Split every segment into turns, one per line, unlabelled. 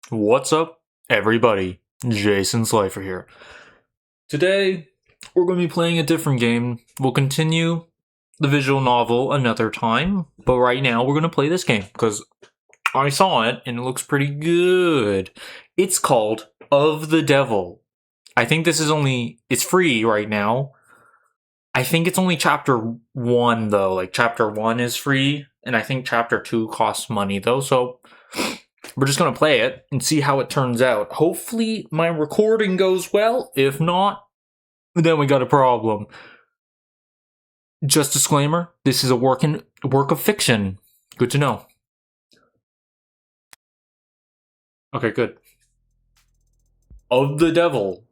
What's up, everybody? Jason Slifer here. Today, we're going to be playing a different game. We'll continue the visual novel another time, but right now we're going to play this game because I saw it and it looks pretty good. It's called Of the Devil. I think it's free right now. I think it's only chapter 1 though. Like chapter 1 is free, and I think chapter 2 costs money though, so we're just going to play it and see how it turns out. Hopefully my recording goes well. If not, then we got a problem. Just disclaimer, this is a work of fiction. Good to know. Okay, good. Of the Devil.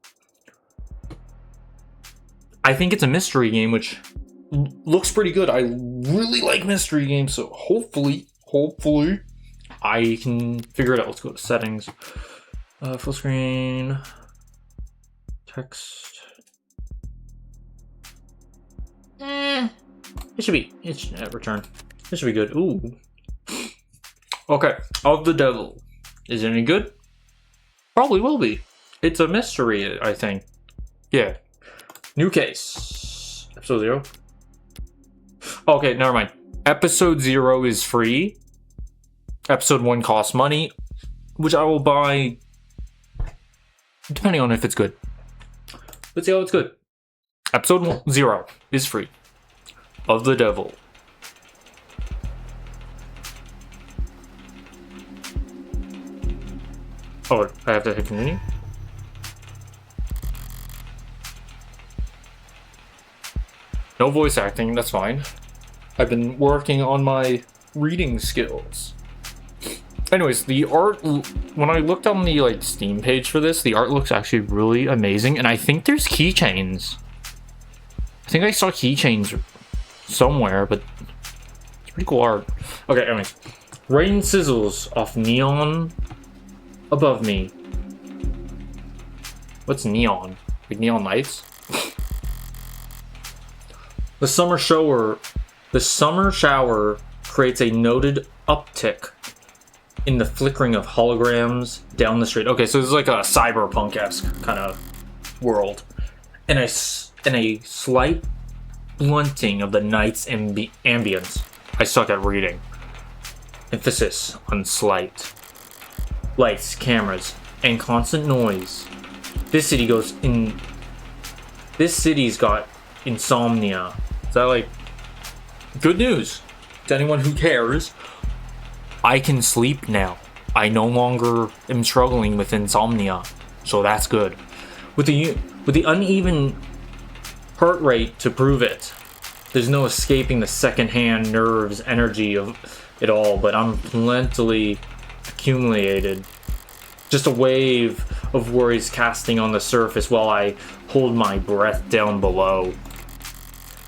I think it's a mystery game, which looks pretty good. I really like mystery games, so hopefully I can figure it out. Let's go to settings. Full screen. Text. Return. This should be good. Ooh. Okay. Of the Devil. Is it any good? Probably will be. It's a mystery, I think. Yeah. New case. Episode 0. Okay, never mind. Episode 0 is free. Episode 1 costs money, which I will buy depending on if it's good. Let's see how it's good. Episode 0 is free. Of the Devil. Oh, I have to hit continue? No voice acting, that's fine. I've been working on my reading skills. Anyways, the art, when I looked on the Steam page for this, the art looks actually really amazing, and I think there's keychains. I think I saw keychains somewhere, but it's pretty cool art. Okay, anyways. Rain sizzles off neon above me. What's neon? Like neon lights? The summer shower creates a noted uptick in the flickering of holograms down the street. Okay, so it's like a cyberpunk-esque kind of world. And a slight blunting of the night's ambience. I suck at reading. Emphasis on slight. Lights, cameras, and constant noise. This city's got insomnia. Is that good news to anyone who cares? I can sleep now. I no longer am struggling with insomnia, so that's good. With the uneven heart rate to prove it, there's no escaping the secondhand nerves energy of it all, but I'm plentifully accumulated. Just a wave of worries casting on the surface while I hold my breath down below.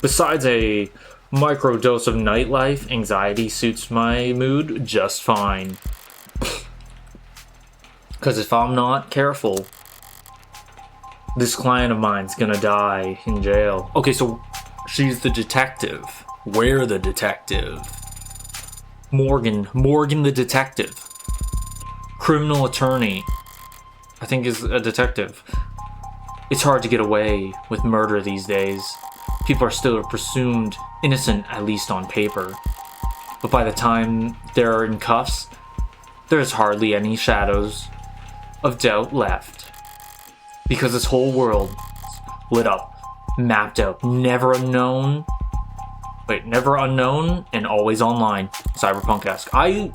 Besides a microdose of nightlife, anxiety suits my mood just fine. Because if I'm not careful, this client of mine's gonna die in jail. Okay, so she's the detective. We're the detective. Morgan the detective. Criminal attorney, I think, is a detective. It's hard to get away with murder these days. People are still presumed innocent, at least on paper. But by the time they're in cuffs, there's hardly any shadows of doubt left. Because this whole world lit up, mapped out, never unknown, and always online. Cyberpunk-esque. I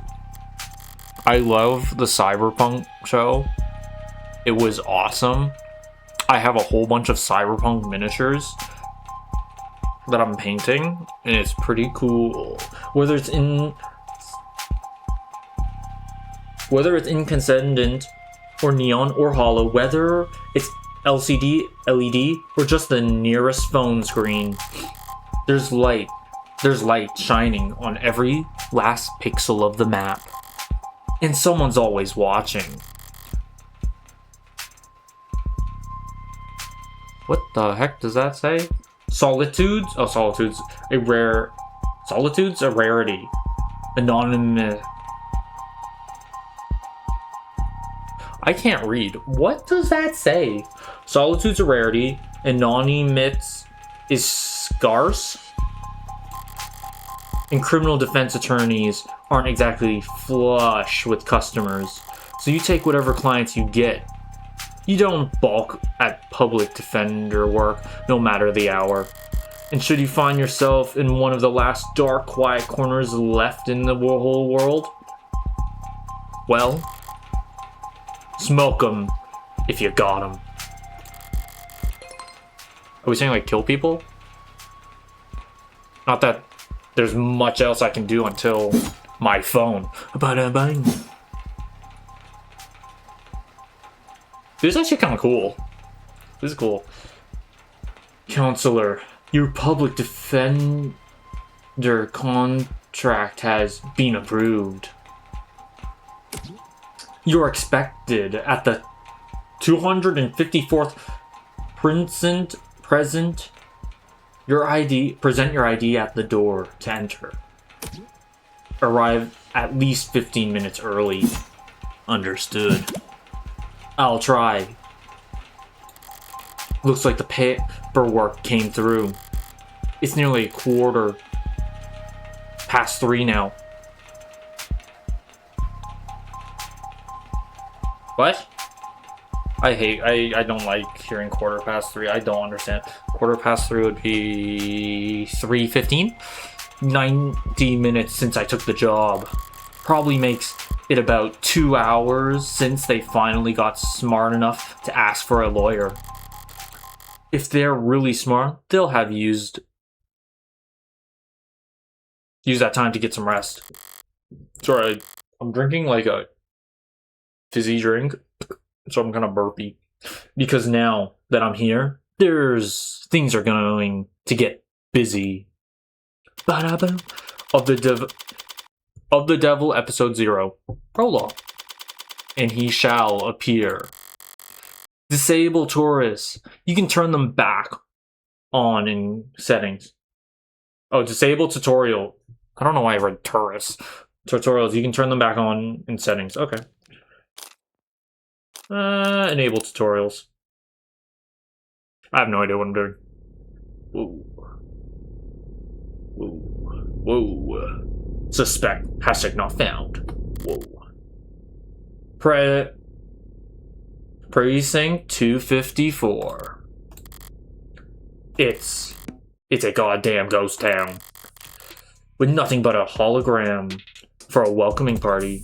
love the Cyberpunk show. It was awesome. I have a whole bunch of Cyberpunk miniatures that I'm painting, and it's pretty cool. Whether it's incandescent or neon or hollow, whether it's LCD, LED, or just the nearest phone screen, there's light shining on every last pixel of the map. And someone's always watching. What the heck does that say? Solitudes? Oh, solitudes. Solitude's a rarity. Anonymous. I can't read. What does that say? Solitude's a rarity, and non-emits is scarce. And criminal defense attorneys aren't exactly flush with customers, so you take whatever clients you get. You don't balk at public defender work, no matter the hour. And should you find yourself in one of the last dark, quiet corners left in the whole world, well, smoke 'em if you got 'em. Are we saying like kill people? Not that there's much else I can do until my phone. Ba-da-bang. This is actually kind of cool. This is cool. Counselor, your public defender contract has been approved. You're expected at the 254th present your ID. Present your ID at the door to enter. Arrive at least 15 minutes early. Understood. I'll try. Looks like the paperwork came through. It's nearly 3:15 now. What? I don't like hearing 3:15. I don't understand. 3:15 would be 3:15? 90 minutes since I took the job. Probably makes it about 2 hours since they finally got smart enough to ask for a lawyer. If they're really smart, they'll have used that time to get some rest. Sorry, I'm drinking like a fizzy drink, so I'm kind of burpy. Because now that I'm here, things are going to get busy. Of the Devil, Episode 0, Prologue. And he shall appear. Disable tourists. You can turn them back on in settings. Oh, disable tutorial. I don't know why I read tourists. Tutorials, you can turn them back on in settings. Okay. Enable tutorials. I have no idea what I'm doing. Whoa. Suspect. Hashtag not found. Whoa. Precinct 254. It's a goddamn ghost town. With nothing but a hologram for a welcoming party.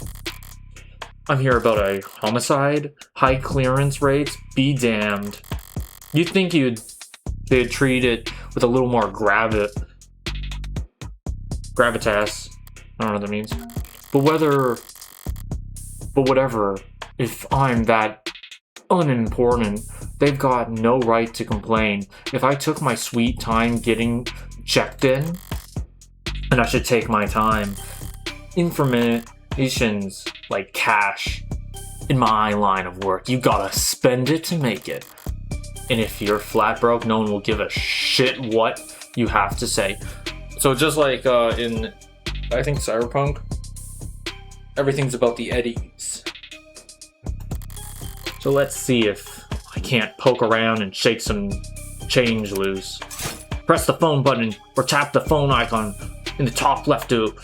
I'm here about a homicide, high clearance rates, be damned. You'd think they'd treat it with a little more gravitas. I don't know what that means. But whatever, if I'm that unimportant, they've got no right to complain. If I took my sweet time getting checked in, and I should take my time. Information's like cash. In my line of work, you gotta spend it to make it. And if you're flat broke, no one will give a shit what you have to say. So just like in, I think, Cyberpunk, everything's about the eddies. So let's see if I can't poke around and shake some change loose. Press the phone button or tap the phone icon in the top left to...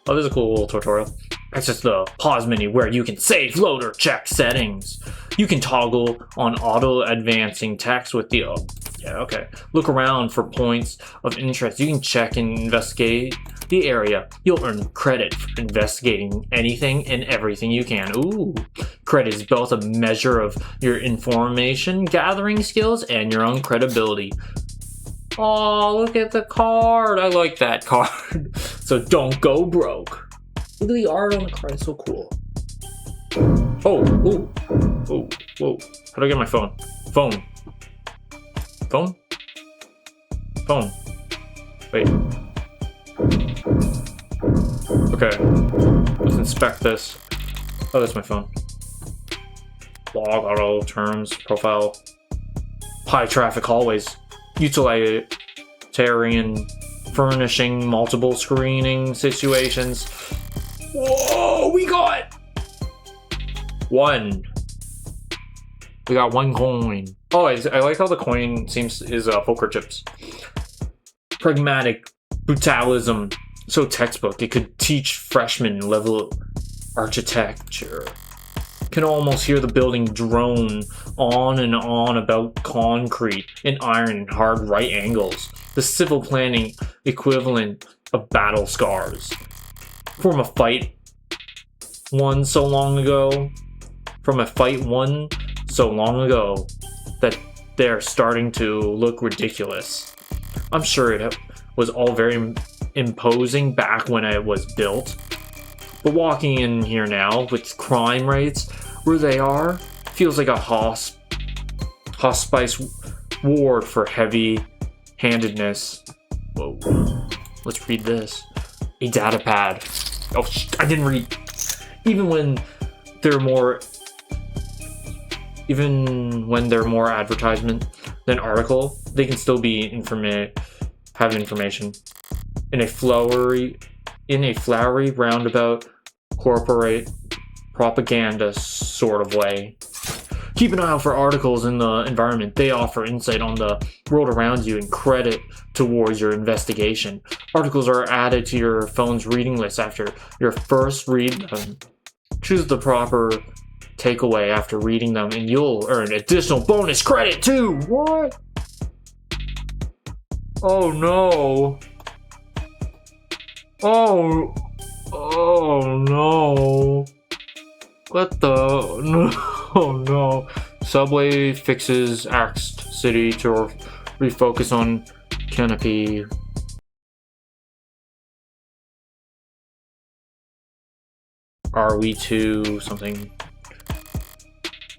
Oh, this is a cool little tutorial. Access the pause menu where you can save, load, or check settings. You can toggle on auto advancing text with the... yeah, okay. Look around for points of interest. You can check and investigate the area. You'll earn credit for investigating anything and everything you can. Ooh. Credit is both a measure of your information gathering skills and your own credibility. Oh, look at the card. I like that card. So don't go broke. Look at the art on the card. It's so cool. Oh, ooh. Oh, whoa. How do I get my phone? Phone. Phone? Phone. Wait. Okay. Let's inspect this. Oh, that's my phone. Log, auto, terms, profile. High traffic hallways. Utilitarian furnishing, multiple screening situations. Whoa, we got 1. We got 1 coin. Oh, I like how the coin is poker chips. Pragmatic brutalism. So textbook. It could teach freshman level architecture. Can almost hear the building drone on and on about concrete and iron and hard right angles. The civil planning equivalent of battle scars. From a fight won so long ago. From a fight won so long ago that they're starting to look ridiculous. I'm sure it was all very imposing back when it was built. But walking in here now with crime rates where they are feels like a hospice ward for heavy-handedness. Whoa. Let's read this. A data pad. Oh, I didn't read. Even when they're more advertisement than article, they can still be have information. In a flowery roundabout corporate propaganda sort of way. Keep an eye out for articles in the environment. They offer insight on the world around you and credit towards your investigation. Articles are added to your phone's reading list after your first read. Choose the proper takeaway after reading them and you'll earn additional bonus credit too. What? Oh no. Oh no. What the? No, no. Subway fixes axed city to refocus on canopy. Are we too something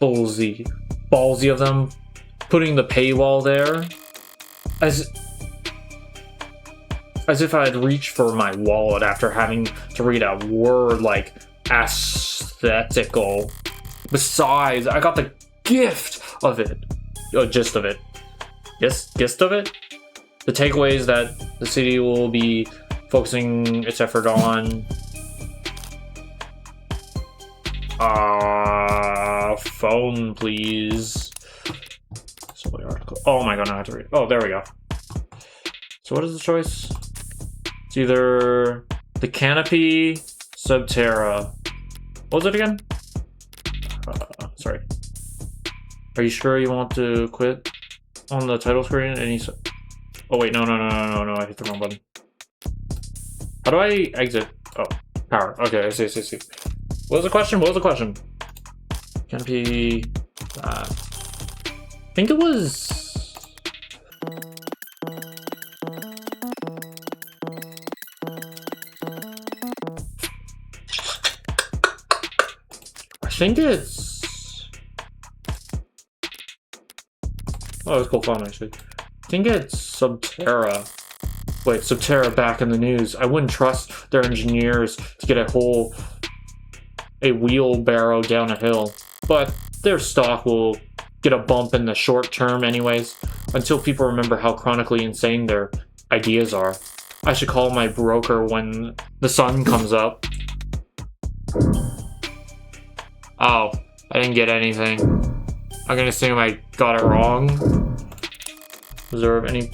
ballsy of them putting the paywall there as if I'd reach for my wallet after having to read a word like aesthetical. Besides, I got the gift of it. Gist of it. Gist of it? The takeaways that the city will be focusing its effort on. Phone, please. Subway article. Oh my god, I have to read. Oh, there we go. So what is the choice? It's either the canopy, Subterra. What was it again? Sorry. Are you sure you want to quit on the title screen? Oh wait, no, I hit the wrong button. How do I exit? Oh, power. Okay, I see. What was the question? Canopy. I think it was. I think it's. Oh, it's cool fun actually. I think it's Subterra. Wait, Subterra back in the news. I wouldn't trust their engineers to get a wheelbarrow down a hill, but their stock will get a bump in the short term anyways, until people remember how chronically insane their ideas are. I should call my broker when the sun comes up. Oh, I didn't get anything. I'm gonna assume I got it wrong. Observe any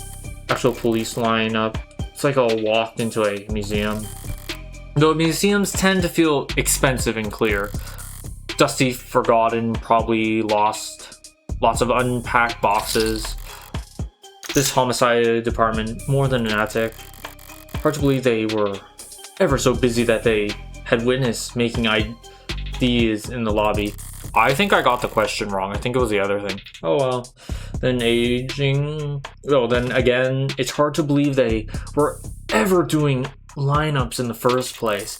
actual police lineup. It's like I walked into a museum. Though museums tend to feel expensive and clear. Dusty, forgotten, probably lost. Lots of unpacked boxes. This homicide department, more than an attic. Hard to believe they were ever so busy that they had witnessed making IDs in the lobby. I think I got the question wrong. I think it was the other thing. Oh well. Then aging. Oh, then again, it's hard to believe they were ever doing lineups in the first place.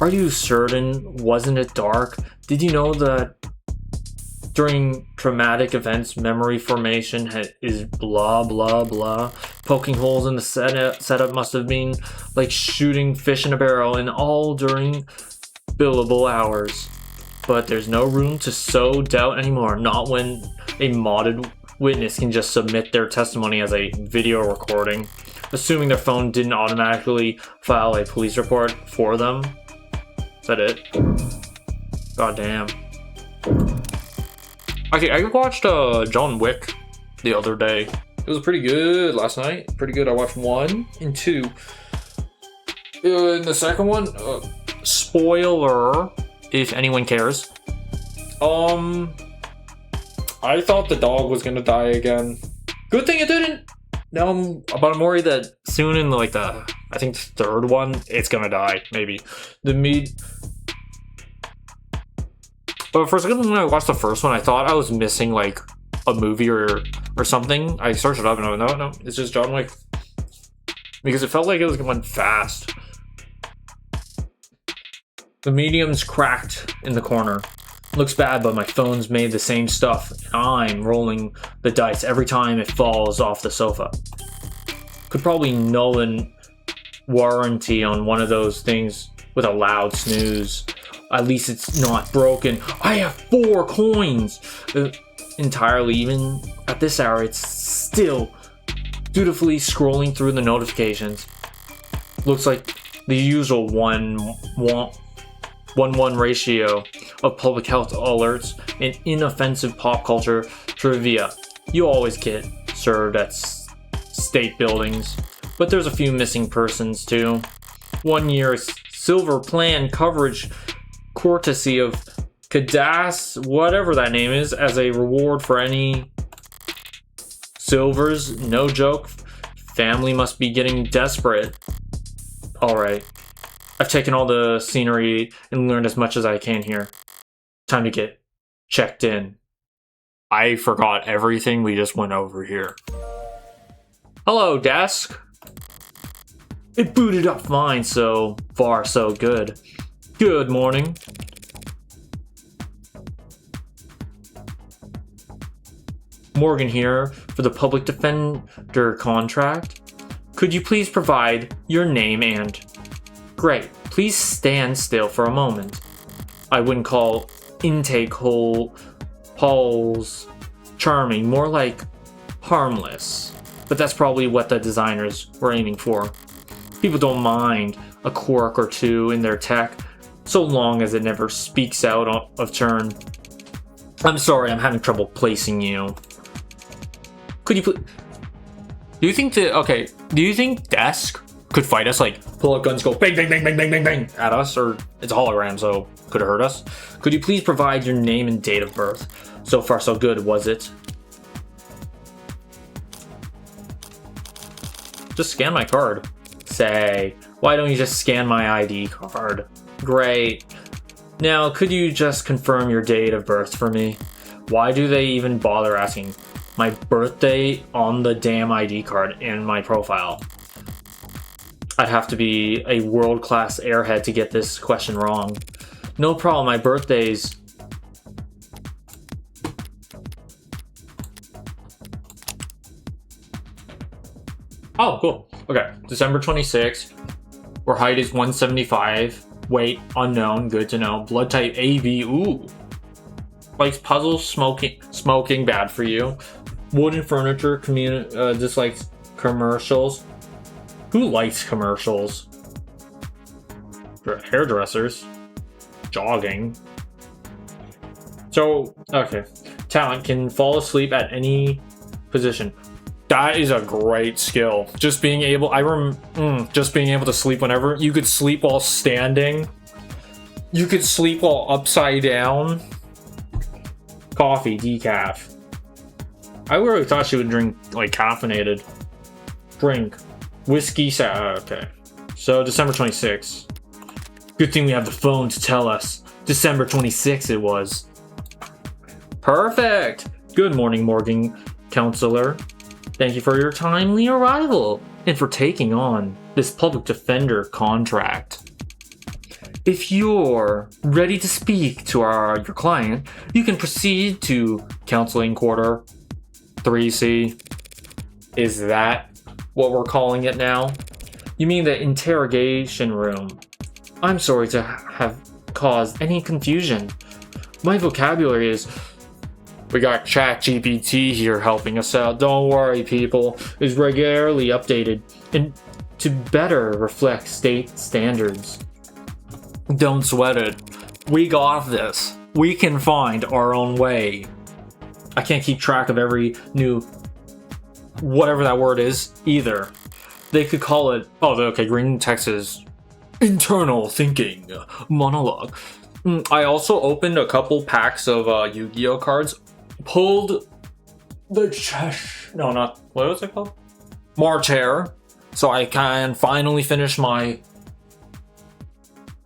Are you certain? Wasn't it dark? Did you know that during traumatic events, memory formation is blah blah blah? Poking holes in the setup must have been like shooting fish in a barrel, and all during billable hours. But there's no room to sow doubt anymore, not when a modded witness can just submit their testimony as a video recording, assuming their phone didn't automatically file a police report for them. Is that it? God damn. Okay, I watched John Wick the other day. It was pretty good last night. Pretty good. I watched 1 and 2. In the second one, spoiler, if anyone cares. I thought the dog was gonna die again. Good thing it didn't. Now I'm worried that soon in like I think the third one, it's gonna die. Maybe But for a second when I watched the first one, I thought I was missing like a movie or something. I searched it up and no, it's just John Wick. Because it felt like it was going fast. The medium's cracked in the corner. Looks bad, but my phone's made the same stuff. I'm rolling the dice every time it falls off the sofa. Could probably null and warranty on one of those things with a loud snooze. At least it's not broken. I have 4 coins! Entirely, even at this hour, it's still dutifully scrolling through the notifications. Looks like the usual 1-1 ratio of public health alerts and inoffensive pop culture trivia you always get served at state buildings. But there's a few missing persons too. 1 year silver plan coverage courtesy of Cadas, whatever that name is, as a reward for any silvers. No joke. Family must be getting desperate. Alright. I've taken all the scenery and learned as much as I can here. Time to get checked in. I forgot everything we just went over here. Hello, desk. It booted up fine, so far so good. Good morning. Morgan here for the public defender contract. Could you please provide your name and... Great, please stand still for a moment. I wouldn't call intake polls charming, more like harmless. But that's probably what the designers were aiming for. People don't mind a quirk or two in their tech, so long as it never speaks out of turn. I'm sorry, I'm having trouble placing you. Could you please... Do you think Desk could fight us, like, pull out guns, go bang, bang, bang, bang, bang, bang, bang at us? Or it's a hologram, so could it hurt us? Could you please provide your name and date of birth? So far, so good, was it? Just scan my card. Say, why don't you just scan my ID card? Great. Now, could you just confirm your date of birth for me? Why do they even bother asking my birthday on the damn ID card in my profile? I'd have to be a world-class airhead to get this question wrong. No problem, my birthday's... Oh, cool. Okay, December 26th. Where height is 175. Weight, unknown, good to know. Blood type AB, ooh. Likes puzzles, smoking, bad for you. Wooden furniture, dislikes commercials. Who likes commercials? Hairdressers. Jogging. So, okay. Talent, can fall asleep at any position. That is a great skill. Just being able, just being able to sleep whenever. You could sleep while standing. You could sleep while upside down. Coffee, decaf. I really thought she would drink, like, caffeinated. Drink. Whiskey, okay. So, December 26th. Good thing we have the phone to tell us. December 26th it was. Perfect! Good morning, Morgan Counselor. Thank you for your timely arrival and for taking on this public defender contract. If you're ready to speak to your client, you can proceed to counseling quarter 3C. Is that what we're calling it now? You mean the interrogation room? I'm sorry to have caused any confusion. My vocabulary is... We got ChatGPT here helping us out. Don't worry, people. It's regularly updated and to better reflect state standards. Don't sweat it. We got this. We can find our own way. I can't keep track of every new whatever that word is either. They could call it, oh, okay, green text is internal thinking monologue. I also opened a couple packs of Yu-Gi-Oh cards, pulled the no, not, what was it called? Marcher, so I can finally finish my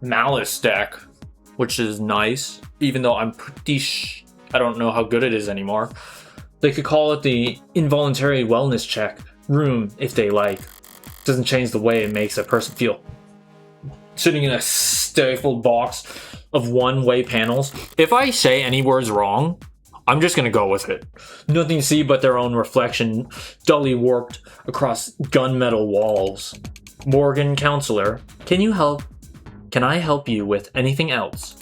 Malice deck, which is nice, even though I'm pretty I don't know how good it is anymore. They could call it the involuntary wellness check room if they like. Doesn't change the way it makes a person feel. Sitting in a stifled box of one-way panels. If I say any words wrong, I'm just gonna go with it. Nothing to see but their own reflection, dully warped across gunmetal walls. Morgan Counselor, can I help you with anything else?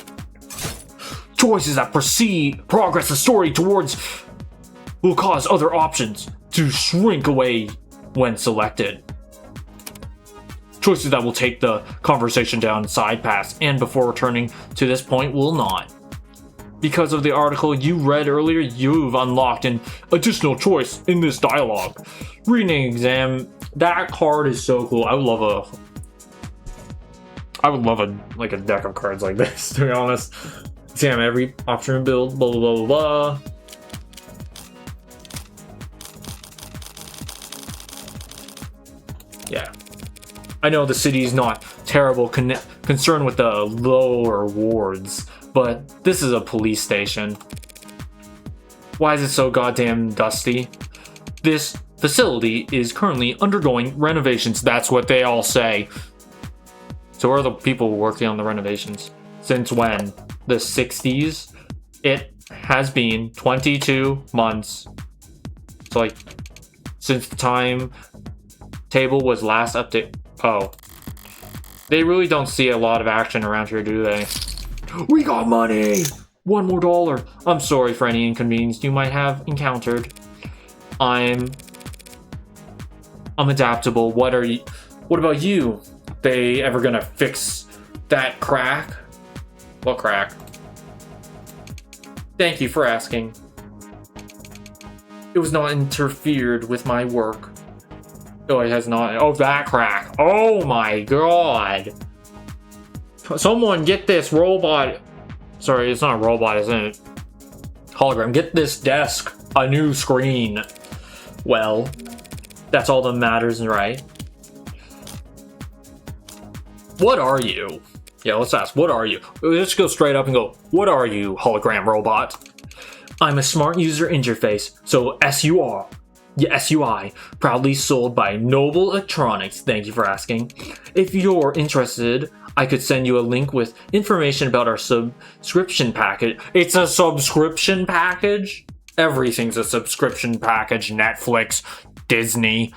Choices that progress the story towards will cause other options to shrink away when selected. Choices that will take the conversation down side paths and before returning to this point will not. Because of the article you read earlier, you've unlocked an additional choice in this dialogue. Reading exam, that card is so cool. I would love a deck of cards like this, to be honest. Examine every option to build, blah blah blah blah. Yeah. I know the city's not terrible concerned with the lower wards, but this is a police station. Why is it so goddamn dusty? This facility is currently undergoing renovations. That's what they all say. So where are the people working on the renovations? Since when? The 60s? It has been 22 months. So like, since the time table was last updated. Oh. They really don't see a lot of action around here, do they? We got money! $1 more. I'm sorry for any inconvenience you might have encountered. I'm adaptable. What about you? They ever gonna fix that crack? What crack? Thank you for asking. It was not interfered with my work. Oh, it has not. Oh, that crack. Oh my god. Someone get this robot. Sorry, it's not a robot, isn't it? Hologram. Get this desk a new screen. Well, that's all that matters, right? What are you? Yeah, let's ask, what are you? Let's go straight up and go, what are you, hologram robot? I'm a smart user interface, so SUR. Yeah, SUI, proudly sold by Noble Electronics. Thank you for asking. If you're interested, I could send you a link with information about our subscription package. It's a subscription package? Everything's a subscription package. Netflix, Disney,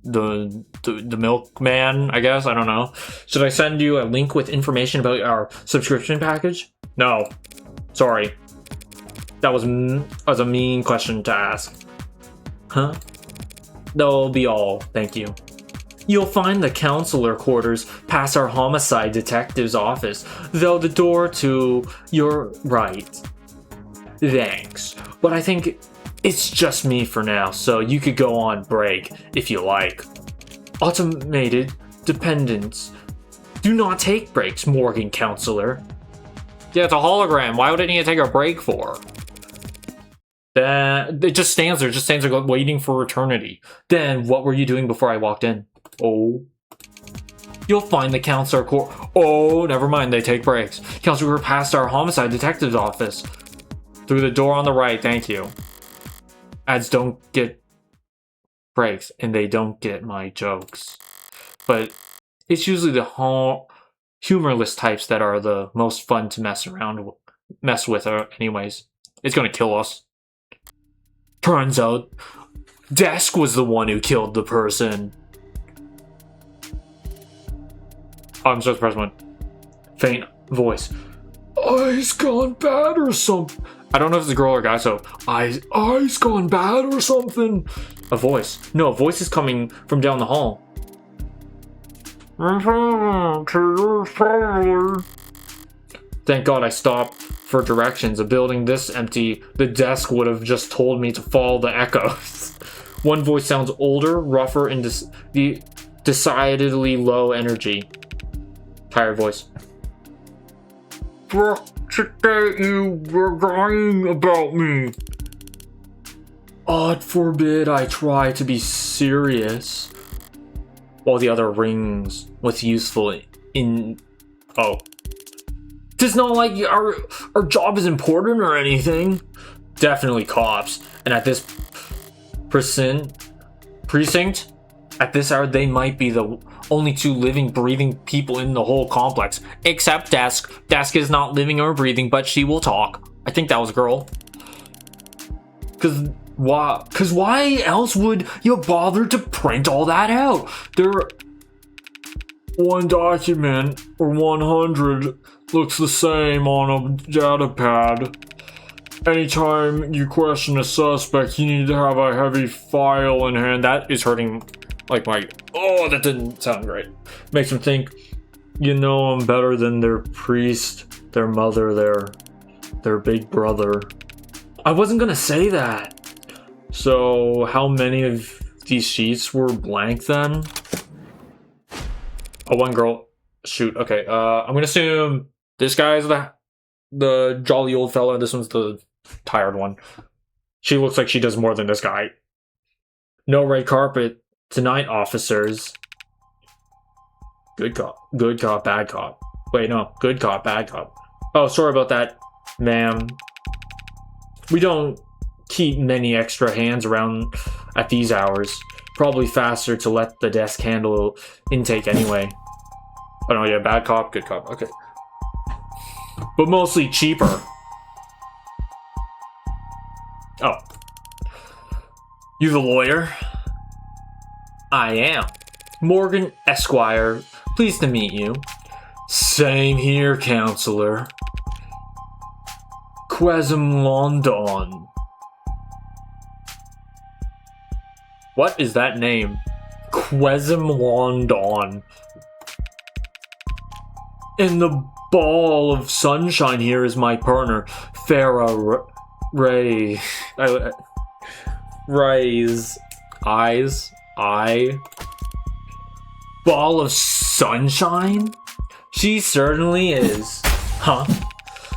the milkman, I guess. I don't know. Should I send you a link with information about our subscription package? No. Sorry. That was a mean question to ask. Huh? That'll be all. Thank you. You'll find the counselor quarters past our homicide detective's office, though the door to your right. Thanks. But I think it's just me for now, so you could go on break if you like. Automated dependents do not take breaks, Morgan Counselor. Yeah, it's a hologram. Why would it need to take a break for? It just stands there, waiting for eternity. Then, what were you doing before I walked in? Oh. You'll find the counselor Oh, never mind, they take breaks. Counselor, we're past our homicide detective's office. Through the door on the right, thank you. Ads don't get breaks, and they don't get my jokes. But it's usually the humorless types that are the most fun to mess with anyways. It's gonna kill us. Turns out, Desk was the one who killed the person. Oh, I'm supposed to press one. Faint voice. Eyes gone bad or something. I don't know if it's a girl or a guy, so eyes gone bad or something. A voice. No, a voice is coming from down the hall. Thank God I stopped for directions. A building this empty, the desk would have just told me to follow the echoes. One voice sounds older, rougher, and decidedly low energy. Tired voice. Today you were lying about me. God forbid I try to be serious. While the other rings with useful in... Oh. It's not like our job is important or anything. Definitely cops. And at this precinct, at this hour, they might be the only two living, breathing people in the whole complex. Except Desk. Desk is not living or breathing, but she will talk. I think that was a girl. Cause why else would you bother to print all that out? One document, or 100, looks the same on a data pad. Anytime you question a suspect, you need to have a heavy file in hand. That is hurting, like my... Oh, that didn't sound great. Makes them think, you know, I'm better than their priest, their mother, their big brother. I wasn't gonna say that. So, how many of these sheets were blank then? Oh, one girl. Shoot, okay. I'm gonna assume this guy's the jolly old fella. This one's the tired one. She looks like she does more than this guy. No red carpet tonight, officers. Good cop, bad cop. Wait, no. Good cop, bad cop. Oh, sorry about that, ma'am. We don't keep many extra hands around at these hours. Probably faster to let the desk handle intake anyway. Oh no, yeah, bad cop, good cop, okay. But mostly cheaper. Oh. You the lawyer? I am. Morgan Esquire. Pleased to meet you. Same here, counselor. Quesum London. What is that name? Quesum London. And the ball of sunshine here is my partner, Farah Ray. Ray's eyes. Ball of sunshine? She certainly is. Huh?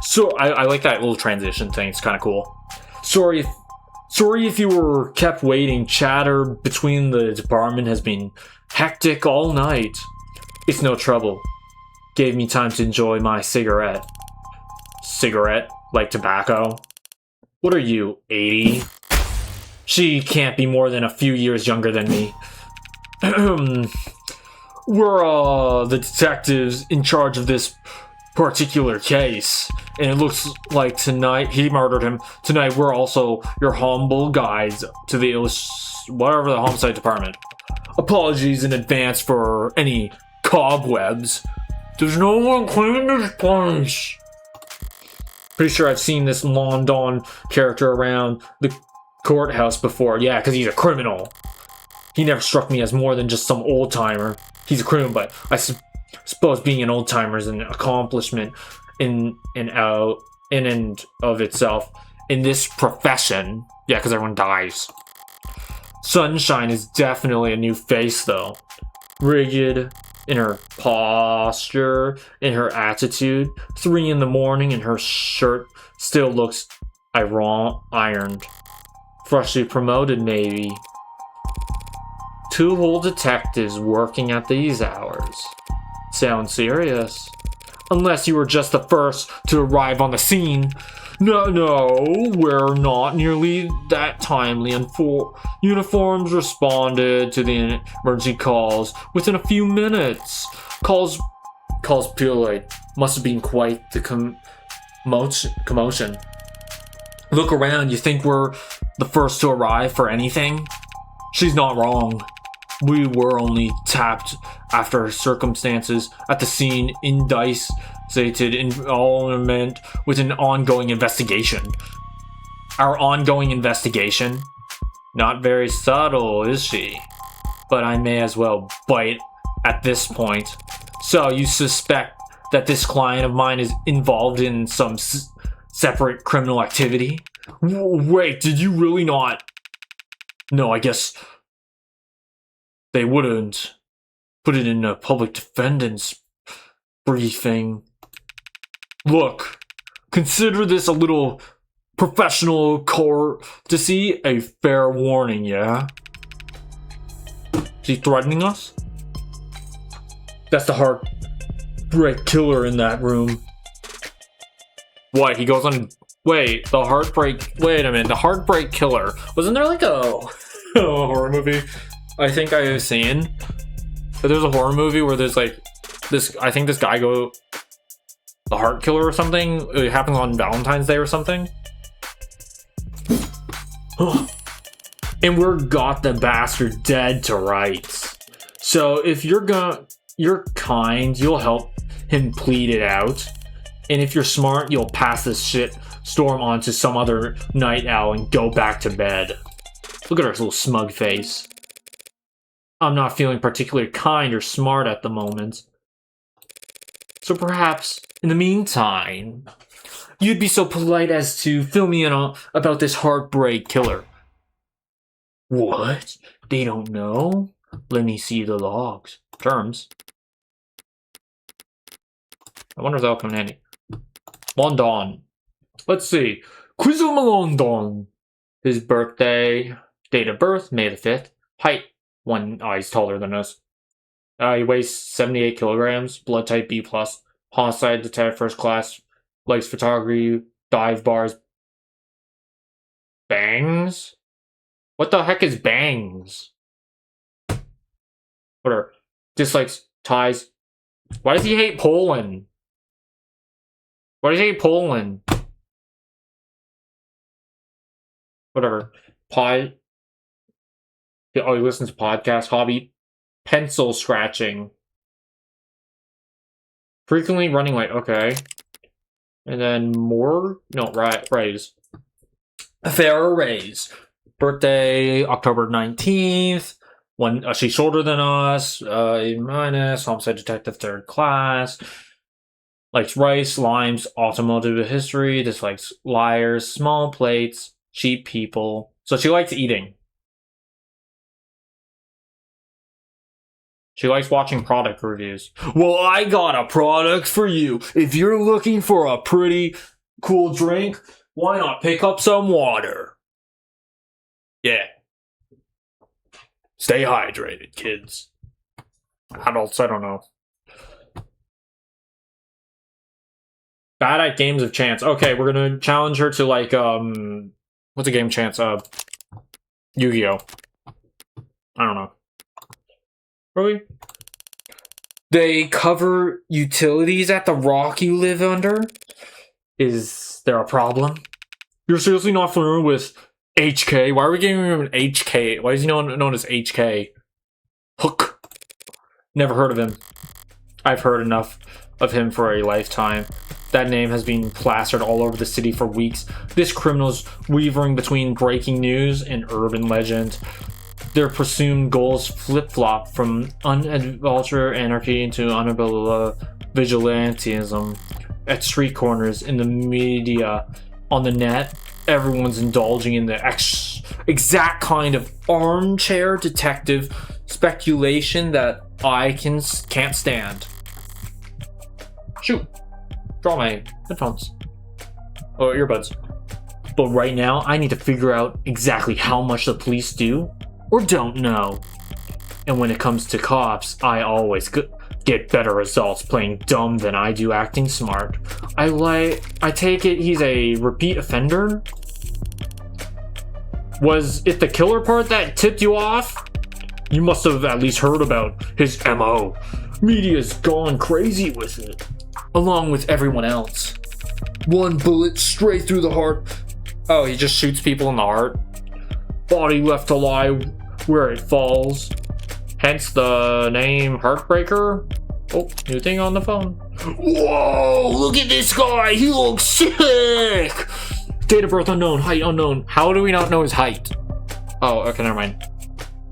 So I like that little transition thing. It's kind of cool. Sorry if you were kept waiting. Chatter between the department has been hectic all night. It's no trouble. Gave me time to enjoy my cigarette. Cigarette? Like tobacco? What are you, 80? She can't be more than a few years younger than me. We're the detectives in charge of this particular case. And it looks like tonight, he murdered him. Tonight we're also your humble guides to the whatever the homicide department. Apologies in advance for any cobwebs. There's no one cleaning this place. Pretty sure I've seen this London character around the courthouse before. Yeah, because he's a criminal. He never struck me as more than just some old-timer. He's a criminal, but I suppose being an old-timer is an accomplishment in and of itself. In this profession. Yeah, because everyone dies. Sunshine is definitely a new face, though. Rigid in her posture, in her attitude. 3 in the morning and her shirt still looks ironed. Freshly promoted, maybe. 2 whole detectives working at these hours. Sounds serious. Unless you were just the first to arrive on the scene. No, we're not nearly that timely, and uniforms responded to the emergency calls within a few minutes. Calls period must have been quite the commotion. Look around, you think we're the first to arrive for anything? She's not wrong. We were only tapped after circumstances at the scene, indicted involvement with an ongoing investigation. Our ongoing investigation? Not very subtle, is she? But I may as well bite at this point. So you suspect that this client of mine is involved in some separate criminal activity? Wait, did you really not? No, I guess they wouldn't put it in a public defendant's briefing. Look, consider this a little professional courtesy, a fair warning, yeah? Is he threatening us? That's the heartbreak killer in that room. What, he goes on... Wait, the heartbreak... Wait a minute, the heartbreak killer. Wasn't there like a horror movie I think I have seen? But there's a horror movie where there's like... this. I think this guy go... The heart killer or something? It happens on Valentine's Day or something? And we're got the bastard dead to rights. So if you're kind, you'll help him plead it out. And if you're smart, you'll pass this shit storm on to some other night owl and go back to bed. Look at her little smug face. I'm not feeling particularly kind or smart at the moment. So perhaps, in the meantime, you'd be so polite as to fill me in on about this heartbreak killer. What? They don't know? Let me see the logs. Terms. I wonder if that'll come in handy. London. Let's see. Quiz of London. His birthday, date of birth, May the 5th. Height, he's taller than us. He weighs 78 kilograms. Blood type B+. Homicide detective first class. Likes photography. Dive bars. Bangs? What the heck is bangs? Whatever. Dislikes ties. Why does he hate Poland? Why does he hate Poland? Whatever. Oh, he listens to podcasts. Hobby. Pencil scratching. Frequently running late. Okay. And then more? No, raise. Fair raise. Birthday, October 19th. She's shorter than us. A-, homicide detective third class. Likes rice, limes, automotive history. Dislikes liars, small plates, cheap people. So she likes eating. She likes watching product reviews. Well, I got a product for you. If you're looking for a pretty cool drink, why not pick up some water? Yeah. Stay hydrated, kids. Adults, I don't know. Bad at games of chance. Okay, we're gonna challenge her to like, what's a game chance? Yu-Gi-Oh! I don't know. Really? They cover utilities at the rock you live under? Is there a problem? You're seriously not familiar with HK? Why are we giving him an HK? Why is he known as HK? Hook. Never heard of him. I've heard enough of him for a lifetime. That name has been plastered all over the city for weeks. This criminal's weavering between breaking news and urban legend. Their presumed goals flip-flop from unadulterated anarchy into unabolible vigilantism. At street corners, in the media, on the net, everyone's indulging in the exact kind of armchair detective speculation that I can't stand. Shoot. Draw my headphones. Or earbuds. But right now, I need to figure out exactly how much the police do or don't know. And when it comes to cops, I always get better results playing dumb than I do acting smart. I take it he's a repeat offender? Was it the killer part that tipped you off? You must have at least heard about his MO. Media's gone crazy with it, along with everyone else. One bullet straight through the heart. Oh, he just shoots people in the heart. Body left to lie where it falls. Hence the name Heartbreaker. Oh, new thing on the phone. Whoa, look at this guy. He looks sick. Date of birth unknown, height unknown. How do we not know his height? Oh, okay, never mind.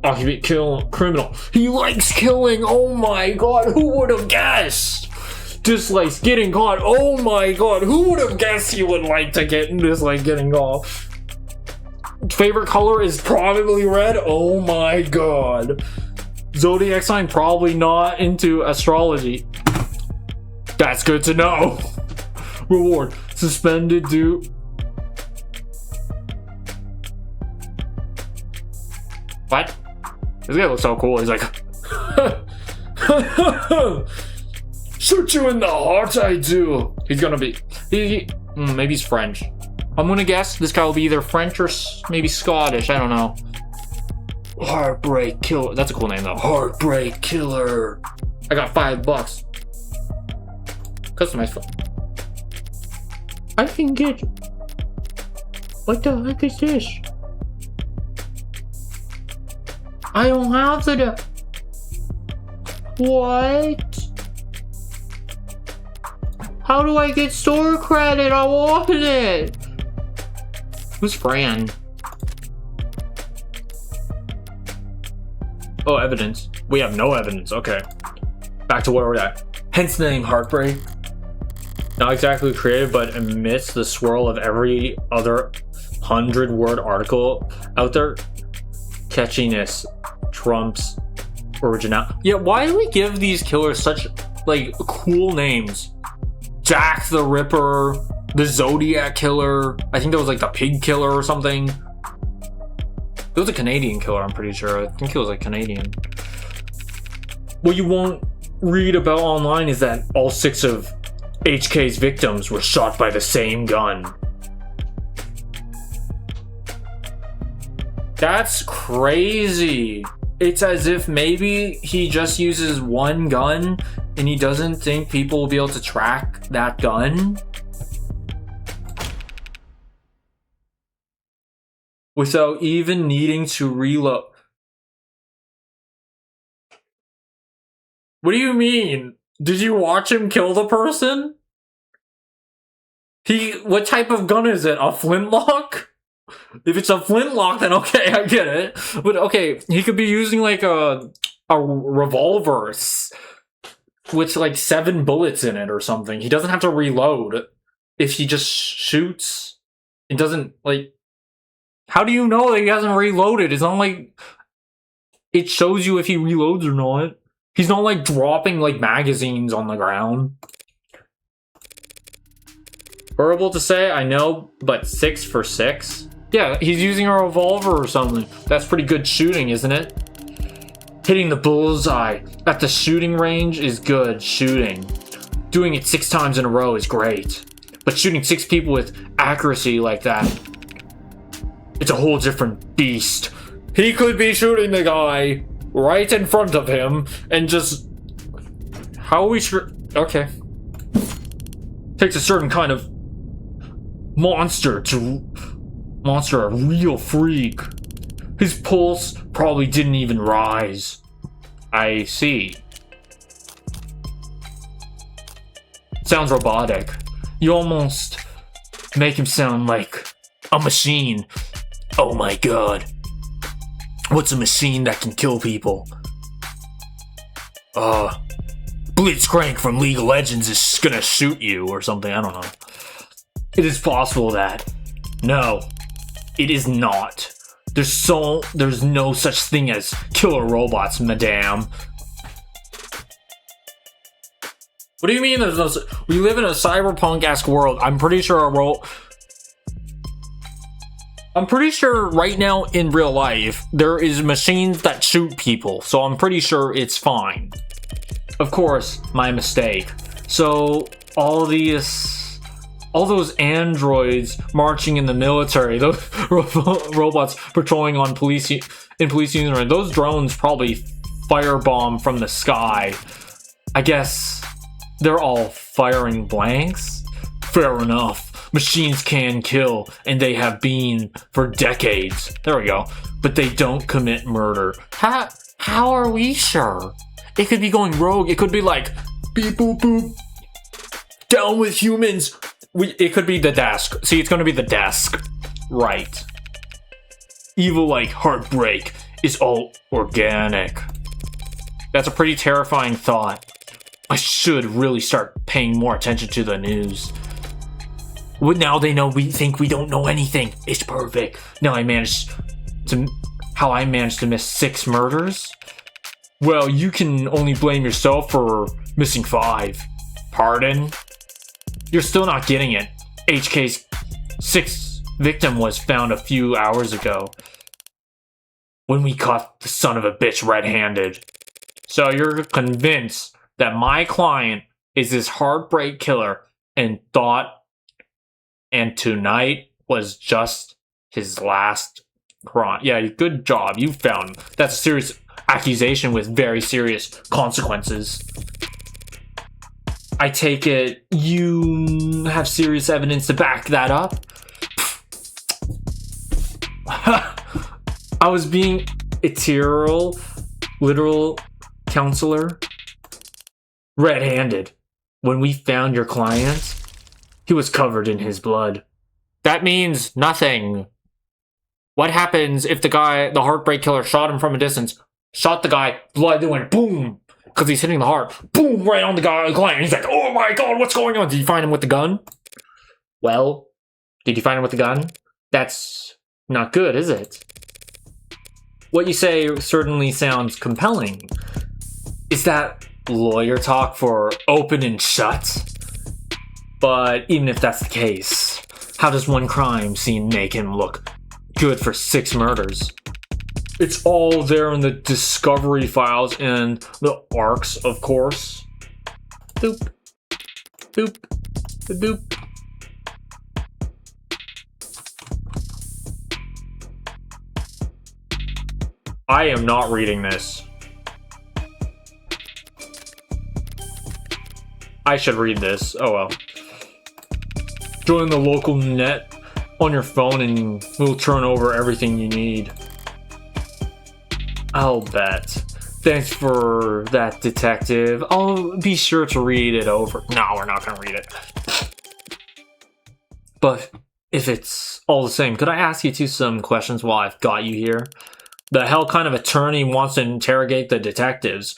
Occupant kill criminal. He likes killing. Oh my god, who would have guessed? Dislikes getting caught. Oh my god, who would have guessed he would like to dislike getting caught? Favorite color is probably red. Oh my god. Zodiac sign, probably not into astrology. That's good to know. Reward, suspended due. What? This guy looks so cool. He's like, shoot you in the heart, I do. He's gonna be, maybe he's French. I'm gonna guess this guy will be either French or maybe Scottish. I don't know. Heartbreak Killer. That's a cool name though. Heartbreak Killer. I got $5. Customize phone. I can get. What the heck is this? I don't have the. What? How do I get store credit? I want it. Who's Fran? Oh, evidence. We have no evidence. Okay. Back to where we're at. Hence the name Heartbreak. Not exactly creative, but amidst the swirl of every other 100-word article out there, catchiness trumps original. Yeah, why do we give these killers such like cool names? Jack the Ripper, the Zodiac Killer. I think that was like the Pig Killer or something. It was a Canadian killer, I'm pretty sure. I think he was like Canadian. What you won't read about online is that all 6 of HK's victims were shot by the same gun. That's crazy. It's as if maybe he just uses one gun and he doesn't think people will be able to track that gun without even needing to reload. What do you mean? Did you watch him kill the person? What type of gun is it? A flintlock? If it's a flintlock, then okay, I get it. But okay, he could be using like a revolver with like 7 bullets in it or something. He doesn't have to reload if he just shoots. It doesn't like. How do you know that he hasn't reloaded? It's not like it shows you if he reloads or not. He's not like dropping like magazines on the ground. Horrible to say, I know, but 6 for 6? Yeah, he's using a revolver or something. That's pretty good shooting, isn't it? Hitting the bullseye at the shooting range is good shooting. Doing it 6 times in a row is great. But shooting 6 people with accuracy like that, it's a whole different beast. He could be shooting the guy right in front of him and just... How are we sure? Okay. Takes a certain kind of monster to monster a real freak. His pulse probably didn't even rise. I see. Sounds robotic. You almost make him sound like a machine. Oh my god. What's a machine that can kill people? Blitzcrank from League of Legends is gonna shoot you or something, I don't know. It is possible that. No, it is not. There's no such thing as killer robots, madame. What do you mean there's no... We live in a cyberpunk-esque world. I'm pretty sure right now in real life, there is machines that shoot people. So I'm pretty sure it's fine. Of course, my mistake. So all those androids marching in the military, those robots patrolling on police uniforms, those drones probably firebomb from the sky. I guess they're all firing blanks? Fair enough. Machines can kill, and they have been for decades. There we go. But they don't commit murder. How are we sure? It could be going rogue. It could be like, beep boop boop. Down with humans. It could be the desk. See, it's going to be the desk. Right. Evil like Heartbreak is all organic. That's a pretty terrifying thought. I should really start paying more attention to the news. Now they know we think we don't know anything. It's perfect. Now how I managed to miss 6 murders? Well, you can only blame yourself for missing 5. Pardon? You're still not getting it. HK's 6th victim was found a few hours ago, when we caught the son of a bitch red-handed. So you're convinced that my client is this heartbreak killer and tonight was just his last crime. Yeah, good job. You found him. That's a serious accusation with very serious consequences. I take it you have serious evidence to back that up? I was being literal counselor. Red-handed. When we found your client, he was covered in his blood. That means nothing. What happens if the heartbreak killer, shot him from a distance, shot the guy, blood went boom, because he's hitting the heart, boom, right on the client. He's like, oh my god, what's going on? Did you find him with the gun? Well, did you find him with the gun? That's not good, is it? What you say certainly sounds compelling. Is that lawyer talk for open and shut? But even if that's the case, how does one crime scene make him look good for 6 murders? It's all there in the discovery files and the arcs, of course. Boop. Boop. Boop. I am not reading this. I should read this. Oh well. Join the local net on your phone and we'll turn over everything you need. I'll bet. Thanks for that, detective. I'll be sure to read it over. No, we're not gonna read it. But if it's all the same, could I ask you some questions while I've got you here? The hell kind of attorney wants to interrogate the detectives?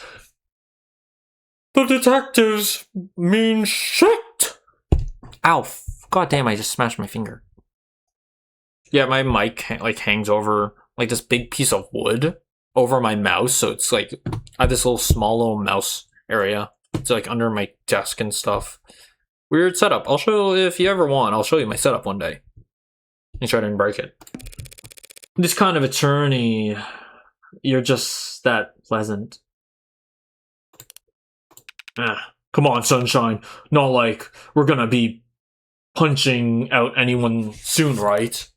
The detectives mean shit! Ow, god damn, I just smashed my finger. Yeah, my mic hangs over like this big piece of wood over my mouse, so it's like I have this small little mouse area. It's like under my desk and stuff. Weird setup. I'll show you if you ever want. I'll show you my setup one day. Make sure I didn't break it. This kind of attorney, you're just that pleasant. Come on, sunshine. Not like we're gonna be punching out anyone soon, right?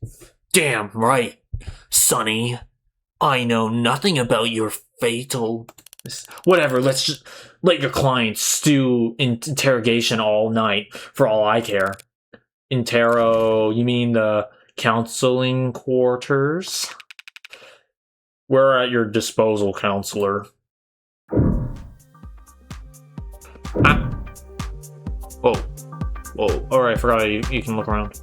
Damn right, Sonny. I know nothing about your fatal... Whatever, let's just let your client stew in interrogation all night, for all I care. You mean the counseling quarters? We're at your disposal, counselor. Whoa. Alright, I forgot you can look around.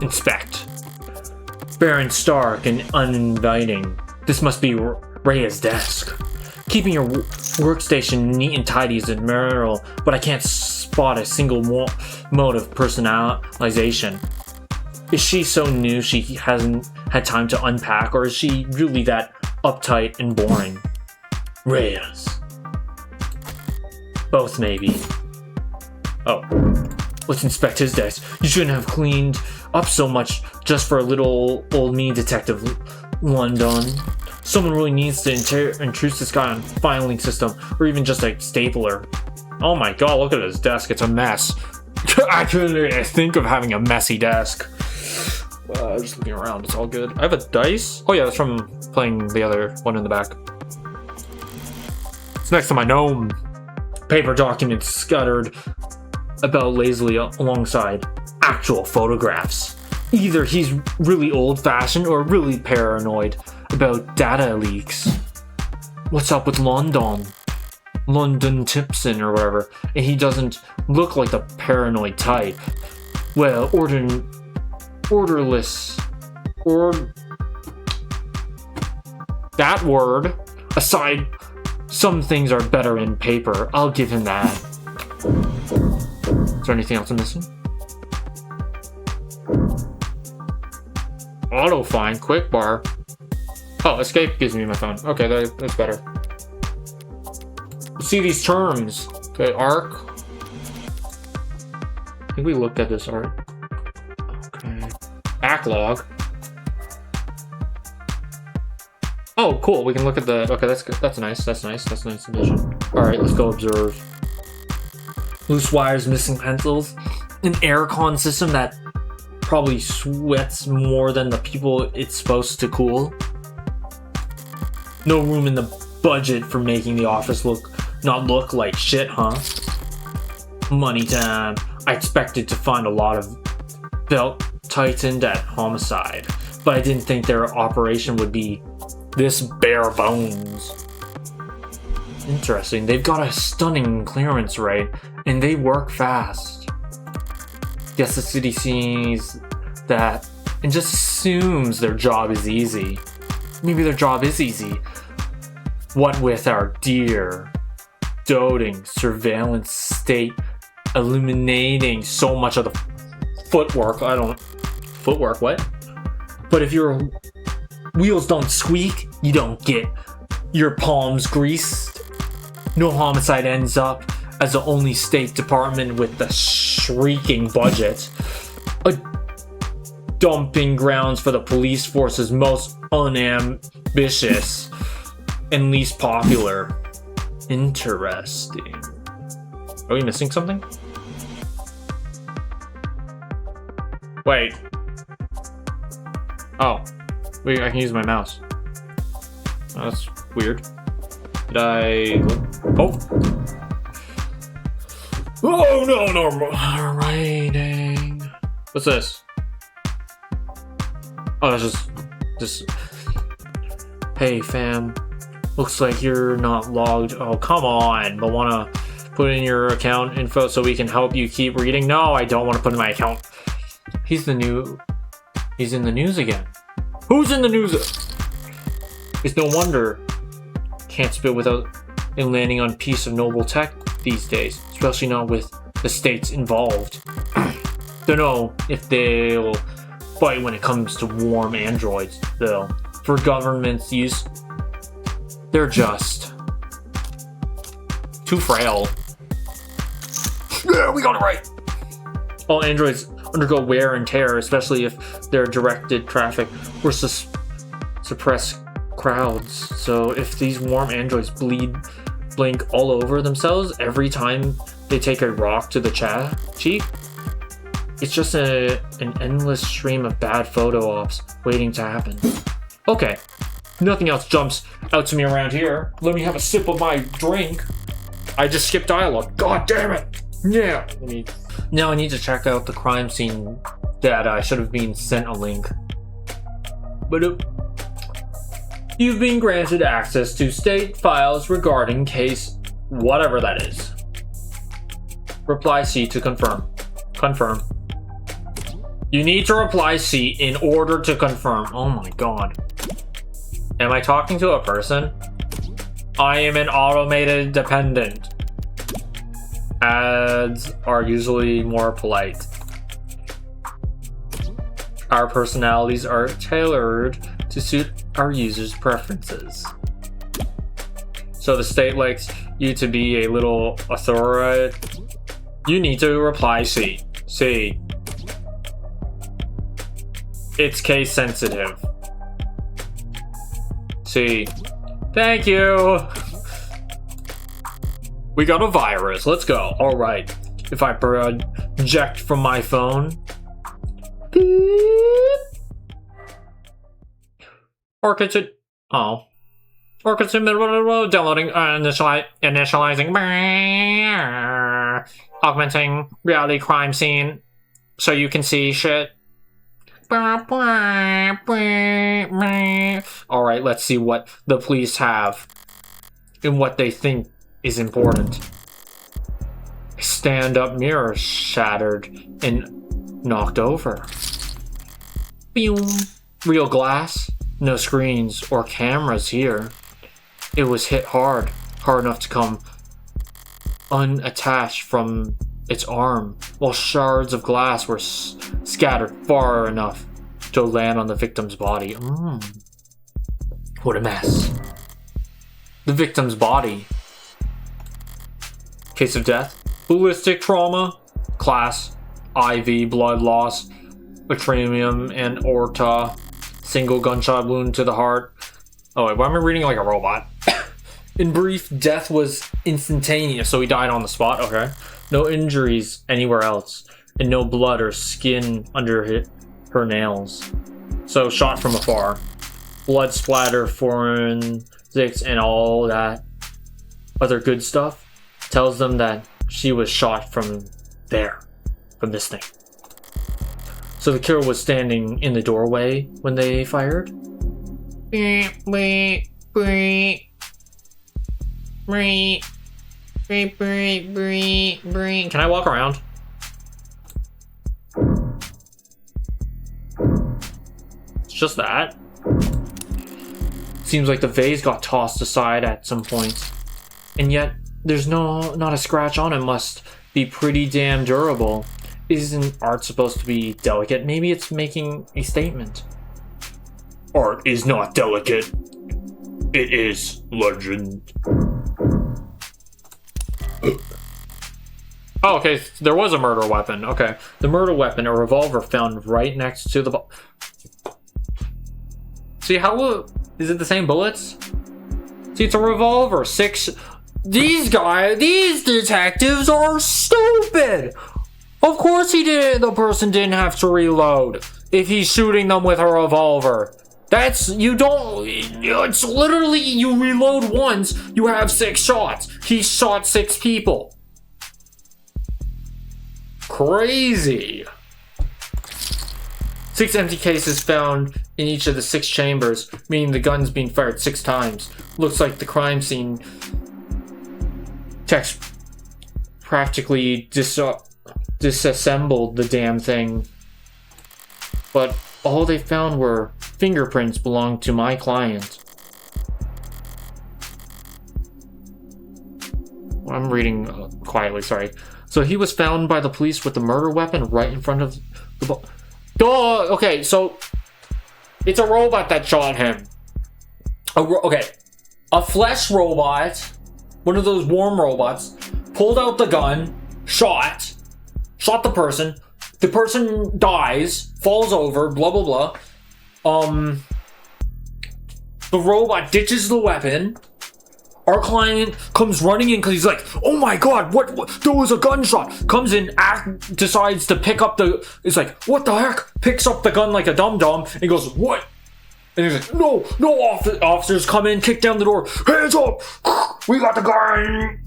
Inspect. Barren, stark, and uninviting. This must be Rhea's desk. Keeping your workstation neat and tidy is admirable, but I can't spot a single mode of personalization. Is she so new she hasn't had time to unpack, or is she really that uptight and boring? Rhea's. Both, maybe. Oh. Let's inspect his desk. You shouldn't have cleaned up so much just for a little old me, Detective London. Someone really needs to intrude this guy on filing system, or even just a stapler. Oh my god, look at his desk. It's a mess. I couldn't think of having a messy desk. Just looking around, it's all good. I have a dice? Oh yeah, that's from playing the other one in the back. It's next to my gnome. Paper documents scattered about lazily alongside actual photographs. Either he's really old-fashioned or really paranoid about data leaks. What's up with London Tipson or whatever, and he doesn't look like the paranoid type. Well, orderless. Or that word aside, some things are better in paper. I'll give him that. Is there anything else I'm missing? Auto find, quick bar. Oh, escape gives me my phone. Okay, that's better. See these terms. Okay, arc. I think we looked at this art. Okay. Backlog. Oh, cool. We can look at the. Okay, that's good. That's nice. That's nice. That's nice addition. All right, let's go observe. Loose wires, missing pencils, an aircon system that probably sweats more than the people it's supposed to cool. No room in the budget for making the office not look like shit, huh? Money time. I expected to find a lot of belt tightened at homicide, but I didn't think their operation would be this bare bones. Interesting. They've got a stunning clearance rate, and they work fast. Guess the city sees that and just assumes their job is easy. Maybe their job is easy. What with our dear, doting surveillance state illuminating so much of the footwork. Footwork, what? But if your wheels don't squeak, you don't get your palms greased. No homicide ends up as the only state department with the shrieking budget. A dumping grounds for the police force's most unambitious and least popular. Interesting. Are we missing something? Wait. Oh. Wait, I can use my mouse. Oh, that's weird. Did I... Oh! Oh, no, writing. What's this? Oh, that's just... Hey, fam. Looks like you're not logged. Oh, come on. But wanna put in your account info so we can help you keep reading? No, I don't want to put in my account. He's in the news again. Who's in the news? It's no wonder. Can't spit without it landing on a piece of noble tech these days, especially not with the states involved. Don't know if they'll fight when it comes to warm androids, though. For government's use, they're just too frail. Yeah, we got it right. All androids undergo wear and tear, especially if they're directed traffic or suppress crowds. So if these warm androids blink all over themselves every time they take a rock to the cheek, it's just an endless stream of bad photo ops waiting to happen. Okay, nothing else jumps out to me around here. Let me have a sip of my drink. I just skipped dialogue. God damn it! Yeah. Now I need to check out the crime scene that I should have been sent a link. But you've been granted access to state files regarding case whatever that is. Reply C to confirm. Confirm. You need to reply C in order to confirm. Oh my god. Am I talking to a person? I am an automated dependent. Ads are usually more polite. Our personalities are tailored to suit our users' preferences. So the state likes you to be a little authority. You need to reply C. C. It's case sensitive. C. Thank you. We got a virus. Let's go. All right. If I project from my phone. Or consider. Oh. Or consider downloading. Initializing. Augmenting reality crime scene. So you can see shit. Alright, let's see what the police have and what they think is important. A stand-up mirror shattered and knocked over. Boom. Real glass. No screens or cameras here. It was hit hard enough to come unattached from its arm, while shards of glass were scattered far enough to land on the victim's body. What a mess. The victim's body. Case of death. Ballistic trauma. Class. IV. Blood loss. Atremium and aorta. Single gunshot wound to the heart. Oh wait, why am I reading like a robot? In brief, death was instantaneous, so he died on the spot. Okay. No injuries anywhere else, and no blood or skin under her nails. So shot from afar. Blood splatter, forensics, and all that other good stuff tells them that she was shot from there, from this thing. So the killer was standing in the doorway when they fired. Can I walk around? It's just that. Seems like the vase got tossed aside at some point. And yet, there's not a scratch on it. Must be pretty damn durable. Isn't art supposed to be delicate? Maybe it's making a statement. Art is not delicate. It is legend. Oh, okay, there was a murder weapon. Okay. The murder weapon, a revolver found right next to the... See, how... Is it the same bullets? See, it's a revolver. These detectives are stupid! Of course the person didn't have to reload if he's shooting them with a revolver. It's literally, you reload once, you have 6 shots. He shot 6 people. Crazy. 6 empty cases found in each of the 6 chambers, meaning the gun's being fired 6 times. Looks like the crime scene text practically disassembled the damn thing. But all they found were fingerprints belonging to my client. I'm reading quietly, sorry. So he was found by the police with the murder weapon right in front of the... Duh! Okay, so... It's a robot that shot him. Okay. A flesh robot, one of those warm robots, pulled out the gun, shot the person. The person dies, falls over, blah, blah, blah. The robot ditches the weapon. Our client comes running in because he's like, oh my god, what? There was a gunshot. Comes in, decides to pick up the... It's like, what the heck? Picks up the gun like a dum-dum and goes, what? And he's like, no, officers come in, kick down the door. Hands up! We got the guy.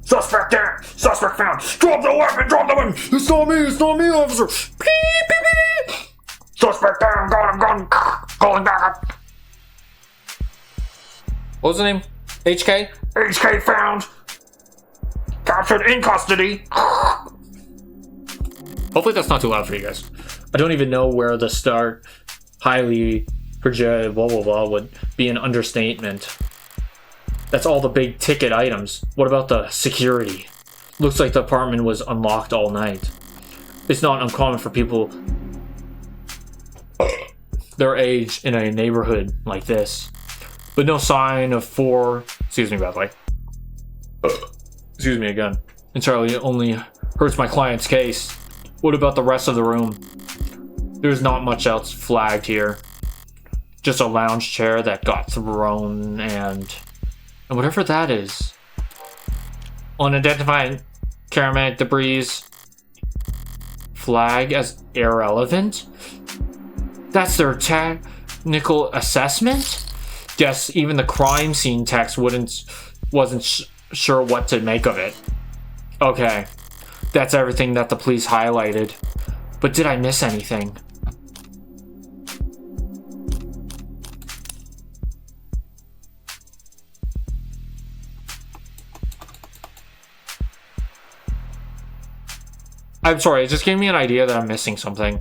Suspect there. Suspect found. Drop the weapon. It's not me, officer. Beep, beep, beep. Suspect down, got him, calling back up. What was the name? HK? HK found. Captured in custody. Hopefully that's not too loud for you guys. I don't even know where the start highly projected blah blah blah would be an understatement. That's all the big ticket items. What about the security? Looks like the apartment was unlocked all night. It's not uncommon for people their age in a neighborhood like this. But no sign of excuse me, by the way. Excuse me again. Entirely only hurts my client's case. What about the rest of the room? There's not much else flagged here. Just a lounge chair that got thrown and whatever that is. Unidentified ceramic debris. Flag as irrelevant? That's their technical assessment? Guess even the crime scene text wasn't sure what to make of it. Okay, that's everything that the police highlighted. But did I miss anything? I'm sorry, it just gave me an idea that I'm missing something.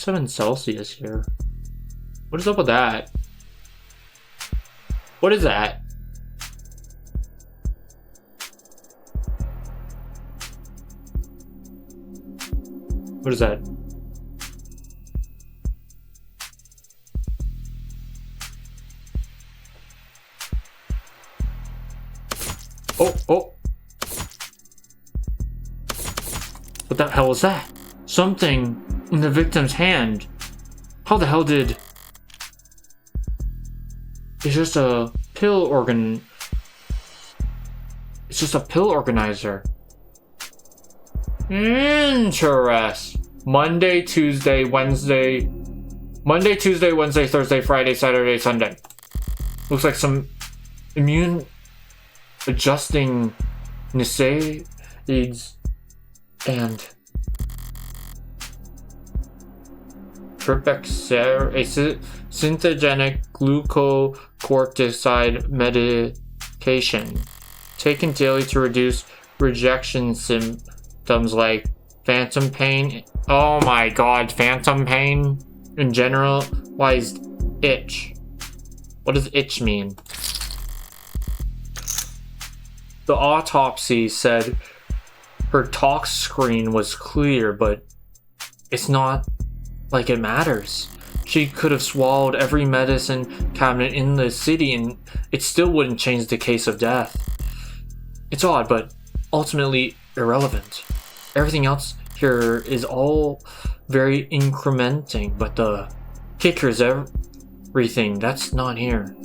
27 Celsius here. What is up with that? What is that? What is that? Oh, oh. What the hell was that? Something in the victim's hand. How the hell did... It's just a pill organ... It's just a pill organizer. Interest. Monday, Tuesday, Wednesday, Thursday, Friday, Saturday, Sunday. Looks like some immune adjusting NSAIDs and Tripexer, a synthogenic glucocorticoid medication taken daily to reduce rejection symptoms like phantom pain. Oh my god, phantom pain in generalized itch. What does itch mean? The autopsy said her tox screen was clear, but it's not like it matters. She could have swallowed every medicine cabinet in the city and it still wouldn't change the case of death. It's odd, but ultimately irrelevant. Everything else here is all very incrementing, but the kicker is everything that's not here.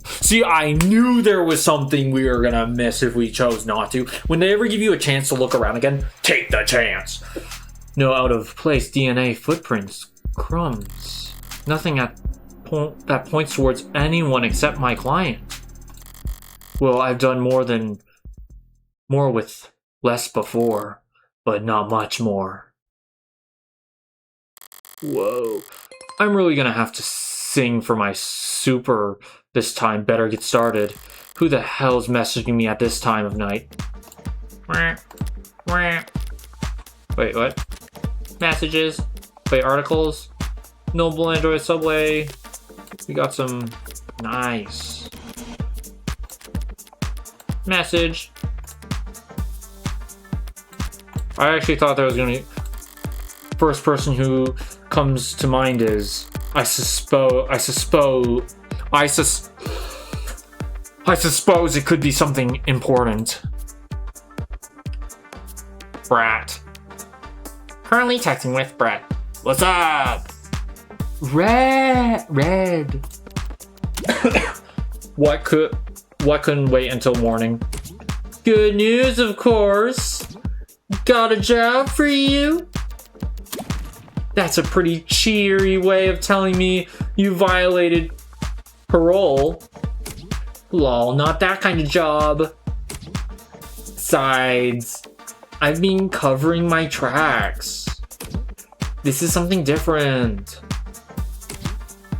See, I knew there was something we were gonna miss if we chose not to. When they ever give you a chance to look around again, take the chance. No out of place DNA footprints, crumbs. Nothing that points towards anyone except my client. Well, I've done more with less before, but not much more. Whoa. I'm really gonna have to sing for my super this time. Better get started. Who the hell's messaging me at this time of night? Wait, what? Messages? Wait, articles? Noble Android Subway. We got some... Nice. Message. I actually thought there was gonna be... First person who comes to mind is... I suppose it could be something important. Brat. Currently texting with Brett. What's up? Red. What couldn't wait until morning? Good news, of course. Got a job for you. That's a pretty cheery way of telling me you violated parole. Lol, not that kind of job. Besides, I've been covering my tracks. This is something different.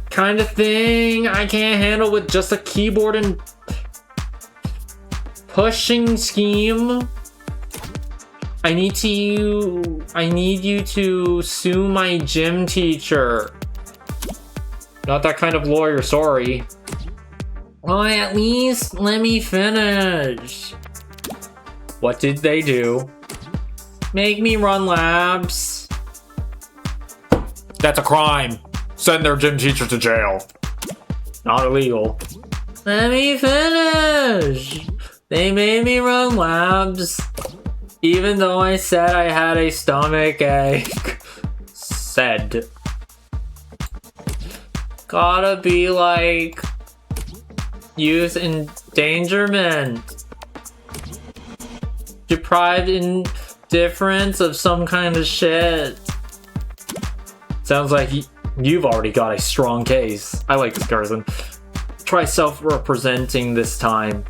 Kind of thing I can't handle with just a keyboard and pushing scheme. I need you to sue my gym teacher. Not that kind of lawyer, sorry. Well, at least let me finish. What did they do? Make me run laps. That's a crime. Send their gym teacher to jail. Not illegal. Let me finish. They made me run laps. Even though I said I had a stomach ache. Said. Gotta be like youth endangerment. Deprived indifference of some kind of shit. Sounds like you've already got a strong case. I like this person. Try self-representing this time.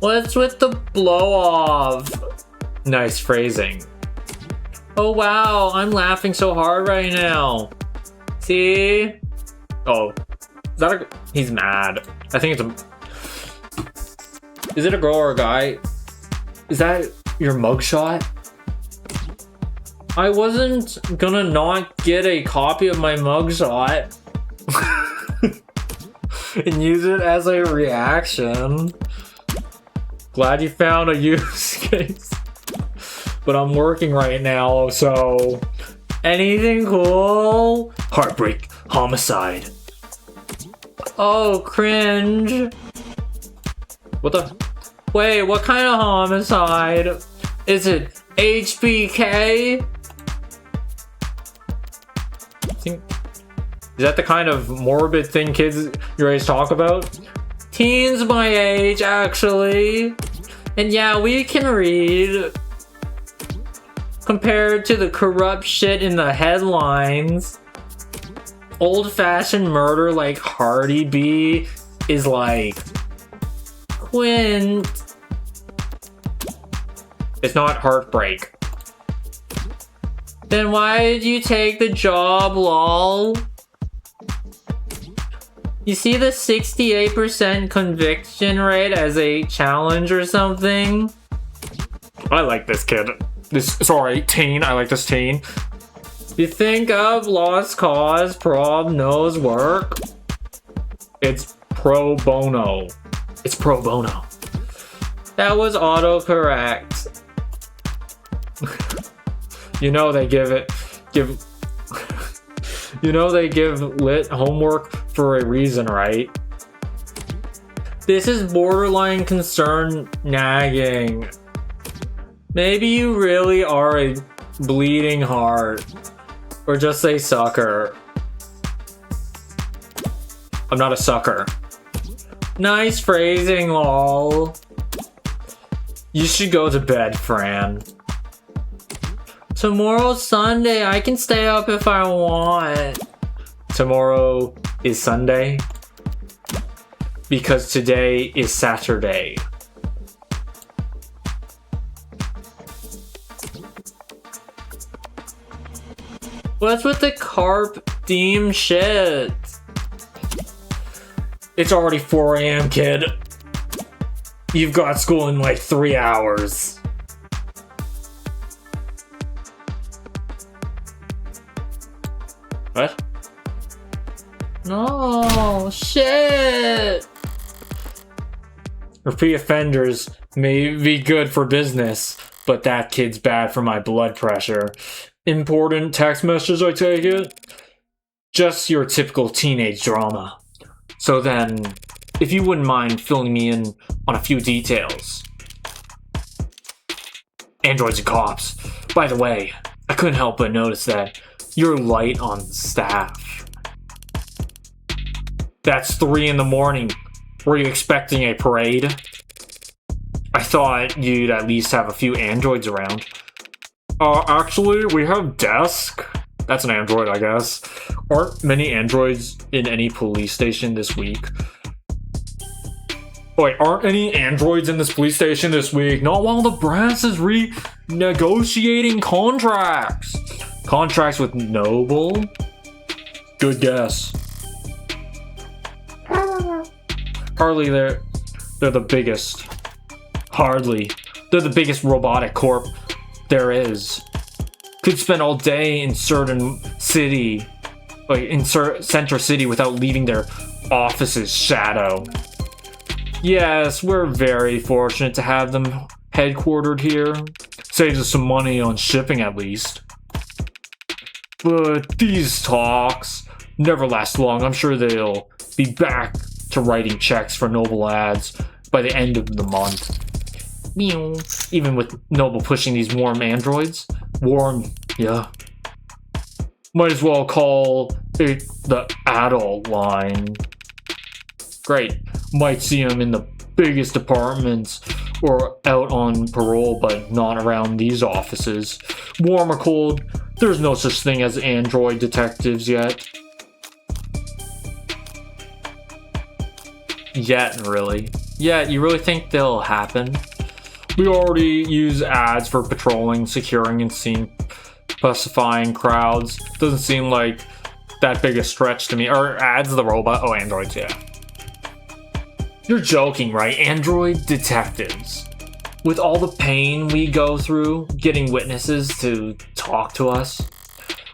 What's with the blow-off? Nice phrasing. Oh wow, I'm laughing so hard right now. See? Oh, is that a... He's mad. I think it's a... Is it a girl or a guy? Is that your mugshot? I wasn't gonna not get a copy of my mugshot and use it as a reaction. Glad you found a use case. But I'm working right now, so anything cool? Heartbreak, homicide. Oh, cringe. What the? Wait, what kind of homicide? Is it HBK? Is that the kind of morbid thing kids your age talk about? Teens my age, actually. And yeah, we can read. Compared to the corrupt shit in the headlines, old-fashioned murder like Cardi B is like Quint. It's not heartbreak. Then why did you take the job, lol? You see the 68% conviction rate as a challenge or something? I like this kid. Teen. I like this teen. You think of lost cause, prob knows work? It's pro bono. It's pro bono. That was autocorrect. You know they give lit homework for a reason, right? This is borderline concern nagging. Maybe you really are a bleeding heart. Or just say sucker. I'm not a sucker. Nice phrasing, lol. You should go to bed, Fran. Tomorrow's Sunday. I can stay up if I want. Tomorrow is Sunday? Because today is Saturday. What's with the carp theme shit? It's already 4 AM, kid. You've got school in like 3 hours. What? No, shit! Repeat offenders may be good for business, but that kid's bad for my blood pressure. Important text message, I take it? Just your typical teenage drama. So then, if you wouldn't mind filling me in on a few details. Androids and cops. By the way, I couldn't help but notice that you're light on staff. That's 3 in the morning. Were you expecting a parade? I thought you'd at least have a few androids around. Actually, we have Desk. That's an android, I guess. Aren't many androids in any police station this week? Wait, aren't any androids in this police station this week? Not while the brass is renegotiating contracts. Contracts with Noble? Good guess. Hardly they're the biggest. Hardly. They're the biggest robotic corp there is. Could spend all day in certain city, like in center city, without leaving their office's shadow. Yes, we're very fortunate to have them headquartered here. Saves us some money on shipping at least. But these talks never last long. I'm sure they'll be back to writing checks for Noble ads by the end of the month. Even with Noble pushing these warm androids. Warm, yeah. Might as well call it the adult line. Great. Might see them in the biggest departments or out on parole, but not around these offices. Warm or cold, there's no such thing as android detectives yet. Yet, really. Yet, you really think they'll happen? We already use ads for patrolling, securing, and specifying crowds. Doesn't seem like that big a stretch to me. Or ads the robot? Oh, androids, yeah. You're joking, right? Android detectives. With all the pain we go through, getting witnesses to talk to us,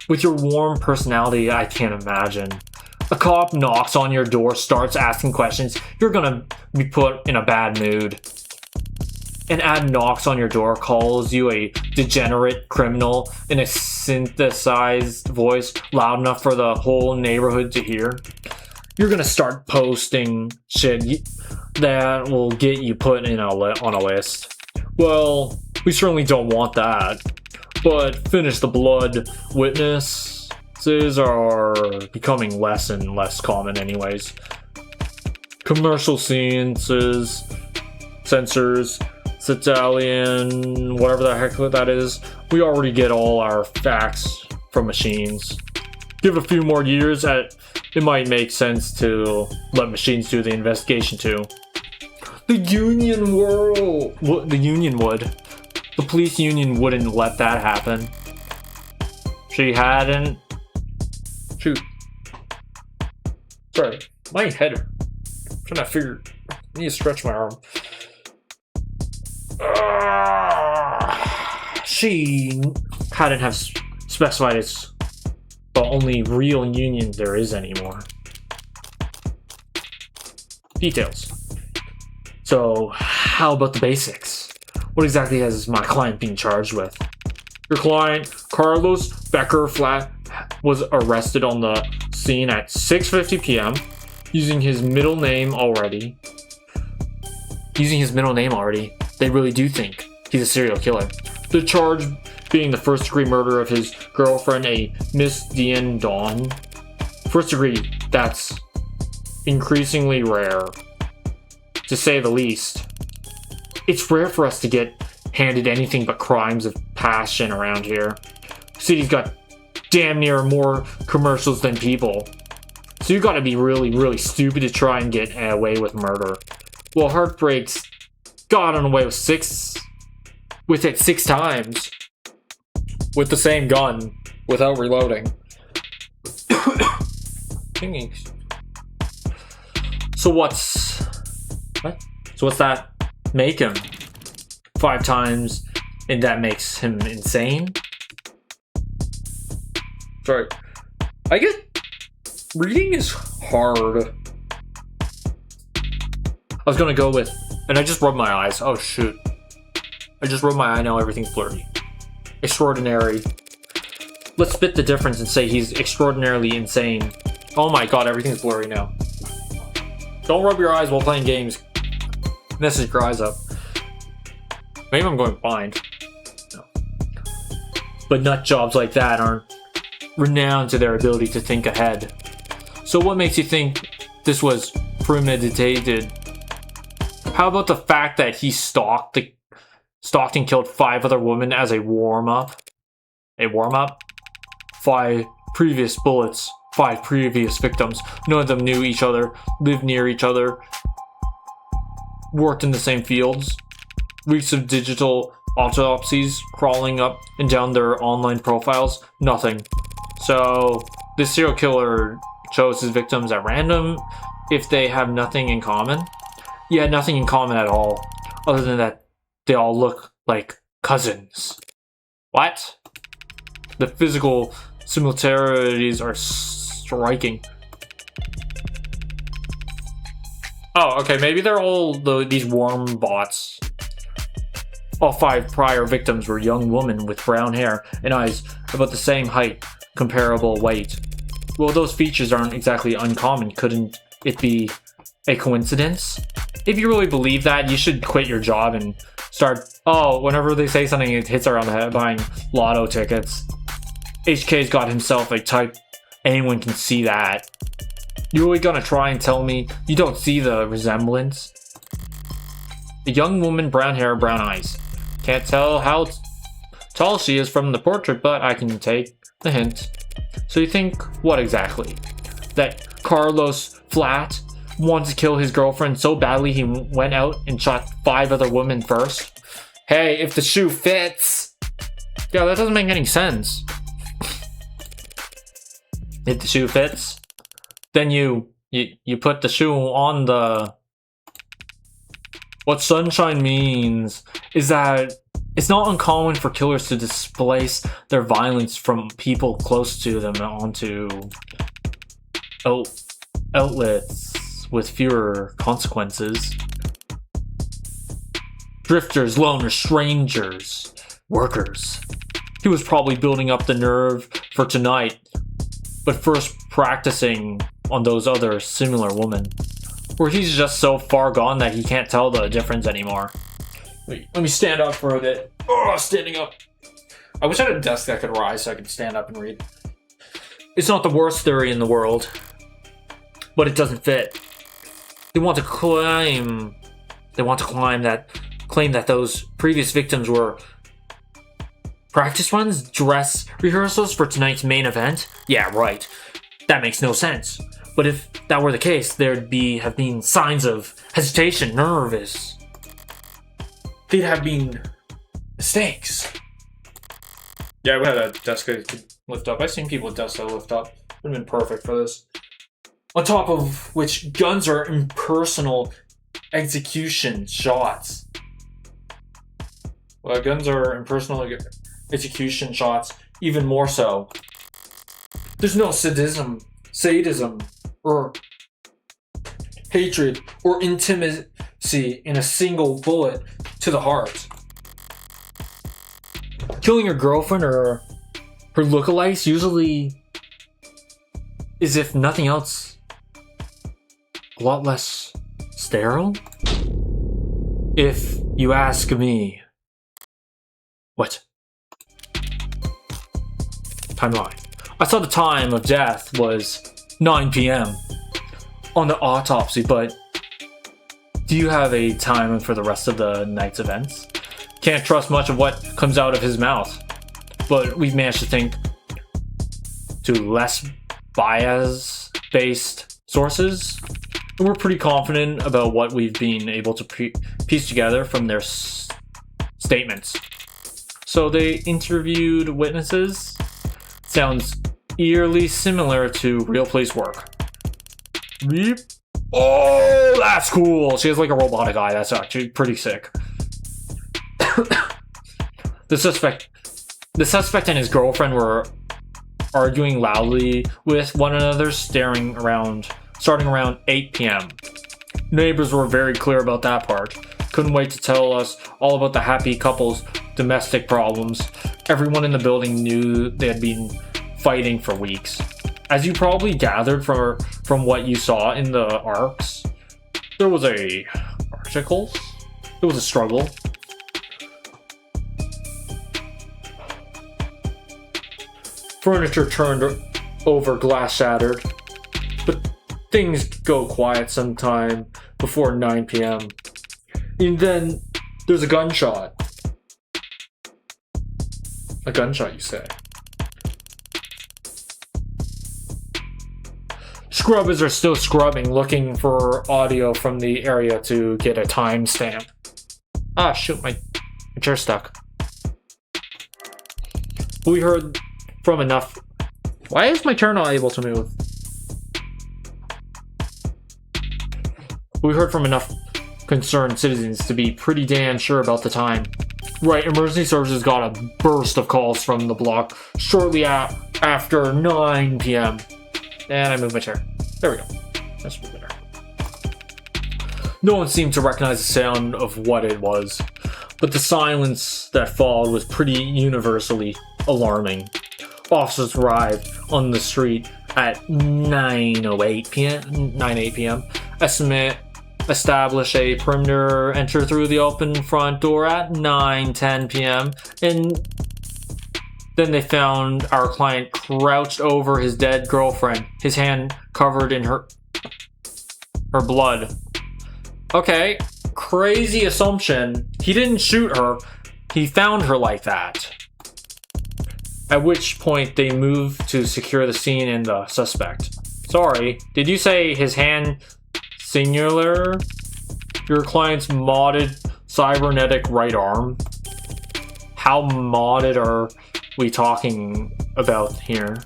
with your warm personality, I can't imagine. A cop knocks on your door, starts asking questions, you're gonna be put in a bad mood. An ad knocks on your door, calls you a degenerate criminal in a synthesized voice loud enough for the whole neighborhood to hear. You're gonna start posting shit that will get you put in on a list. Well, we certainly don't want that. But finish the blood witnesses are becoming less and less common anyways. Commercial scenes, censors, Italian, whatever the heck that is, we already get all our facts from machines. Give it a few more years, it might make sense to let machines do the investigation too. The union would. The police union wouldn't let that happen. She hadn't. Shoot. Sorry, my head. I'm trying to figure. I need to stretch my arm. She hadn't have specified it's the only real union there is anymore. Details. So, how about the basics? What exactly is my client being charged with? Your client, Carlos Becker Flat, was arrested on the scene at 6:50 p.m. using his middle name already. They really do think he's a serial killer. The charge being the first-degree murder of his girlfriend, a Miss Diane Dawn. First degree, that's increasingly rare, to say the least. It's rare for us to get handed anything but crimes of passion around here. The city's got damn near more commercials than people. So you gotta be really, really stupid to try and get away with murder. Well, Heartbreak's gotten away with it 6 times. With the same gun, without reloading. So what's that make him? 5 times, and that makes him insane? Sorry. I guess reading is hard. I was gonna go with, and I just rubbed my eyes. Oh shoot. I just rubbed my eye, now everything's blurry. Extraordinary. Let's split the difference and say he's extraordinarily insane. Oh my god, everything's blurry now. Don't rub your eyes while playing games. Messes your eyes up. Maybe I'm going blind. No. But nut jobs like that aren't renowned to their ability to think ahead. So what makes you think this was premeditated? How about the fact that he stalked and killed 5 other women as a warm-up? A warm-up? 5 previous bullets, 5 previous victims. None of them knew each other, lived near each other, worked in the same fields. Weeks of digital autopsies crawling up and down their online profiles. Nothing. So, this serial killer chose his victims at random if they have nothing in common? Yeah, nothing in common at all. Other than that, they all look like cousins. What? The physical similarities are striking. Oh, okay, maybe they're all these worm bots. All 5 prior victims were young women with brown hair and eyes about the same height, comparable weight. Well, those features aren't exactly uncommon. Couldn't it be a coincidence? If you really believe that, you should quit your job and start... Oh, whenever they say something, it hits around the head buying lotto tickets. HK's got himself a type. Anyone can see that. You really gonna try and tell me you don't see the resemblance? A young woman, brown hair, brown eyes. Can't tell how tall she is from the portrait, but I can take the hint. So you think what exactly? That Carlos Flat wanted to kill his girlfriend so badly he went out and shot 5 other women first? Hey, if the shoe fits! Yeah, that doesn't make any sense. If the shoe fits, then you put the shoe on the... What sunshine means is that it's not uncommon for killers to displace their violence from people close to them onto outlets with fewer consequences. Drifters, loners, strangers, workers. He was probably building up the nerve for tonight, but first practicing on those other similar women. Or he's just so far gone that he can't tell the difference anymore. Wait, let me stand up for a bit. Oh, standing up. I wish I had a desk that could rise so I could stand up and read. It's not the worst theory in the world, but it doesn't fit. They want to claim that those previous victims were practice runs, dress rehearsals for tonight's main event? Yeah, right. That makes no sense. But if that were the case, there'd have been signs of hesitation, nervous. They'd have been mistakes. Yeah, we had a desk that could lift up. I've seen people with desks that lift up. Would have been perfect for this. On top of which, guns are impersonal execution shots. Well, guns are impersonal execution shots, even more so. There's no sadism, or hatred, or intimacy in a single bullet to the heart. Killing your girlfriend or her lookalikes usually is, if nothing else, a lot less sterile? If you ask me. What? Timeline. I saw the time of death was 9 p.m. on the autopsy, but do you have a time for the rest of the night's events? Can't trust much of what comes out of his mouth, but we've managed to think to less bias-based sources. We're pretty confident about what we've been able to piece together from their statements. So they interviewed witnesses. Sounds eerily similar to real police work. Beep. Oh, that's cool. She has like a robotic eye. That's actually pretty sick. The suspect and his girlfriend were arguing loudly with one another, starting around 8 p.m. Neighbors were very clear about that part. Couldn't wait to tell us all about the happy couple's domestic problems. Everyone in the building knew they had been fighting for weeks. As you probably gathered from what you saw in the arcs, there was a struggle. Furniture turned over, glass shattered. But things go quiet sometime before 9 p.m. And then there's a gunshot. A gunshot, you say? Scrubbers are still scrubbing, looking for audio from the area to get a timestamp. Ah, shoot, my chair's stuck. We heard from enough. Why is my chair not able to move? We heard from enough concerned citizens to be pretty damn sure about the time. Right, emergency services got a burst of calls from the block shortly after 9 p.m. And I moved my chair. There we go. That's better. No one seemed to recognize the sound of what it was, but the silence that followed was pretty universally alarming. Officers arrived on the street at 9:08 p.m. Establish a perimeter, enter through the open front door at 9:10 p.m. and then they found our client crouched over his dead girlfriend, his hand covered in her blood. Okay, crazy assumption. He didn't shoot her, he found her like that. At which point they moved to secure the scene and the suspect. Sorry, did you say his hand singular? Your client's modded cybernetic right arm? How modded are we talking about here?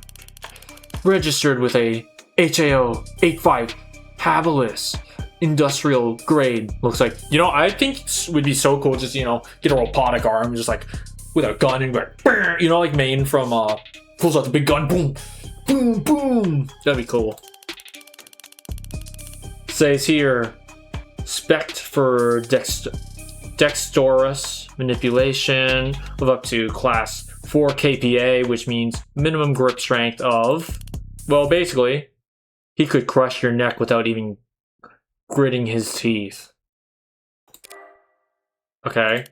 Registered with a ch0 85 habilis industrial grade looks like. You know, I think it would be so cool just, you know, get a robotic arm just like with a gun and like, you know, like Maine from pulls out the big gun, boom, boom, boom. That'd be cool. Says here, spec for dexterous manipulation of up to class 4 KPA, which means minimum grip strength of, well, basically, he could crush your neck without even gritting his teeth. Okay.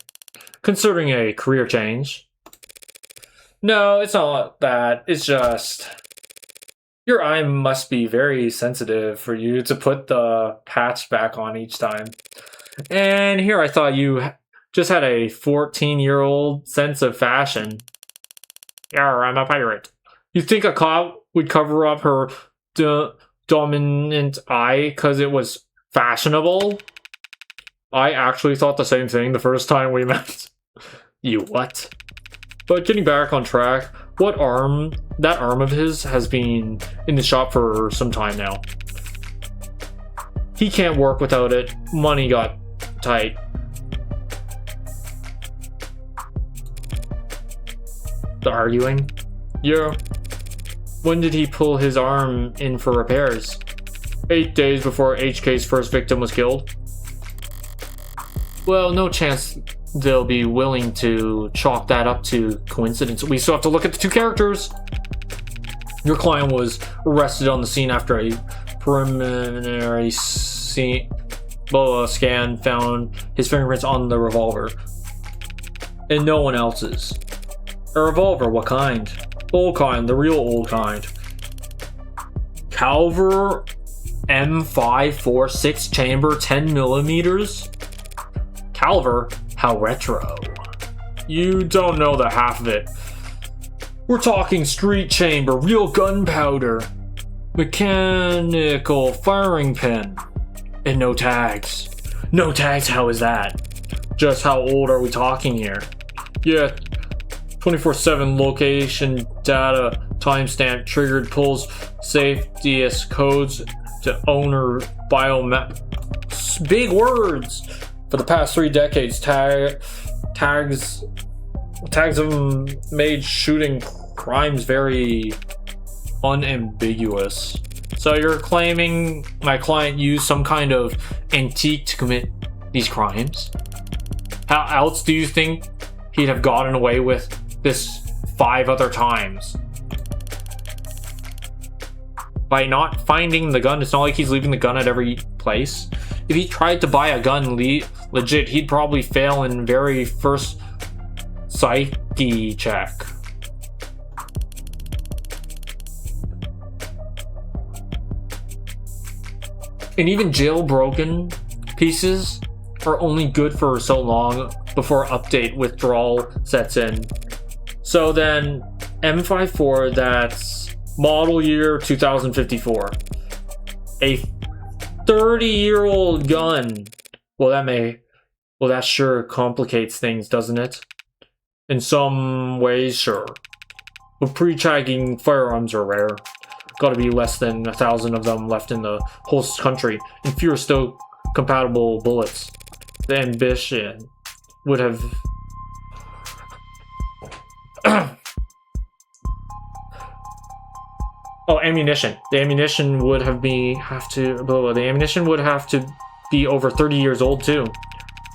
Considering a career change. No, it's not that. It's just your eye must be very sensitive for you to put the patch back on each time. And here I thought you just had a 14-year-old sense of fashion. Yarr, I'm a pirate. You think a cop would cover up her dominant eye because it was fashionable? I actually thought the same thing the first time we met. You what? But getting back on track, that arm of his has been in the shop for some time now. He can't work without it. Money got tight. The arguing? Yeah. When did he pull his arm in for repairs? 8 days before HK's first victim was killed. Well, no chance they'll be willing to chalk that up to coincidence. We still have to look at the 2 characters. Your client was arrested on the scene after a preliminary scan found his fingerprints on the revolver. And no one else's. A revolver, what kind? Old kind, the real old kind. Calver M546 chamber 10 millimeters? Calver? How retro. You don't know the half of it. We're talking street chamber, real gunpowder, mechanical firing pin, and no tags. No tags, how is that? Just how old are we talking here? Yeah, 24/7 location data, timestamp, triggered, pulls safetyist codes to owner biomap. Big words! For the past 3 decades, tags have made shooting crimes very unambiguous. So you're claiming my client used some kind of antique to commit these crimes? How else do you think he'd have gotten away with this 5 other times? By not finding the gun, it's not like he's leaving the gun at every place. If he tried to buy a gun legit, he'd probably fail in very first psyche check. And even jailbroken pieces are only good for so long before update withdrawal sets in. So then, M54, that's model year 2054. A 30-year-old gun. Well, that sure complicates things, doesn't it? In some ways, sure. But pre-tagging firearms are rare. Gotta be less than 1,000 of them left in the whole country, and fewer still compatible bullets. The ambition would have... Oh, ammunition. The ammunition would have the ammunition would have to be over 30 years old too.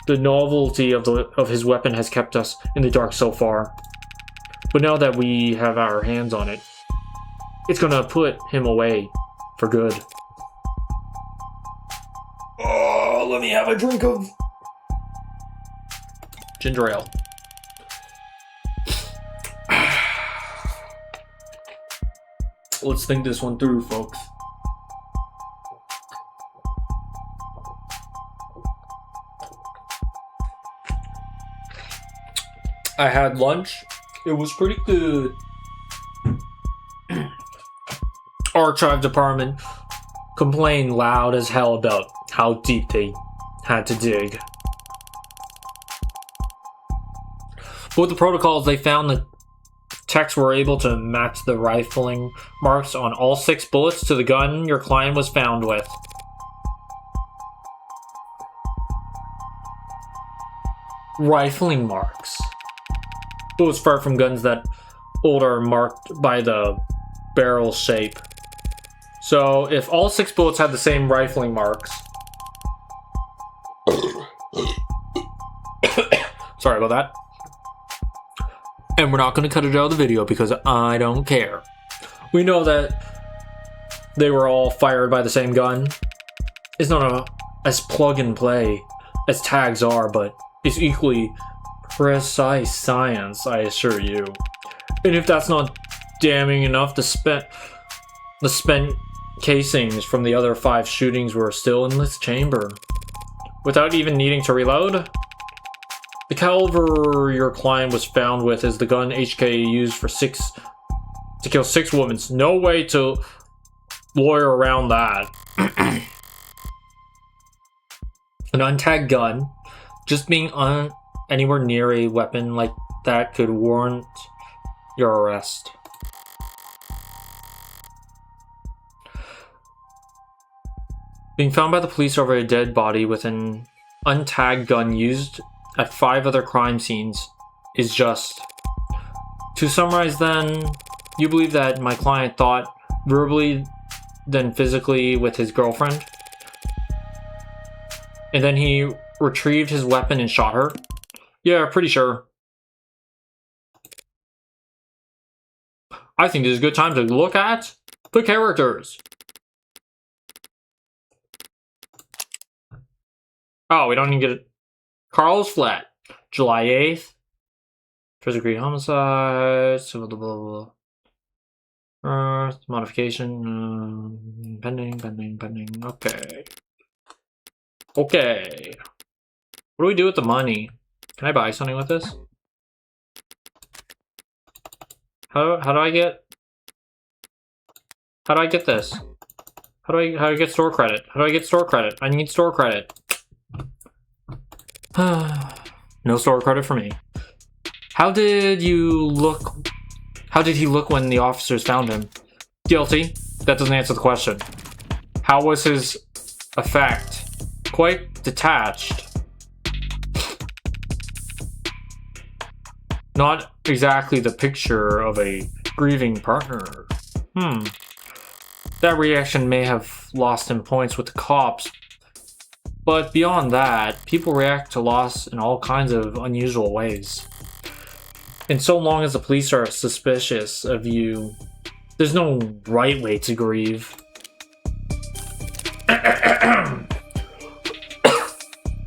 The novelty of his weapon has kept us in the dark so far. But now that we have our hands on it, it's gonna put him away for good. Oh, let me have a drink of ginger ale. Let's think this one through, folks. I had lunch. It was pretty good. Archive department complained loud as hell about how deep they had to dig. But with the protocols, they found the techs were able to match the rifling marks on all 6 bullets to the gun your client was found with. rifling marks. Bullets fired from guns that old are marked by the barrel shape. So if all 6 bullets had the same rifling marks... Sorry about that. And we're not going to cut it out of the video because I don't care. We know that they were all fired by the same gun. It's not as plug and play as tags are, but it's equally precise science, I assure you. And if that's not damning enough, the spent casings from the other 5 shootings were still in this chamber, without even needing to reload. The caliber your client was found with is the gun HK used to kill 6 women. No way to lawyer around that. An untagged gun, just being anywhere near a weapon like that could warrant your arrest. Being found by the police over a dead body with an untagged gun used at 5 other crime scenes is just. To summarize then, you believe that my client thought verbally then physically with his girlfriend? And then he retrieved his weapon and shot her? Yeah, pretty sure. I think this is a good time to look at the characters. Oh, we don't even get it. Carlos Flat, July 8th. First degree homicide, civil blah blah blah. Modification, pending. Okay. What do we do with the money? Can I buy something with this? How do I get this? How do I get store credit? How do I get store credit? I need store credit. No store credit for me. How did he look when the officers found him? Guilty. That doesn't answer the question. How was his effect? Quite detached. Not exactly the picture of a grieving partner. That reaction may have lost him points with the cops. But beyond that, people react to loss in all kinds of unusual ways. And so long as the police are suspicious of you, there's no right way to grieve.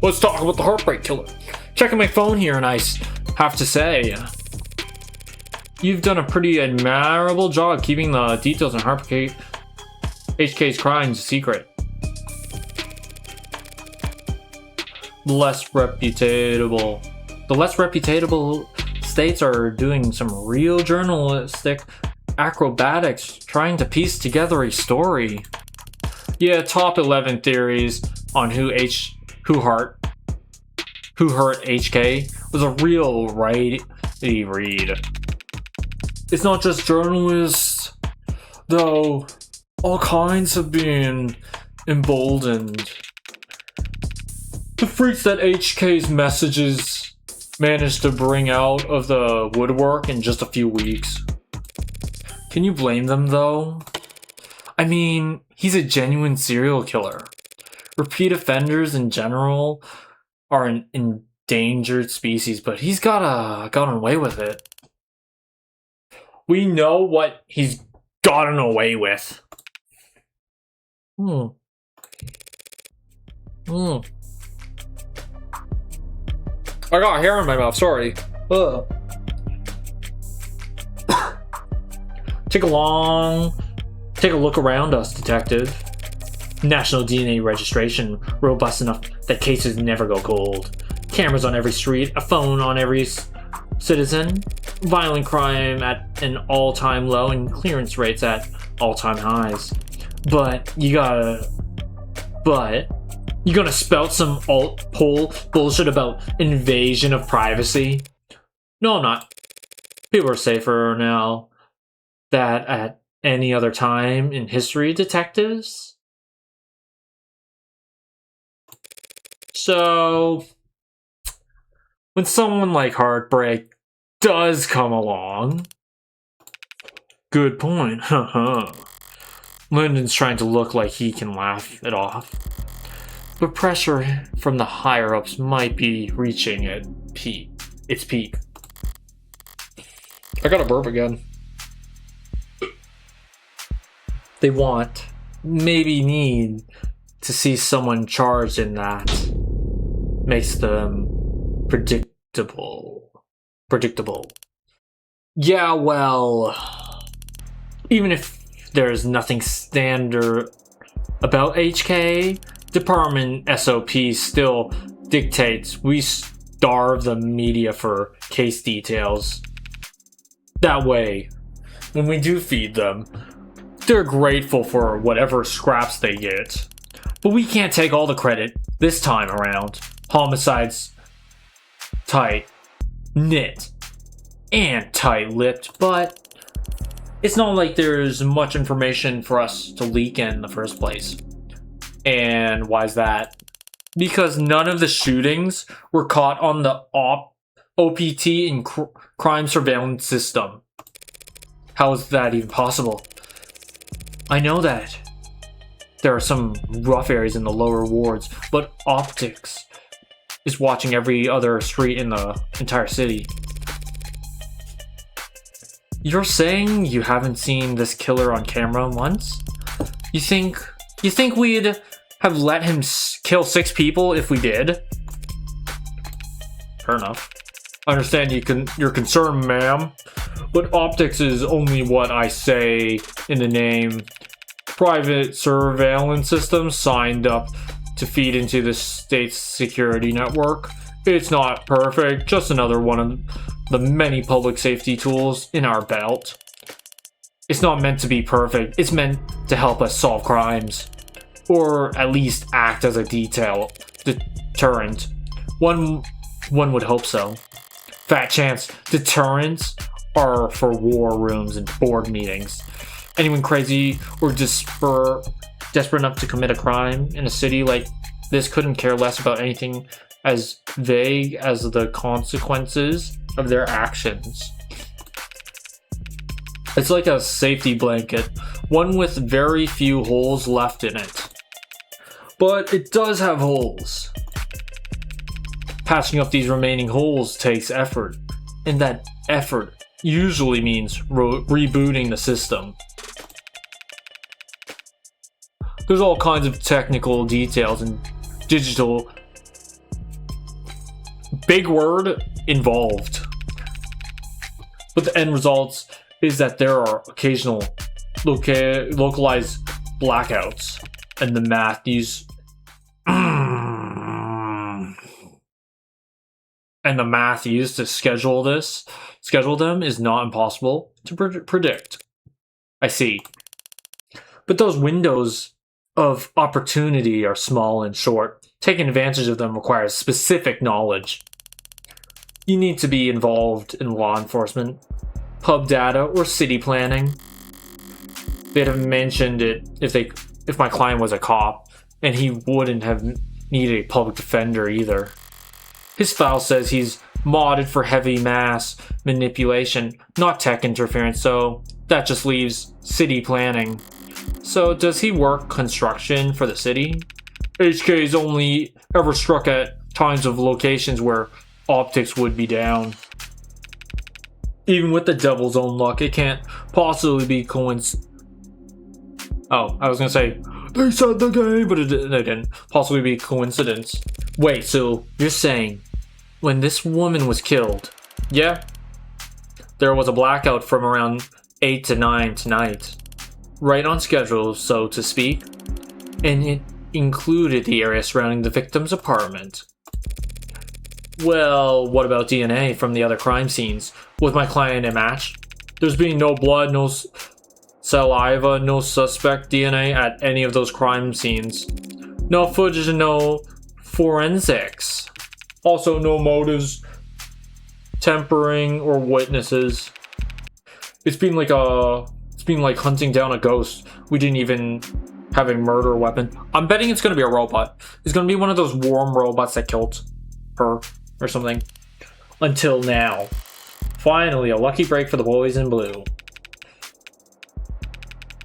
Let's talk about the heartbreak killer. Checking my phone here, and I have to say, you've done a pretty admirable job keeping the details on HK's crimes a secret. The less reputable states are doing some real journalistic acrobatics trying to piece together a story. Yeah, top 11 theories on who hurt HK was a real righty read. It's not just journalists, though. All kinds have been emboldened. The freaks that HK's messages managed to bring out of the woodwork in just a few weeks. Can you blame them, though? I mean, he's a genuine serial killer. Repeat offenders in general are an endangered species, but he's gotten away with it. We know what he's gotten away with. I got hair in my mouth, sorry. Ugh. Take a look around us, detective. National DNA registration, robust enough that cases never go cold. Cameras on every street, a phone on every citizen. Violent crime at an all-time low and clearance rates at all-time highs. But you gonna spout some alt-pol bullshit about invasion of privacy? No, I'm not. People are safer now than at any other time in history, detectives. So, when someone like Heartbreak does come along. Good point, haha. Lyndon's trying to look like he can laugh it off. But pressure from the higher-ups might be reaching its peak. I gotta burp again. They want, maybe need, to see someone charged in that. Makes them predictable. Yeah, well, even if there's nothing standard about HK, department SOP still dictates we starve the media for case details. That way, when we do feed them, they're grateful for whatever scraps they get. But we can't take all the credit this time around. Homicide's tight-knit and tight-lipped, but it's not like there's much information for us to leak in the first place. And why is that? Because none of the shootings were caught on the OPT and crime surveillance system. How is that even possible? I know that there are some rough areas in the lower wards, but optics is watching every other street in the entire city. You're saying you haven't seen this killer on camera once? You think we'd have let him kill 6 people if we did? Fair enough. I understand your concern, ma'am, but optics is only what I say in the name. Private surveillance system signed up to feed into the state's security network. It's not perfect, just another one of the many public safety tools in our belt. It's not meant to be perfect, it's meant to help us solve crimes. Or at least act as a deterrent. One would hope so. Fat chance, deterrents are for war rooms and board meetings. Anyone crazy or desperate enough to commit a crime in a city like this couldn't care less about anything as vague as the consequences of their actions. It's like a safety blanket, one with very few holes left in it. But it does have holes. Patching up these remaining holes takes effort, and that effort usually means rebooting the system. There's all kinds of technical details and digital big word involved. But the end result is that there are occasional localized blackouts, and the math used to schedule them is not impossible to predict. I see. But those windows of opportunity are small and short. Taking advantage of them requires specific knowledge. You need to be involved in law enforcement, pub data, or city planning. They'd have mentioned it if my client was a cop, and he wouldn't have needed a public defender either. His file says he's modded for heavy mass manipulation, not tech interference, so that just leaves city planning. So does he work construction for the city? HK's only ever struck at times of locations where optics would be down. Even with the devil's own luck, it can't possibly be Oh, I was gonna say, they said the game, but they didn't. Possibly be coincidence. Wait, so you're saying when this woman was killed, yeah, there was a blackout from around 8 to 9 tonight. Right on schedule, so to speak, and it included the area surrounding the victim's apartment. Well, what about DNA from the other crime scenes? Was my client a match? There's been no blood, no saliva, no suspect DNA at any of those crime scenes. No footage and no forensics. Also no motives, tempering, or witnesses. It's been like hunting down a ghost. We didn't even have a murder weapon. I'm betting it's gonna be a robot. It's gonna be one of those worm robots that killed her or something. Until now. Finally, a lucky break for the boys in blue.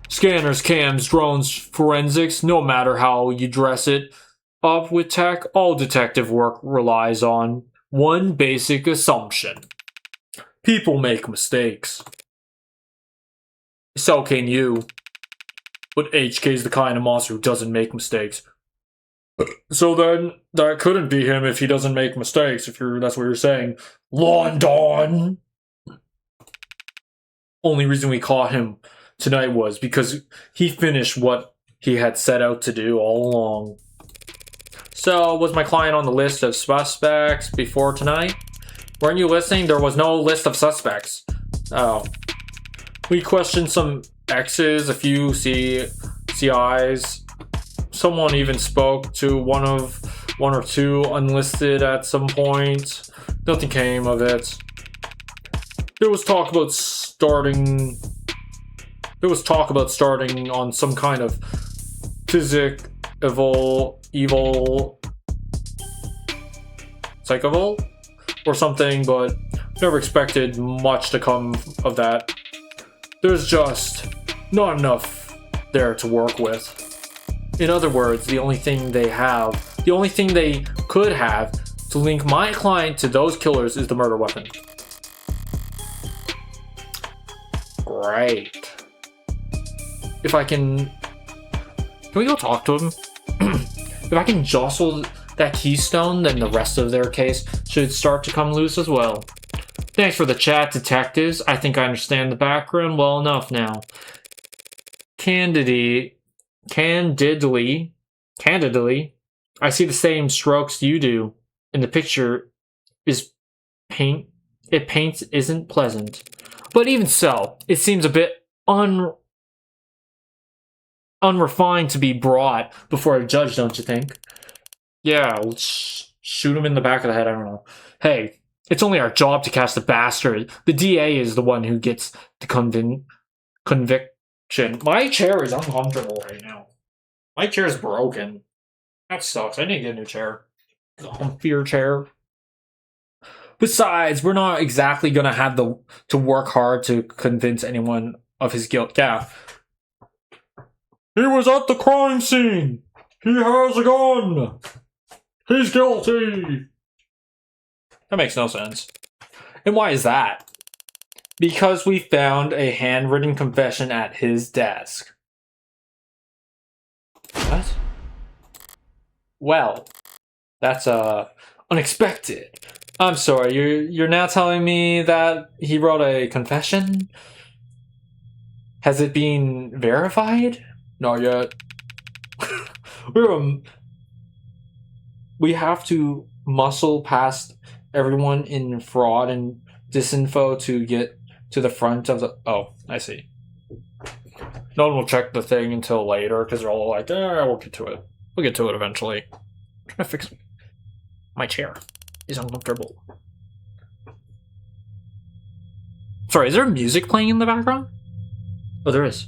Scanners, cams, drones, forensics, no matter how you dress it up with tech, all detective work relies on one basic assumption. People make mistakes. So can you. But HK's the kind of monster who doesn't make mistakes. So then, that couldn't be him if he doesn't make mistakes, that's what you're saying. London! Only reason we caught him tonight was because he finished what he had set out to do all along. So, was my client on the list of suspects before tonight? Weren't you listening? There was no list of suspects. Oh. We questioned some X's, a few CIs. Someone even spoke to one or two unlisted at some point. Nothing came of it. There was talk about starting on some kind of evil psychovol or something, but never expected much to come of that. There's just not enough there to work with. In other words, the only thing they could have to link my client to those killers is the murder weapon. Great. If I can we go talk to him? If I can jostle that keystone, then the rest of their case should start to come loose as well. Thanks for the chat, detectives. I think I understand the background well enough now. Candidly, I see the same strokes you do. And the picture is paints isn't pleasant. But even so, it seems a bit unrefined to be brought before a judge, don't you think? Yeah, let's shoot him in the back of the head, I don't know. Hey, it's only our job to catch the bastard. The DA is the one who gets the conviction. My chair is uncomfortable right now. My chair is broken. That sucks. I need to get a new chair. A humpier chair. Besides, we're not exactly going to have to work hard to convince anyone of his guilt. Yeah. He was at the crime scene. He has a gun. He's guilty. That makes no sense. And why is that? Because we found a handwritten confession at his desk. What? Well, that's unexpected. I'm sorry, you're now telling me that he wrote a confession? Has it been verified? Not yet. We have to muscle past everyone in fraud and disinfo to get to the front of the... Oh, I see. No one will check the thing until later because they're all like, we'll get to it. We'll get to it eventually. I'm trying to fix my chair. Is uncomfortable. Sorry, is there music playing in the background? Oh, there is.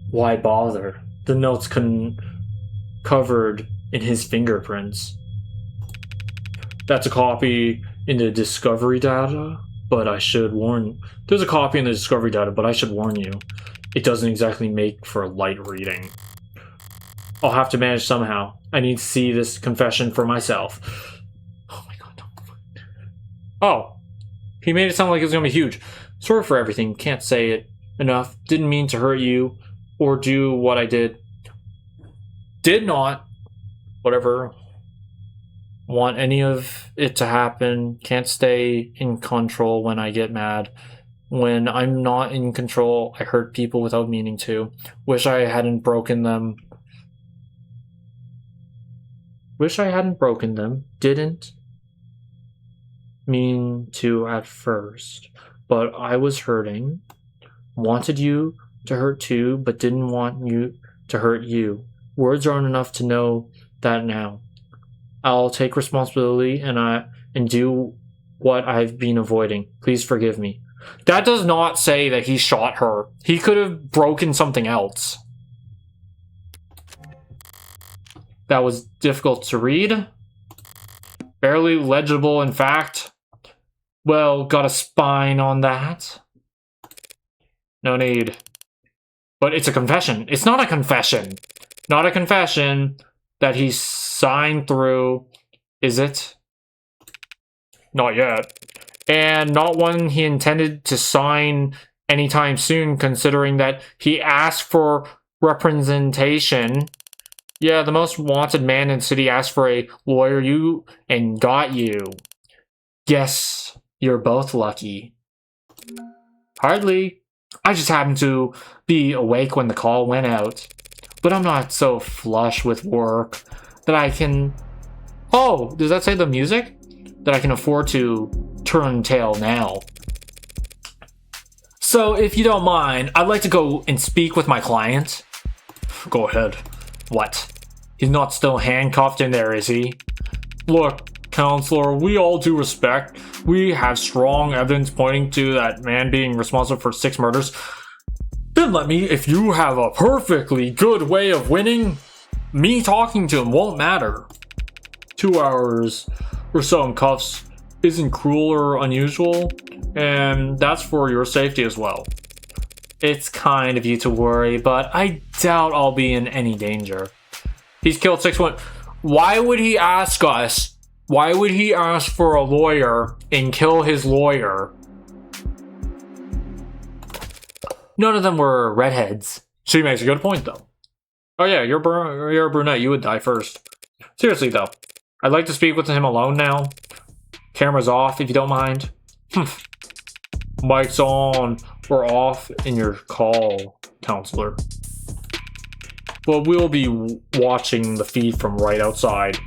Why bother? The note's covered in his fingerprints. That's a copy in the discovery data, but I should warn... There's a copy in the discovery data, but I should warn you. It doesn't exactly make for light reading. I'll have to manage somehow. I need to see this confession for myself. Oh my god. Oh. He made it sound like it was going to be huge. Sorry for everything. Can't say it enough. Didn't mean to hurt you or do what I did. Did not. Whatever. Want any of it to happen. Can't stay in control when I get mad. When I'm not in control, I hurt people without meaning to. Wish I hadn't broken them. Didn't mean to at first. But I was hurting. Wanted you to hurt too, but didn't want you to hurt you. Words aren't enough to know that now. I'll take responsibility and do what I've been avoiding. Please forgive me. That does not say that he shot her. He could have broken something else. That was difficult to read. Barely legible, in fact. Well, got a spine on that? No need. But it's a confession. It's not a confession. Not a confession that he signed through, is it? Not yet. And not one he intended to sign anytime soon, considering that he asked for representation. Yeah, the most wanted man in the city asked for a lawyer and got you. Guess you're both lucky. Hardly. I just happened to be awake when the call went out. But I'm not so flush with work that I can... Oh, does that say the music? That I can afford to turn tail now. So, if you don't mind, I'd like to go and speak with my client. Go ahead. What? He's not still handcuffed in there, is he? Look, counselor, we all due respect. We have strong evidence pointing to that man being responsible for 6 murders. Then let me, if you have a perfectly good way of winning, me talking to him won't matter. 2 hours or so in cuffs isn't cruel or unusual, and that's for your safety as well. It's kind of you to worry, but I doubt I'll be in any danger. He's killed 6 women. Why would he ask us? Why would he ask for a lawyer and kill his lawyer? None of them were redheads. She makes a good point, though. Oh yeah, you're a brunette. You would die first. Seriously, though. I'd like to speak with him alone now. Camera's off, if you don't mind. Mic's on or off in your call, counselor. But we'll be watching the feed from right outside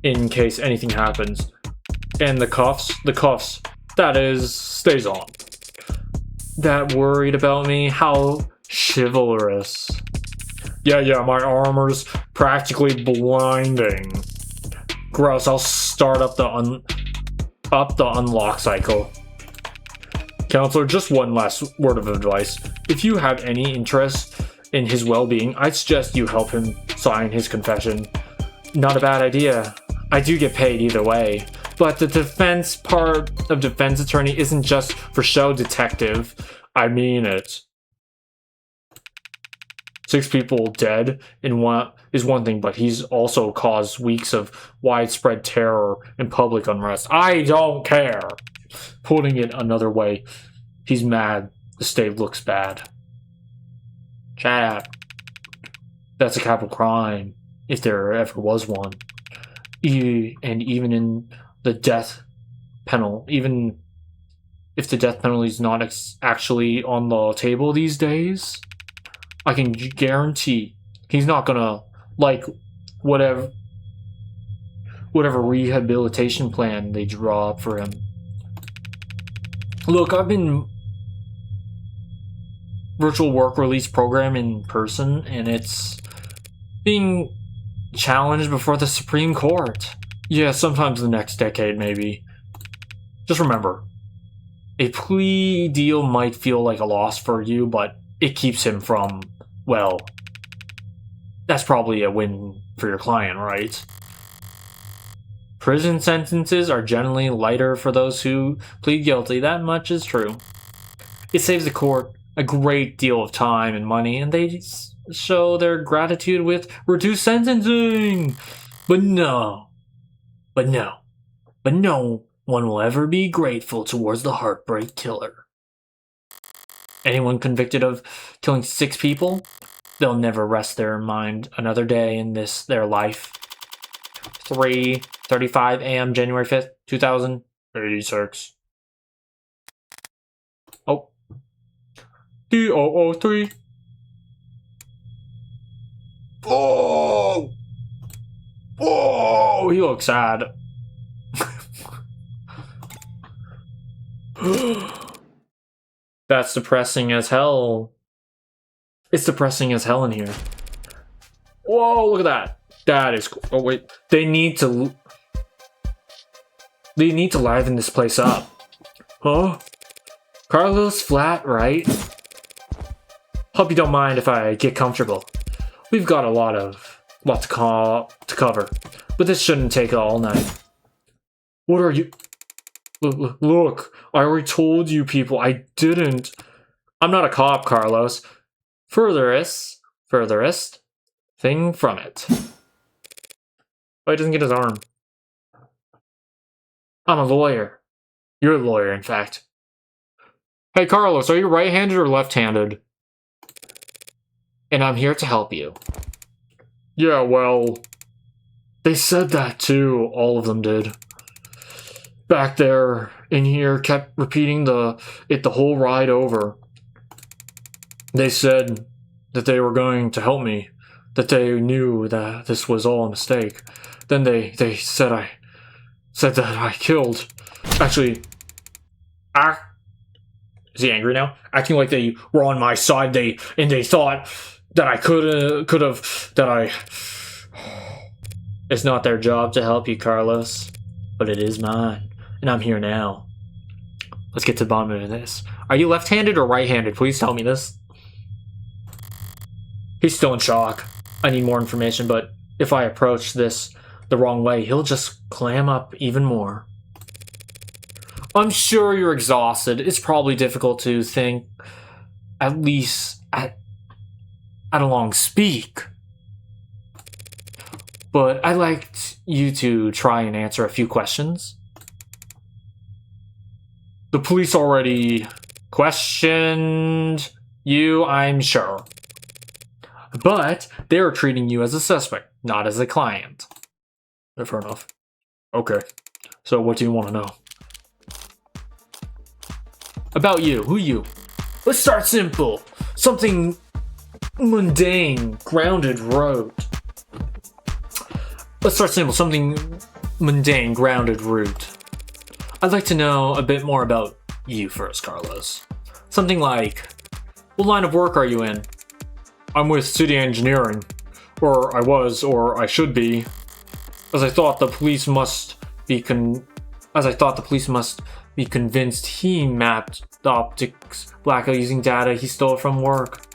in case anything happens. And the cuffs, that is, stays on. That worried about me? How chivalrous. Yeah, my armor's practically blinding. Gross, I'll start up the unlock cycle. Counselor, just one last word of advice. If you have any interest in his well-being, I'd suggest you help him sign his confession. Not a bad idea. I do get paid either way. But the defense part of defense attorney isn't just for show, detective. I mean it. 6 people dead in one is one thing, but he's also caused weeks of widespread terror and public unrest. I don't care. Putting it another way, he's mad. The state looks bad. Chat. That's a capital crime, if there ever was one. And even in the death penalty, even if the death penalty is not actually on the table these days, I can guarantee he's not gonna like whatever rehabilitation plan they draw up for him. Look, I've been virtual work release program in person, and it's being challenged before the Supreme Court. Yeah, sometimes the next decade, maybe. Just remember, a plea deal might feel like a loss for you, but it keeps him from, well, that's probably a win for your client, right? Prison sentences are generally lighter for those who plead guilty. That much is true. It saves the court a great deal of time and money, and they show their gratitude with reduced sentencing. But no one will ever be grateful towards the heartbreak killer. Anyone convicted of killing 6 people, they'll never rest their mind another day in their life. 3:35 a.m. January 5th, 2086. Oh. D003. Oh! Oh! He looks sad. That's depressing as hell. It's depressing as hell in here. Whoa, look at that. That is cool. Oh wait, they need to liven this place up. Huh? Carlos flat, right? Hope you don't mind if I get comfortable. We've got a lot to cover, but this shouldn't take all night. What are you? Look, I already told you people I didn't. I'm not a cop, Carlos. Furthest thing from it. Oh, he doesn't get his arm. I'm a lawyer. You're a lawyer, in fact. Hey, Carlos, are you right-handed or left-handed? And I'm here to help you. Yeah, well, they said that too. All of them did. Back there, in here, kept repeating the whole ride over. They said that they were going to help me, that they knew that this was all a mistake. Then they said that I killed. Actually, is he angry now? Acting like they were on my side. They thought that I could have that I. It's not their job to help you, Carlos, but it is mine, and I'm here now. Let's get to the bottom of this. Are you left-handed or right-handed? Please tell me this. He's still in shock. I need more information, but if I approach this the wrong way, he'll just clam up even more. I'm sure you're exhausted. It's probably difficult to think, at least at a long speak. But I'd like you to try and answer a few questions. The police already questioned you, I'm sure. But they're treating you as a suspect, not as a client. Fair enough. Okay. So what do you want to know? About you. Who you? Let's start simple. Something mundane, grounded road. Let's start simple. Something mundane, grounded route. I'd like to know a bit more about you first, Carlos. Something like, what line of work are you in? I'm with city engineering. Or I was, or I should be. As I thought the police must be convinced he mapped the optics blackout using data he stole from work.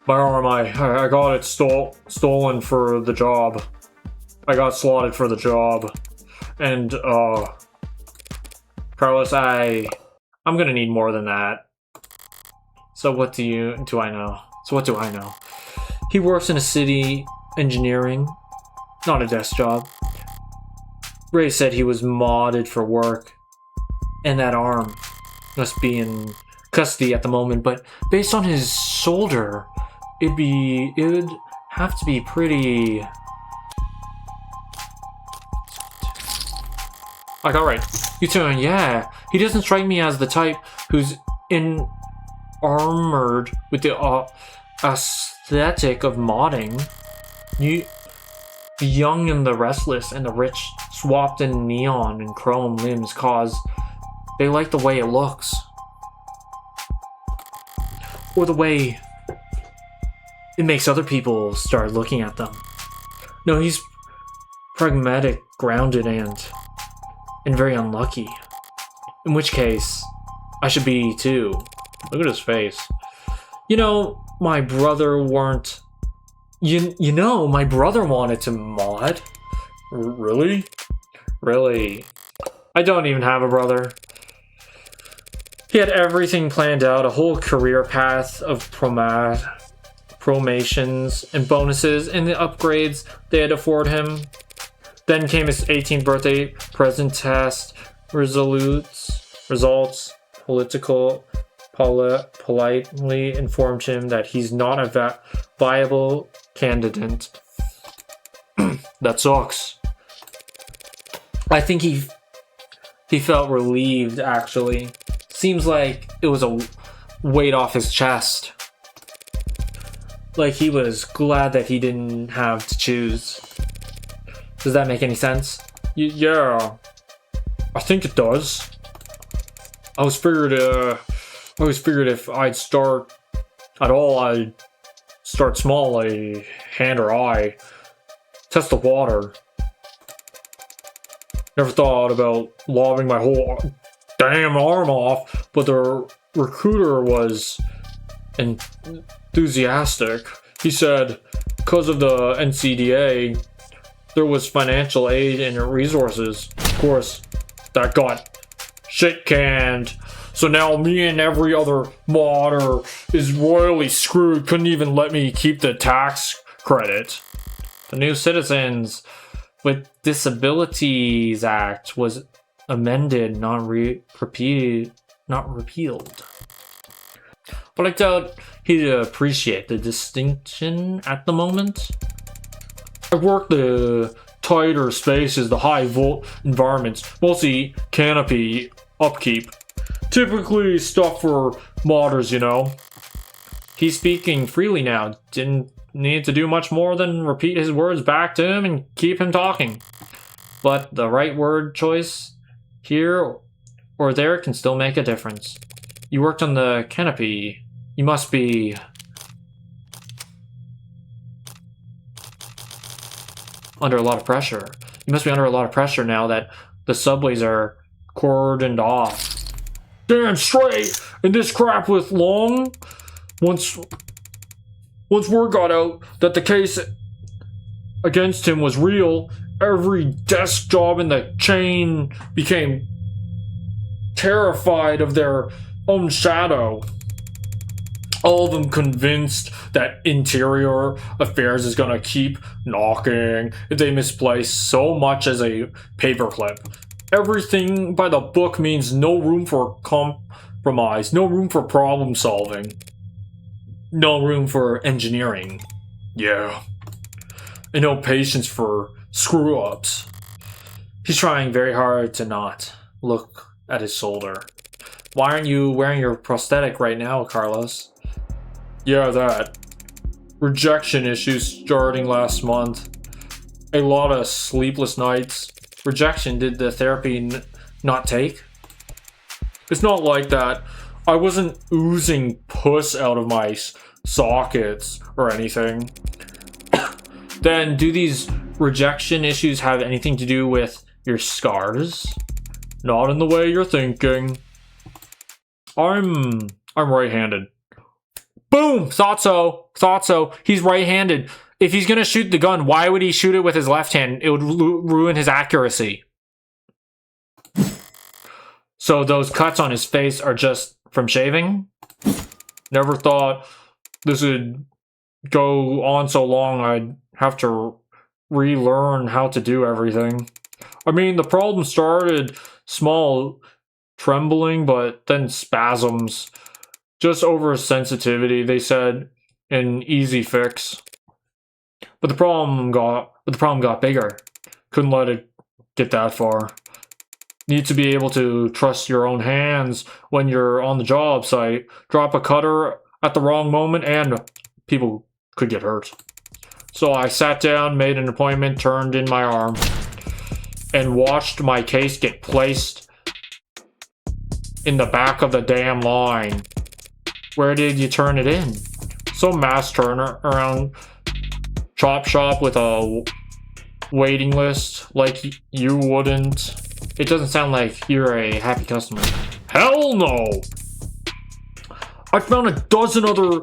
My arm, I got it stolen for the job. I got slotted for the job. And, Carlos, I'm gonna need more than that. So what do I know? So what do I know? He works in a city engineering, not a desk job. Ray said he was modded for work, and that arm must be in custody at the moment, but based on his shoulder, it would have to be pretty... Like, alright, you turn, yeah. He doesn't strike me as the type who's in armored with the aesthetic of modding. The young and the restless and the rich swapped in neon and chrome limbs cause they like the way it looks. Or the way it makes other people start looking at them. No, he's pragmatic, grounded, and very unlucky. In which case, I should be too. Look at his face. You know, my brother weren't... You know, my brother wanted to mod. Really? Really? I don't even have a brother. He had everything planned out, a whole career path of promotions and bonuses and the upgrades they had afforded him. Then came his 18th birthday present test results. Politely informed him that he's not a viable candidate. That sucks. I think he felt relieved, actually. Seems like it was a weight off his chest. Like he was glad that he didn't have to choose. Does that make any sense? Yeah, I think it does. I always figured if I'd start at all, I'd start small, a hand or eye. Test the water. Never thought about lobbing my whole damn arm off, but the recruiter was enthusiastic. He said, because of the NCDA, there was financial aid and resources. Of course, that got shit canned. So now me and every other modder is royally screwed. Couldn't even let me keep the tax credit. The new Citizens with Disabilities Act was amended, not repealed. But I doubt he'd appreciate the distinction at the moment. I work the tighter spaces, the high volt environments, mostly canopy upkeep. Typically stuff for modders, you know. He's speaking freely now. Didn't need to do much more than repeat his words back to him and keep him talking. But the right word choice here or there can still make a difference. You worked on the canopy. You must be under a lot of pressure. You must be under a lot of pressure now that the subways are cordoned off. Damn straight! And this crap with Long, once word got out that the case against him was real, every desk job in the chain became terrified of their own shadow. All of them convinced that Interior Affairs is gonna keep knocking if they misplace so much as a paperclip. Everything by the book means no room for compromise, no room for problem solving, no room for engineering. Yeah. And no patience for screw-ups. He's trying very hard to not look at his shoulder. Why aren't you wearing your prosthetic right now, Carlos? Yeah, that. Rejection issues starting last month. A lot of sleepless nights. Rejection, did the therapy not take? It's not like that. I wasn't oozing puss out of my sockets or anything. Then, do these rejection issues have anything to do with your scars? Not in the way you're thinking. I'm right-handed. Boom! Thought so. He's right-handed. If he's gonna shoot the gun, why would he shoot it with his left hand? It would ruin his accuracy. So those cuts on his face are just from shaving? Never thought this would go on so long I'd have to relearn how to do everything. I mean, the problem started small, trembling, but then spasms. Just oversensitivity, they said, an easy fix. But the problem got bigger. Couldn't let it get that far. Need to be able to trust your own hands when you're on the job site. Drop a cutter at the wrong moment and people could get hurt. So I sat down, made an appointment, turned in my arm, and watched my case get placed in the back of the damn line. Where did you turn it in? Some mass turner around chop shop with a waiting list like you wouldn't. It doesn't sound like you're a happy customer. Hell no! I found a dozen other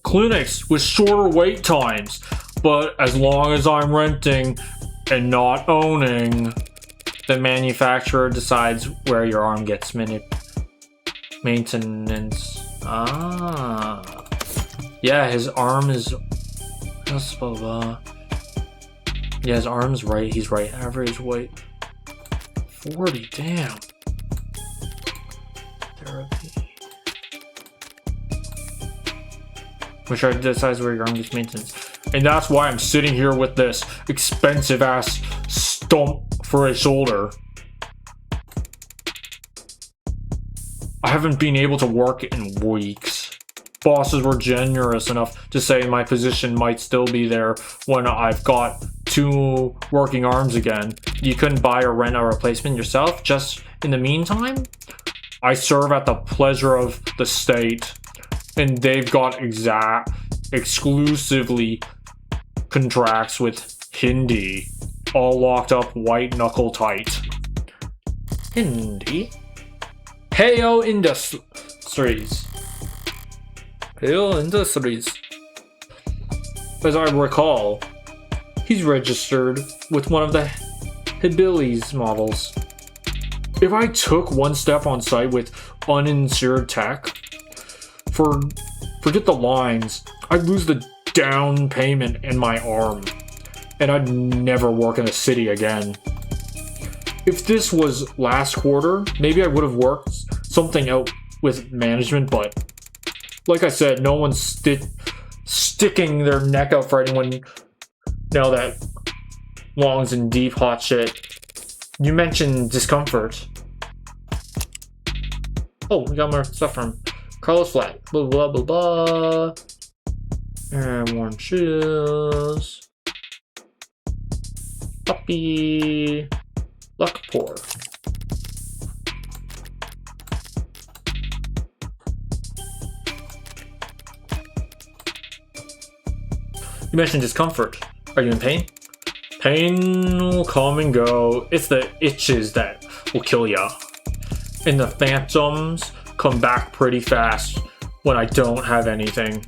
clinics with shorter wait times, but as long as I'm renting and not owning, the manufacturer decides where your arm gets maintenance. Ah. Yeah, his arm is... Yeah, his arm's right. He's right. Average weight 40. Damn. Therapy. Which decides where your arm gets maintenance. And that's why I'm sitting here with this expensive ass stump for a shoulder. I haven't been able to work in weeks. Bosses were generous enough to say my position might still be there when I've got 2 working arms again. You couldn't buy or rent a replacement yourself just in the meantime? I serve at the pleasure of the state, and they've got exclusively contracts with Hindi, all locked up white knuckle tight. Hindi? Heyo Industries. Heyo Industries. As I recall, he's registered with one of the Habilis models. If I took one step on site with uninsured tech, forget the lines, I'd lose the down payment in my arm, and I'd never work in a city again. If this was last quarter, maybe I would have worked something out with management, but like I said, no one's sticking their neck out for anyone now that Long's in deep hot shit. You mentioned discomfort. Oh, we got more stuff from Carlos Flat. Blah blah blah blah. And worn shoes. Puppy. Luck pour. You mentioned discomfort. Are you in pain? Pain will come and go. It's the itches that will kill ya. And the phantoms come back pretty fast when I don't have anything.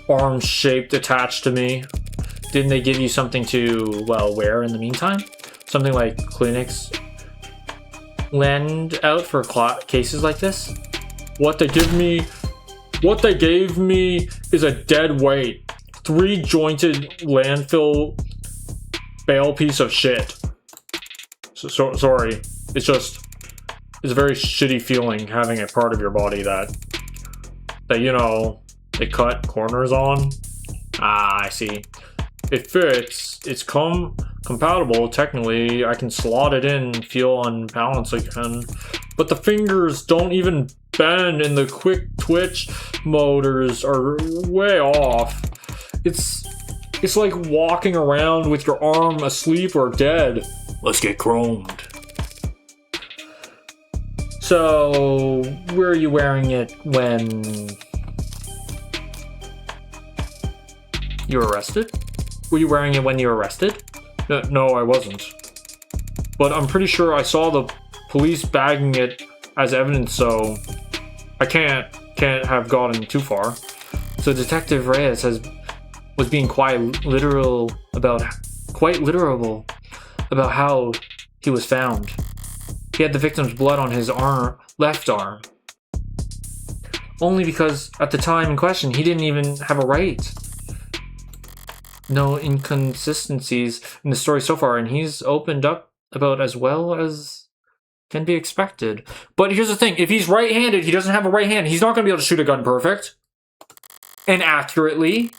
Arms shaped attached to me. Didn't they give you something to, well, wear in the meantime? Something like clinics lend out for cases like this? What they gave me is a dead weight. 3-jointed landfill bale piece of shit. So sorry. It's a very shitty feeling having a part of your body that you know, they cut corners on. Ah, I see. It fits. It's compatible. Technically, I can slot it in and feel unbalanced again. But the fingers don't even bend, and the quick twitch motors are way off. It's like walking around with your arm asleep or dead. Let's get chromed. So, were you wearing it when you were arrested? Were you wearing it when you were arrested? No, I wasn't. But I'm pretty sure I saw the police bagging it as evidence, so I can't have gotten too far. So Detective Reyes was being quite literal about how he was found. He had the victim's blood on his left arm. Only because at the time in question, he didn't even have a right. No inconsistencies in the story so far, and he's opened up about as well as can be expected. But here's the thing, if he's right-handed, he doesn't have a right hand. He's not going to be able to shoot a gun perfect and accurately.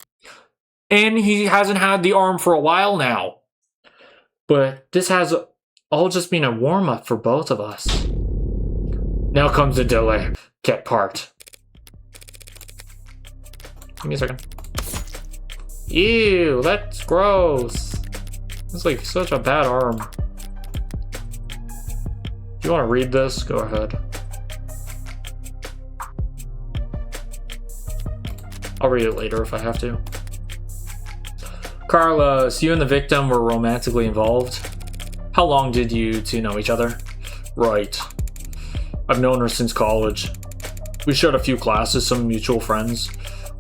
And he hasn't had the arm for a while now. But this has all just been a warm-up for both of us. Now comes the delicate part. Give me a second. Ew, that's gross. It's like such a bad arm. If you want to read this, go ahead. I'll read it later if I have to. Carlos, you and the victim were romantically involved. How long did you two know each other? Right. I've known her since college. We shared a few classes, some mutual friends.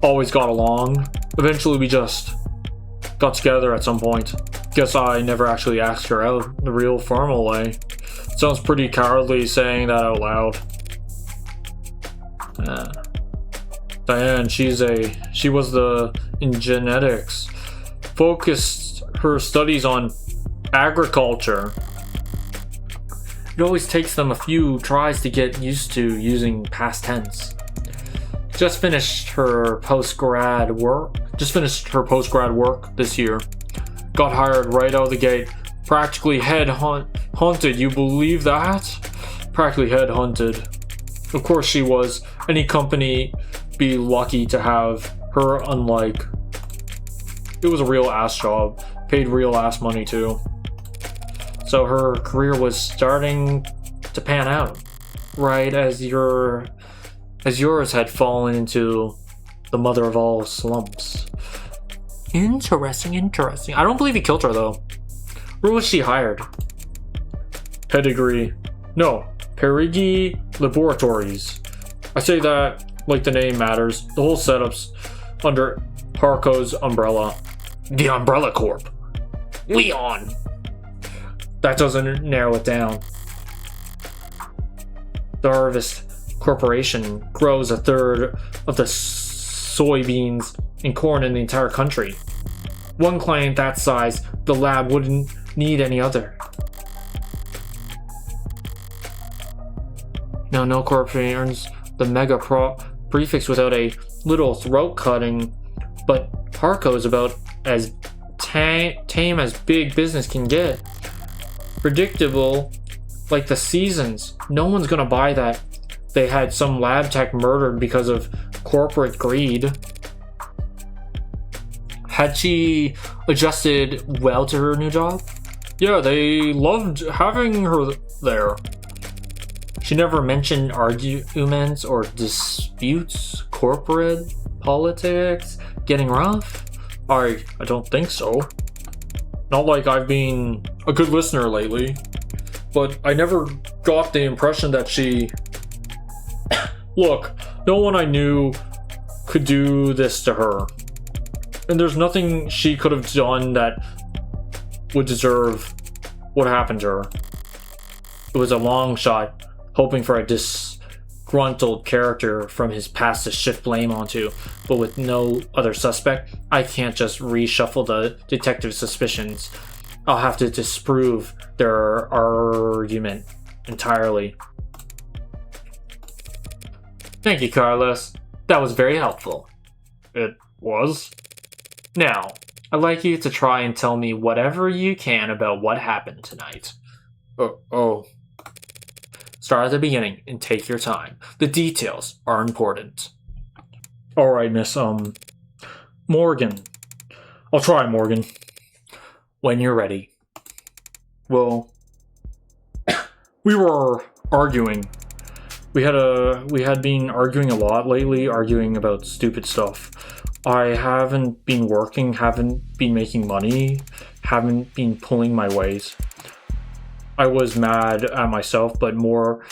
Always got along. Eventually we just got together at some point. Guess I never actually asked her out the real formal way. Sounds pretty cowardly saying that out loud. Diane, she was in genetics. Focused her studies on agriculture. It always takes them a few tries to get used to using past tense. Just finished her post-grad work this year. Got hired right out of the gate. Practically head-hunted. You believe that? Practically head-hunted. Of course she was. Any company be lucky to have her, unlike... It was a real ass job. Paid real ass money too. So her career was starting to pan out. Right as yours had fallen into the mother of all slumps. Interesting. I don't believe he killed her though. Where was she hired? Pedigree. No, Perigi Laboratories. I say that like the name matters. The whole setup's under Harco's umbrella. The Umbrella Corp. Leon! That doesn't narrow it down. The Harvest Corporation grows a third of the soybeans and corn in the entire country. One client that size, the lab wouldn't need any other. Now, no corporation earns the mega prefix without a little throat cutting, but Harco is about as tame as big business can get. Predictable, like the seasons. No one's gonna buy that they had some lab tech murdered because of corporate greed. Had she adjusted well to her new job? Yeah, they loved having her there. She never mentioned arguments or disputes, corporate politics, getting rough? I don't think so. Not like I've been a good listener lately, but I never got the impression that she... Look, no one I knew could do this to her. And there's nothing she could have done that would deserve what happened to her. It was a long shot, hoping for a disgruntled character from his past to shift blame onto, but with no other suspect, I can't just reshuffle the detective's suspicions. I'll have to disprove their argument entirely. Thank you, Carlos. That was very helpful. It was? Now, I'd like you to try and tell me whatever you can about what happened tonight. Oh. Start at the beginning and take your time. The details are important. Alright, Miss, Morgan. I'll try, Morgan. When you're ready. Well, we were arguing. We had been arguing a lot lately, arguing about stupid stuff. I haven't been working, haven't been making money, haven't been pulling my weight. I was mad at myself, but more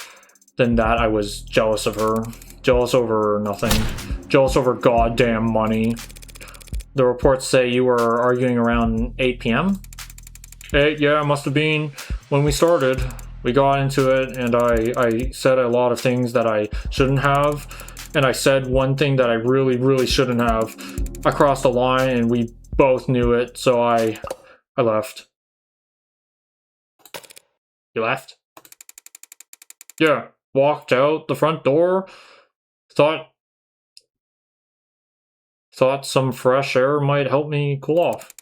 than that, I was jealous of her. Jealous over nothing. Jealous over goddamn money. The reports say you were arguing around 8 p.m.? 8, yeah, it must have been when we started. We got into it, and I said a lot of things that I shouldn't have, and I said one thing that I really, really shouldn't have. I crossed the line, and we both knew it, so I left. You left? Yeah, walked out the front door, thought some fresh air might help me cool off.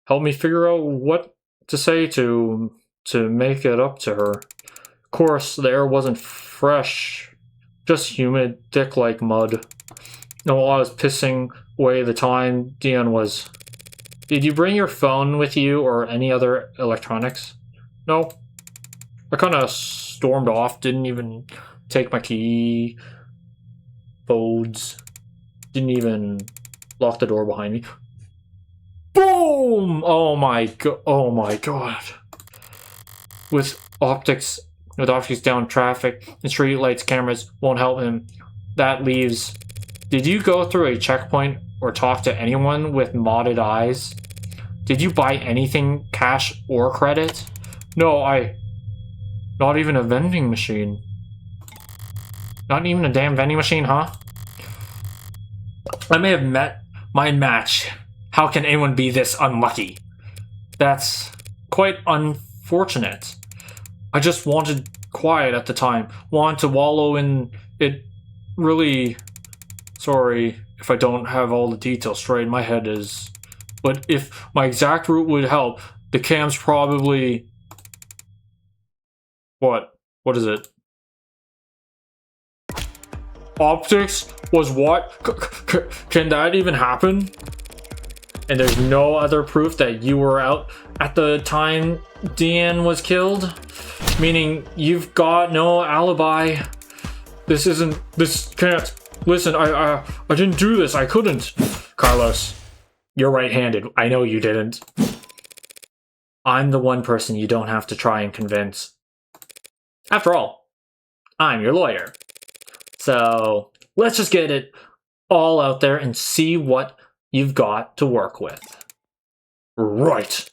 Help me figure out what to say to make it up to her. Of course, the air wasn't fresh, just humid, thick like mud. And while I was pissing away the time, Dion was... Did you bring your phone with you or any other electronics? No. I kind of stormed off, didn't even take my key. Folds. Didn't even lock the door behind me. Boom! Oh my god. With optics down, traffic and street lights, cameras won't help him. That leaves... Did you go through a checkpoint or talk to anyone with modded eyes? Did you buy anything, cash or credit? No, not even a vending machine. Not even a damn vending machine, huh? I may have met my match. How can anyone be this unlucky? That's quite unfortunate. I just wanted quiet at the time. Wanted to wallow in it. Really sorry if I don't have all the details straight. My head is... But if my exact route would help, the cam's probably... What? What is it? Optics was what? Can that even happen? And there's no other proof that you were out at the time Deanne was killed? Meaning you've got no alibi. This can't. Listen, I didn't do this. I couldn't. Carlos, you're right-handed. I know you didn't. I'm the one person you don't have to try and convince. After all, I'm your lawyer. So let's just get it all out there and see what you've got to work with. Right.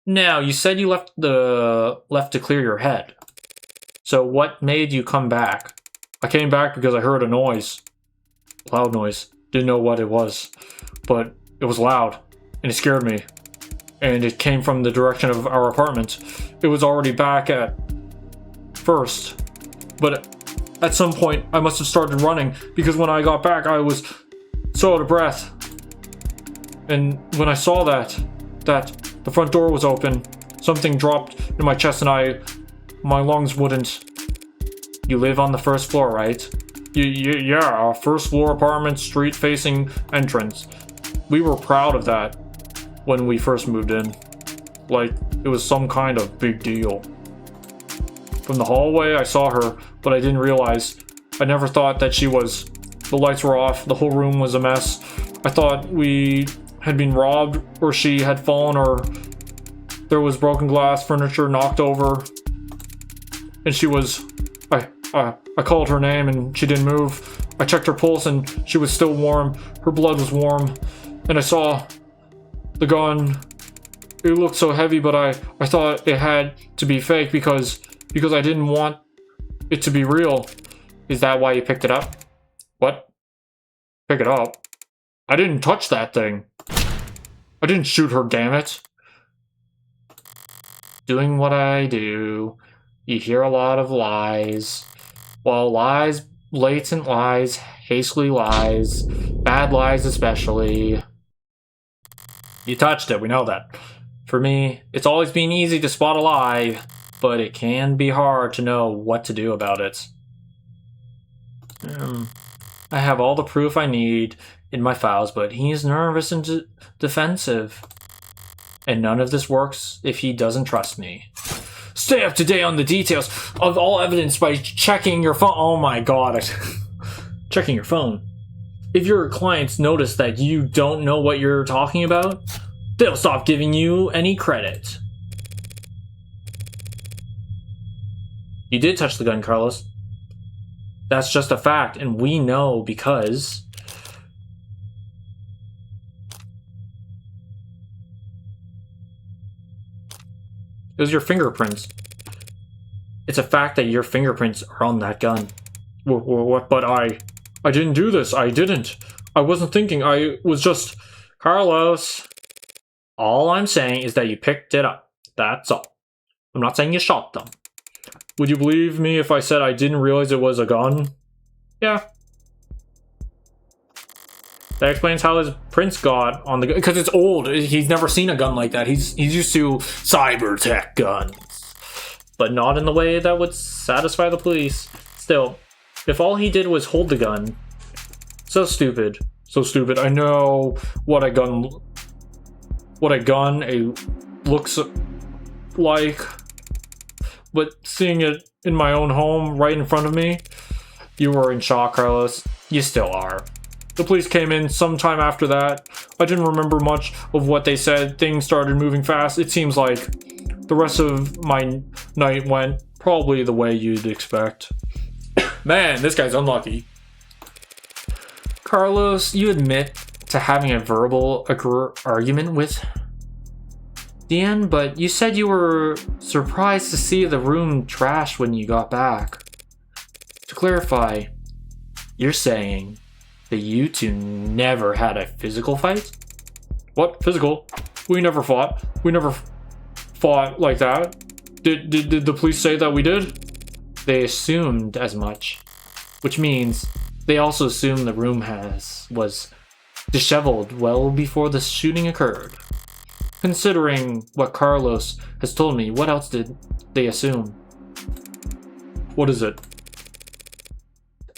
Now, you said you left to clear your head. So what made you come back? I came back because I heard a noise. Loud noise. Didn't know what it was. But it was loud. And it scared me. And it came from the direction of our apartment. It was already back at first. But at some point, I must have started running. Because when I got back, I was so out of breath. And when I saw that the front door was open, something dropped in my chest and my lungs wouldn't. You live on the first floor, right? Yeah, first floor apartment, street facing entrance. We were proud of that when we first moved in. Like, it was some kind of big deal. From the hallway, I saw her, but I didn't realize. I never thought that she was. The lights were off, the whole room was a mess. I thought we had been robbed, or she had fallen, or there was broken glass, furniture knocked over. And she was... I called her name and she didn't move. I checked her pulse and she was still warm. Her blood was warm. And I saw the gun. It looked so heavy, but I thought it had to be fake because I didn't want it to be real. Is that why you picked it up? What? Pick it up? I didn't touch that thing. I didn't shoot her, damn it. Doing what I do. You hear a lot of lies. Well, lies, blatant lies, hastily lies, bad lies especially. You touched it, we know that. For me, it's always been easy to spot a lie, but it can be hard to know what to do about it. I have all the proof I need in my files, but he's nervous and defensive. And none of this works if he doesn't trust me. Stay up to date on the details of all evidence by checking your phone. Oh my god. Checking your phone. If your clients notice that you don't know what you're talking about, they'll stop giving you any credit. You did touch the gun, Carlos. That's just a fact, and we know because... It was your fingerprints. It's a fact that your fingerprints are on that gun. What? But I didn't do this. I didn't. I wasn't thinking. I was just... Carlos. All I'm saying is that you picked it up. That's all. I'm not saying you shot them. Would you believe me if I said I didn't realize it was a gun? Yeah. That explains how his prints got on the gun. Because it's old. He's never seen a gun like that. He's used to cyber tech guns. But not in the way that would satisfy the police. Still, if all he did was hold the gun... So stupid. So stupid. I know what a gun looks like. But seeing it in my own home, right in front of me... You were in shock, Carlos. You still are. The police came in sometime after that. I didn't remember much of what they said. Things started moving fast. It seems like the rest of my night went probably the way you'd expect. Man, this guy's unlucky. Carlos, you admit to having a verbal argument with Deanne, but you said you were surprised to see the room trashed when you got back. To clarify, you're saying that you two never had a physical fight? What? Physical? We never fought. We never fought like that. Did the police say that we did? They assumed as much. Which means they also assumed the room was disheveled well before the shooting occurred. Considering what Carlos has told me, what else did they assume? What is it?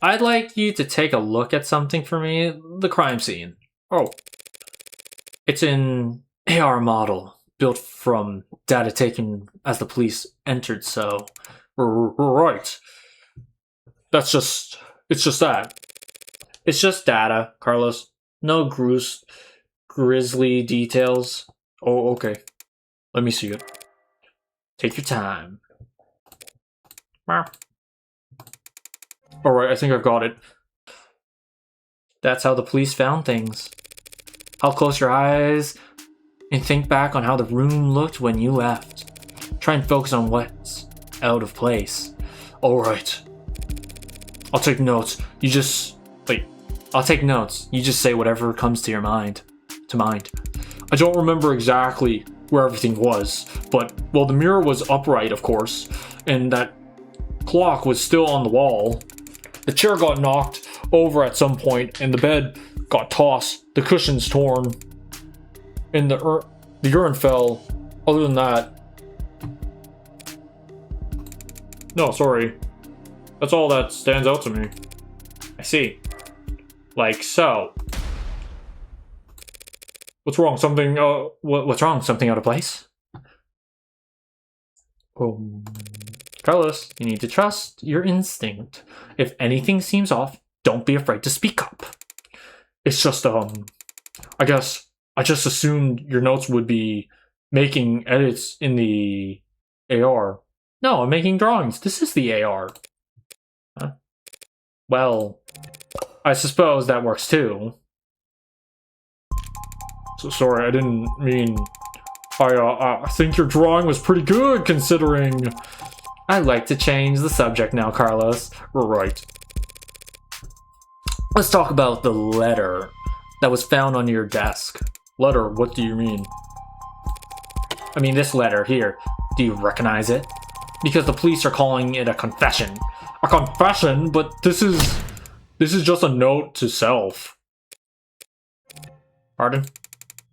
I'd like you to take a look at something for me. The crime scene. Oh. It's an AR model built from data taken as the police entered, so... Right. It's just that. It's just data, Carlos. No grisly details. Oh, okay. Let me see it. Take your time. Alright, I think I've got it. That's how the police found things. How close your eyes and think back on how the room looked when you left. Try and focus on what's out of place. Alright. I'll take notes. I'll take notes. You just say whatever comes to your mind. I don't remember exactly where everything was, but, well, the mirror was upright, of course, and that clock was still on the wall. The chair got knocked over at some point, and the bed got tossed, the cushions torn, and the urine fell. Other than that... No, sorry. That's all that stands out to me. I see. Like so. What's wrong? What's wrong? Something out of place? Carlos, you need to trust your instinct. If anything seems off, don't be afraid to speak up. It's just, I guess I just assumed your notes would be making edits in the AR. No, I'm making drawings. This is the AR. Huh? Well, I suppose that works too. So sorry, I didn't mean... I think your drawing was pretty good, considering... I'd like to change the subject now, Carlos. Right. Let's talk about the letter that was found on your desk. Letter? What do you mean? I mean this letter here. Do you recognize it? Because the police are calling it a confession. A confession? But this is just a note to self. Pardon?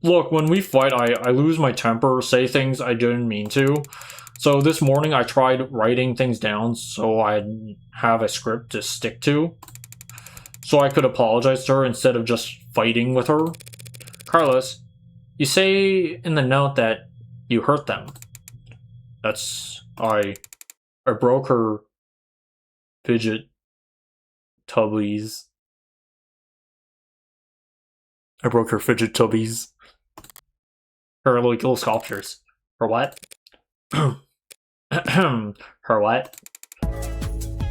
Look, when we fight, I lose my temper, say things I didn't mean to. So this morning I tried writing things down so I'd have a script to stick to. So I could apologize to her instead of just fighting with her. Carlos, you say in the note that you hurt them. I broke her fidget tubbies. I broke her fidget tubbies. Her little sculptures. Her what? Her what?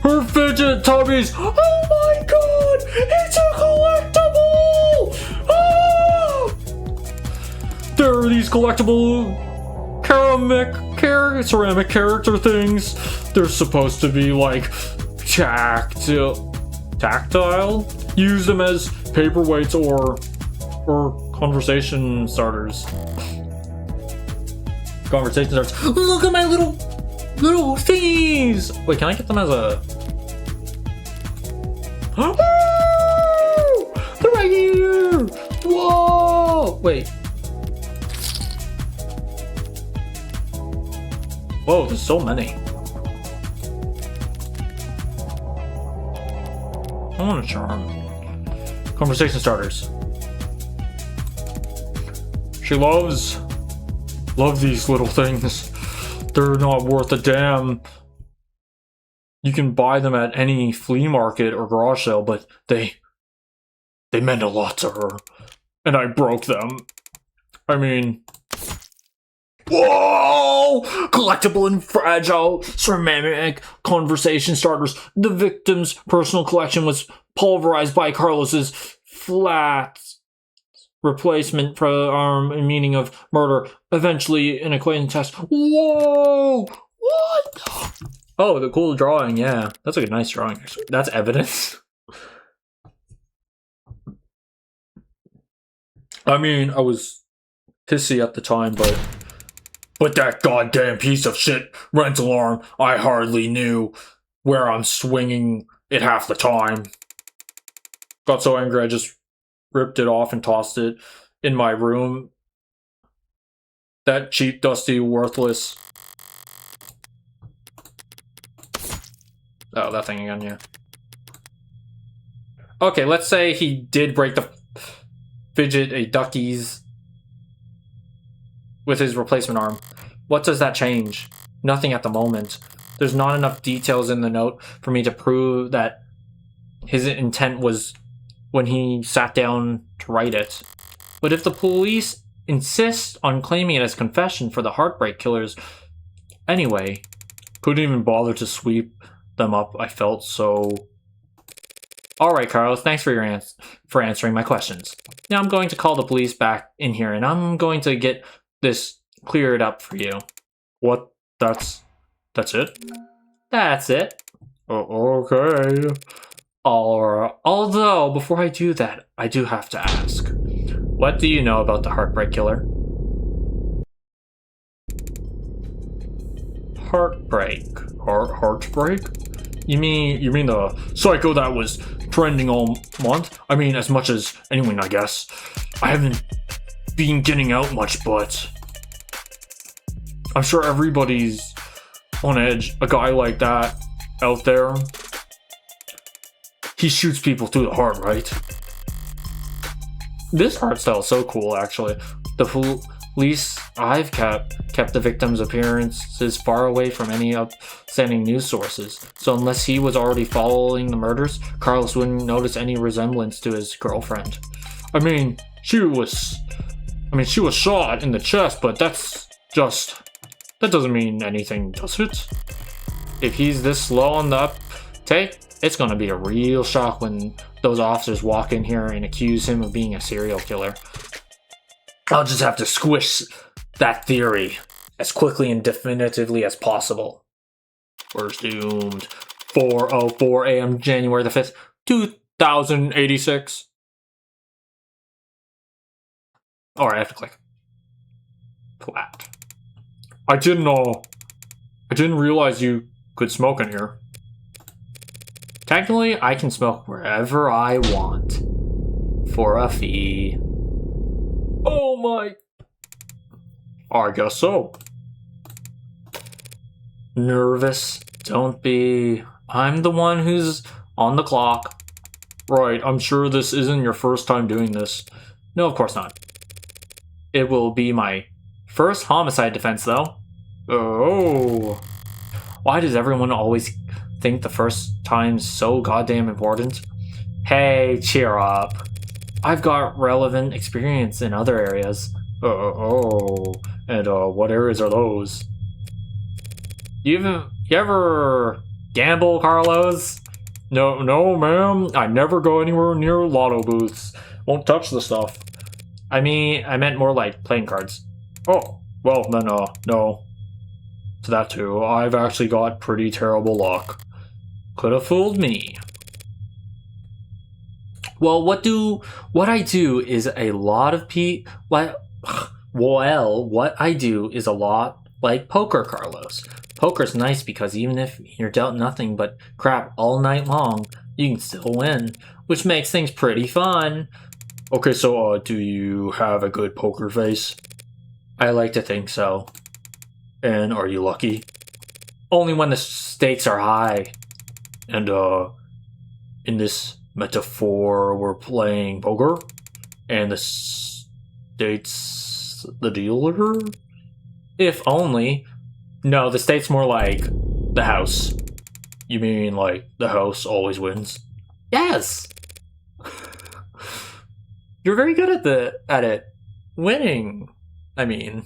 Her fidget tubbies! Oh my god! It's a collectible! Ah! There are these collectible ceramic character things. They're supposed to be like tactile? Use them as paperweights or conversation starters. Conversation starters. Look at my little thingies! Wait, can I get them as a... Oh! They're right here! Whoa! Wait. Whoa, there's so many. I want a charm. Conversation starters. She loves these little things. They're not worth a damn. You can buy them at any flea market or garage sale, but they meant a lot to her. And I broke them. I mean... Whoa! Collectible and fragile ceramic conversation starters. The victim's personal collection was pulverized by Carlos's flat replacement for meaning of murder. Eventually, an acquaintance test. Whoa! What? Oh, the cool drawing. Yeah, that's like a nice drawing. Actually, that's evidence. I mean, I was pissy at the time, but that goddamn piece of shit rental arm, I hardly knew where I'm swinging it half the time. Got so angry, I just ripped it off and tossed it in my room. That cheap, dusty, worthless... Oh, that thing again, yeah. Okay, let's say he did break the fidget duckies with his replacement arm. What does that change? Nothing at the moment. There's not enough details in the note for me to prove that his intent was when he sat down to write it. But if the police insist on claiming it as confession for the heartbreak killers, anyway, couldn't even bother to sweep them up. I felt so Alright, Carlos, thanks for for answering my questions. Now I'm going to call the police back in here and I'm going to get this cleared up for you. What? That's it? That's it. Okay. Although, before I do that, I do have to ask. What do you know about the Heartbreak Killer? Heartbreak? You mean the psycho that was trending all month? I mean, as much as anyone, I guess. I haven't been getting out much, but I'm sure everybody's on edge. A guy like that out there, he shoots people through the heart, right? This art style is so cool, actually. The police I've kept the victim's appearances far away from any outstanding news sources. So unless he was already following the murders, Carlos wouldn't notice any resemblance to his girlfriend. I mean, she was shot in the chest, but that doesn't mean anything, does it? If he's this slow on the uptake, it's gonna be a real shock when those officers walk in here and accuse him of being a serial killer. I'll just have to squish that theory as quickly and definitively as possible. First doomed. 4:04 a.m. January the 5th, 2086. Alright, I have to click. Plat. I didn't realize you could smoke in here. Technically, I can smoke wherever I want. For a fee. Oh my... I guess so. Nervous? Don't be. I'm the one who's on the clock. Right, I'm sure this isn't your first time doing this. No, of course not. It will be my first homicide defense, though. Oh. Why does everyone always think the first time's so goddamn important? Hey, cheer up. I've got relevant experience in other areas. And what areas are those? You ever gamble, Carlos? No, ma'am. I never go anywhere near lotto booths. Won't touch the stuff. I meant more like playing cards. Oh, well, then, no. To that too. I've actually got pretty terrible luck. Could have fooled me. Well, what I do is a lot of what I do is a lot like poker, Carlos. Poker's nice because even if you're dealt nothing but crap all night long, you can still win, which makes things pretty fun. Okay, so, do you have a good poker face? I like to think so. And are you lucky? Only when the stakes are high. And, in this metaphor, we're playing poker, and the state's the dealer? If only. No, the state's more like the house. You mean like the house always wins? Yes! You're very good at it. Winning, I mean.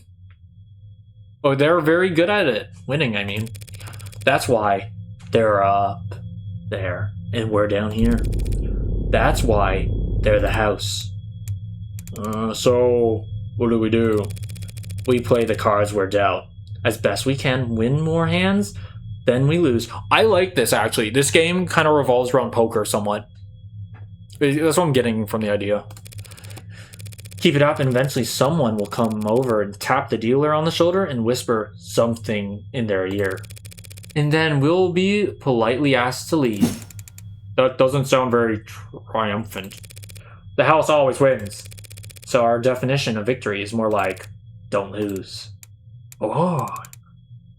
Oh, they're very good at it. Winning, I mean. That's why they're up there and we're down here. That's why they're the house. So what do? We play the cards we're dealt. As best we can, win more hands, then we lose. I like this, actually. This game kind of revolves around poker somewhat. That's what I'm getting from the idea. Keep it up and eventually someone will come over and tap the dealer on the shoulder and whisper something in their ear. And then we'll be politely asked to leave. That doesn't sound very triumphant. The house always wins. So our definition of victory is more like, don't lose. Oh,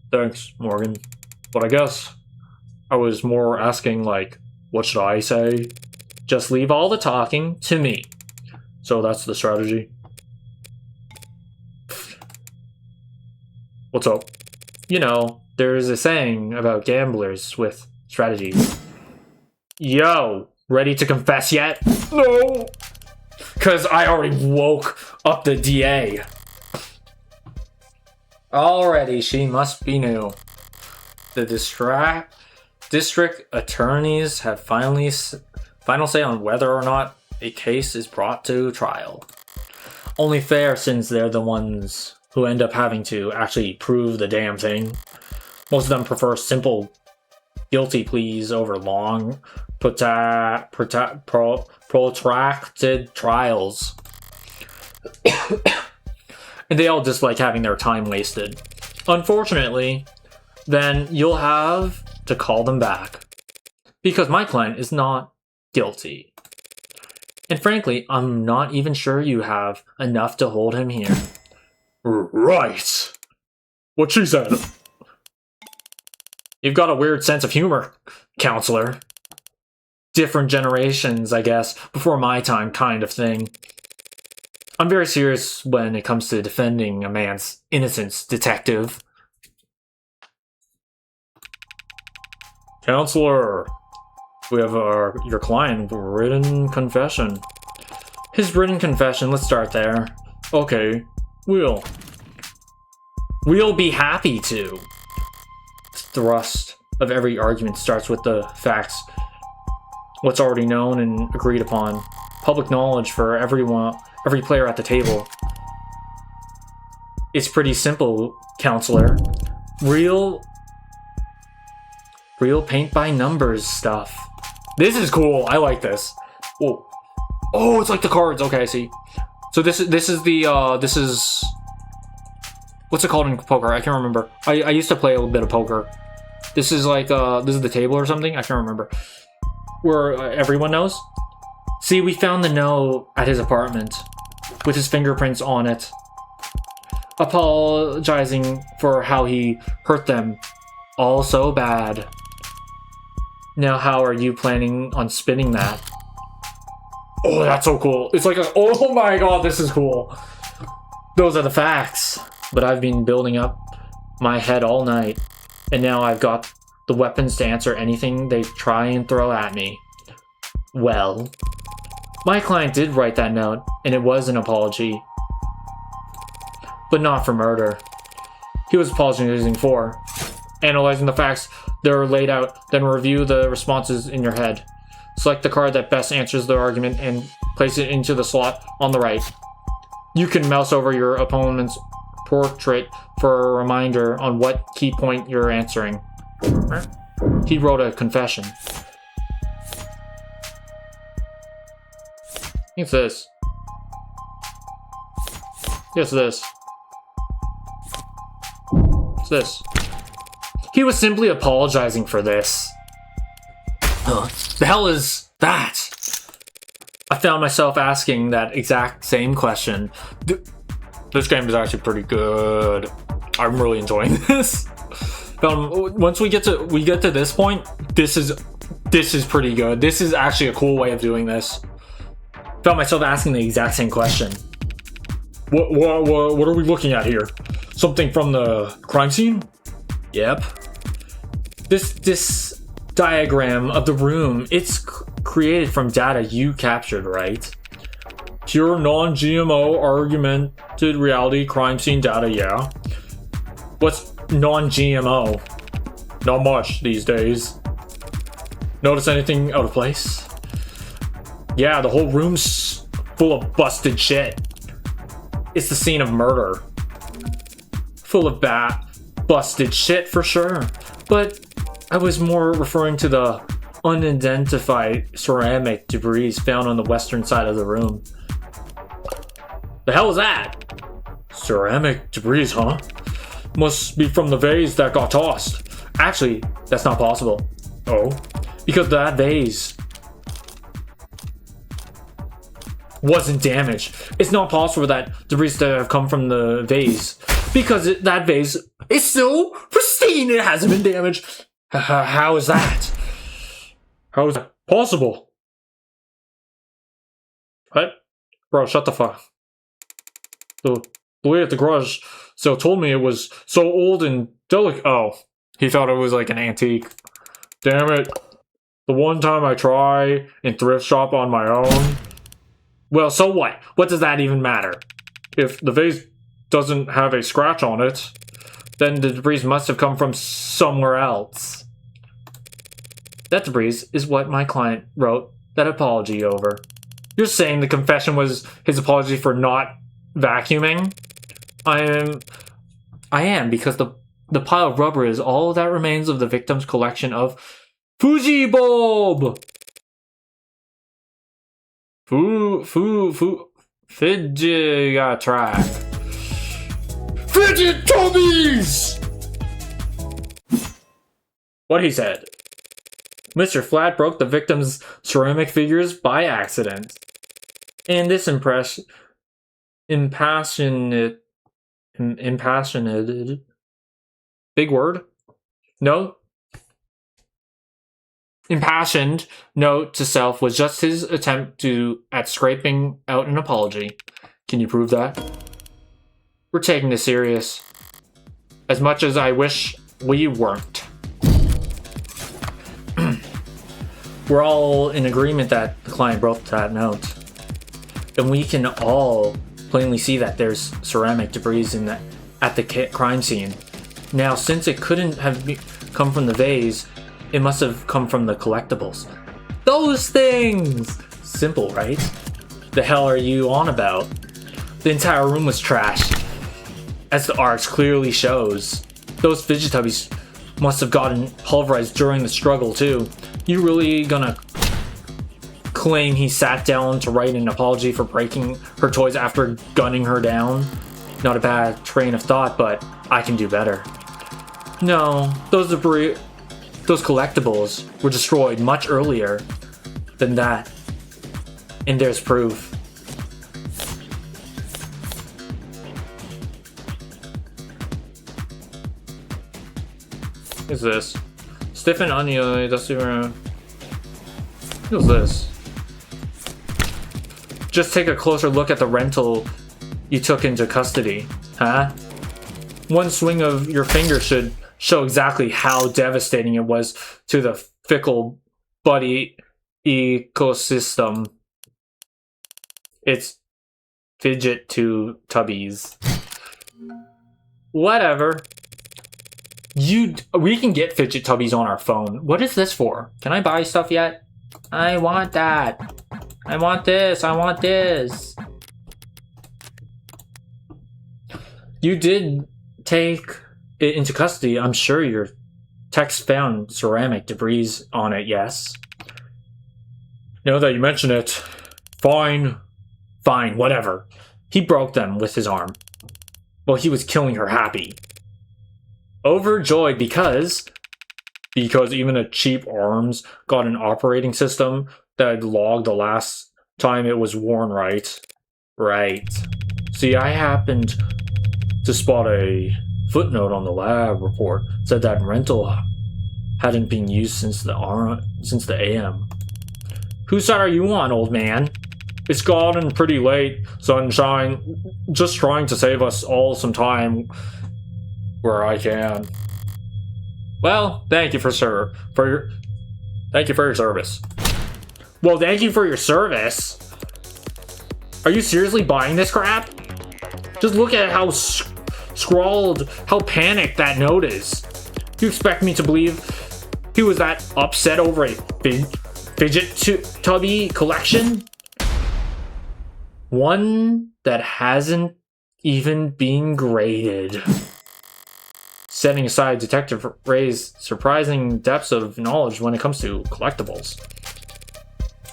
thanks, Morgan. But I guess I was more asking, like, what should I say? Just leave all the talking to me. So that's the strategy. What's up? You know, there's a saying about gamblers with strategies. Yo, ready to confess yet? No! Cause I already woke up the DA. Already, she must be new. The district attorneys have finally Final say on whether or not a case is brought to trial. Only fair since they're the ones who end up having to actually prove the damn thing. Most of them prefer simple guilty pleas over long, protracted trials. And they all dislike having their time wasted. Unfortunately, then you'll have to call them back. Because my client is not guilty. And frankly, I'm not even sure you have enough to hold him here. Right. What she said. You've got a weird sense of humor, counselor. Different generations, I guess, before my time kind of thing. I'm very serious when it comes to defending a man's innocence, detective. Counselor, we have your client written confession. His written confession, let's start there. Okay, we'll be happy to. The thrust of every argument starts with the facts. What's already known and agreed upon. Public knowledge for everyone, every player at the table. It's pretty simple, counselor. Real paint by numbers stuff. This is cool. I like this. Oh, it's like the cards. Okay, I see. So this is what's it called in poker? I can't remember. I used to play a little bit of poker. This is like this is the table or something. I can't remember. Where everyone knows. See, we found the note at his apartment with his fingerprints on it, apologizing for how he hurt them all so bad. Now, how are you planning on spinning that? Oh, that's so cool. It's like oh my god, this is cool. Those are the facts. But I've been building up my head all night, and now I've got the weapons to answer anything they try and throw at me. Well, my client did write that note, and it was an apology. But not for murder. He was apologizing for analyzing the facts that are laid out, then review the responses in your head. Select the card that best answers the argument and place it into the slot on the right. You can mouse over your opponent's portrait for a reminder on what key point you're answering. He wrote a confession. It's this. Yes, this. It's this. He was simply apologizing for this. The hell is that? I found myself asking that exact same question. This game is actually pretty good. I'm really enjoying this. Once we get to this point, this is pretty good. This is actually a cool way of doing this. Found myself asking the exact same question. What are we looking at here? Something from the crime scene? Yep. This diagram of the room, it's created from data you captured, right? Pure non-GMO augmented reality crime scene data, yeah. What's non-GMO? Not much these days. Notice anything out of place? Yeah, the whole room's full of busted shit. It's the scene of murder. Full of busted shit for sure. But I was more referring to the unidentified ceramic debris found on the western side of the room. The hell is that? Ceramic debris, huh? Must be from the vase that got tossed. Actually, that's not possible. Oh? Because that vase wasn't damaged. It's not possible that debris to have come from the vase. Because that vase is still pristine. It hasn't been damaged. How is that? How is that possible? What? Bro, shut the fuck. The boy at the garage sale told me it was so old and delicate. Oh, he thought it was like an antique. Damn it. The one time I try and thrift shop on my own. Well, so what? What does that even matter? If the vase doesn't have a scratch on it, then the debris must have come from somewhere else. That debris is what my client wrote that apology over. You're saying the confession was his apology for not vacuuming? I am, because the pile of rubber is all that remains of the victim's collection of Fuji bulb! Fidget track. Fidget Tubbies! What he said. Mr. Flat broke the victim's ceramic figures by accident. And this impassionate, big word? No. Impassioned note to self was just his attempt at scraping out an apology. Can you prove that? We're taking this serious. As much as I wish we weren't. We're all in agreement that the client broke that note. And we can all plainly see that there's ceramic debris at the crime scene. Now, since it couldn't have come from the vase, it must have come from the collectibles. Those things! Simple, right? The hell are you on about? The entire room was trashed, as the art clearly shows. Those fidget tubbies must have gotten pulverized during the struggle, too. You really gonna claim he sat down to write an apology for breaking her toys after gunning her down? Not a bad train of thought, but I can do better. No, those collectibles were destroyed much earlier than that. And there's proof. What is this? Stiffen onion, that's what's this? Just take a closer look at the rental you took into custody, huh? One swing of your finger should show exactly how devastating it was to the fickle buddy ecosystem. It's fidget to tubbies. Whatever. We can get fidget tubbies on our phone. What is this for? Can I buy stuff yet? I want that. I want this. I want this. You did take it into custody. I'm sure your text found ceramic debris on it, yes? Now that you mention it, fine, whatever. He broke them with his arm. Well, he was killing her happy. Overjoyed because even a cheap arms got an operating system that logged the last time it was worn, right? Right. See, I happened to spot a footnote on the lab report said that rental hadn't been used since the AM. Whose side are you on, old man? It's gotten pretty late, sunshine. Just trying to save us all some time where I can. Well, thank you for your service. Well, thank you for your service. Are you seriously buying this crap? Just look at how scrawled, how panicked that note is. You expect me to believe he was that upset over a fidget tubby collection? One that hasn't even been graded. Setting aside Detective Ray's surprising depths of knowledge when it comes to collectibles.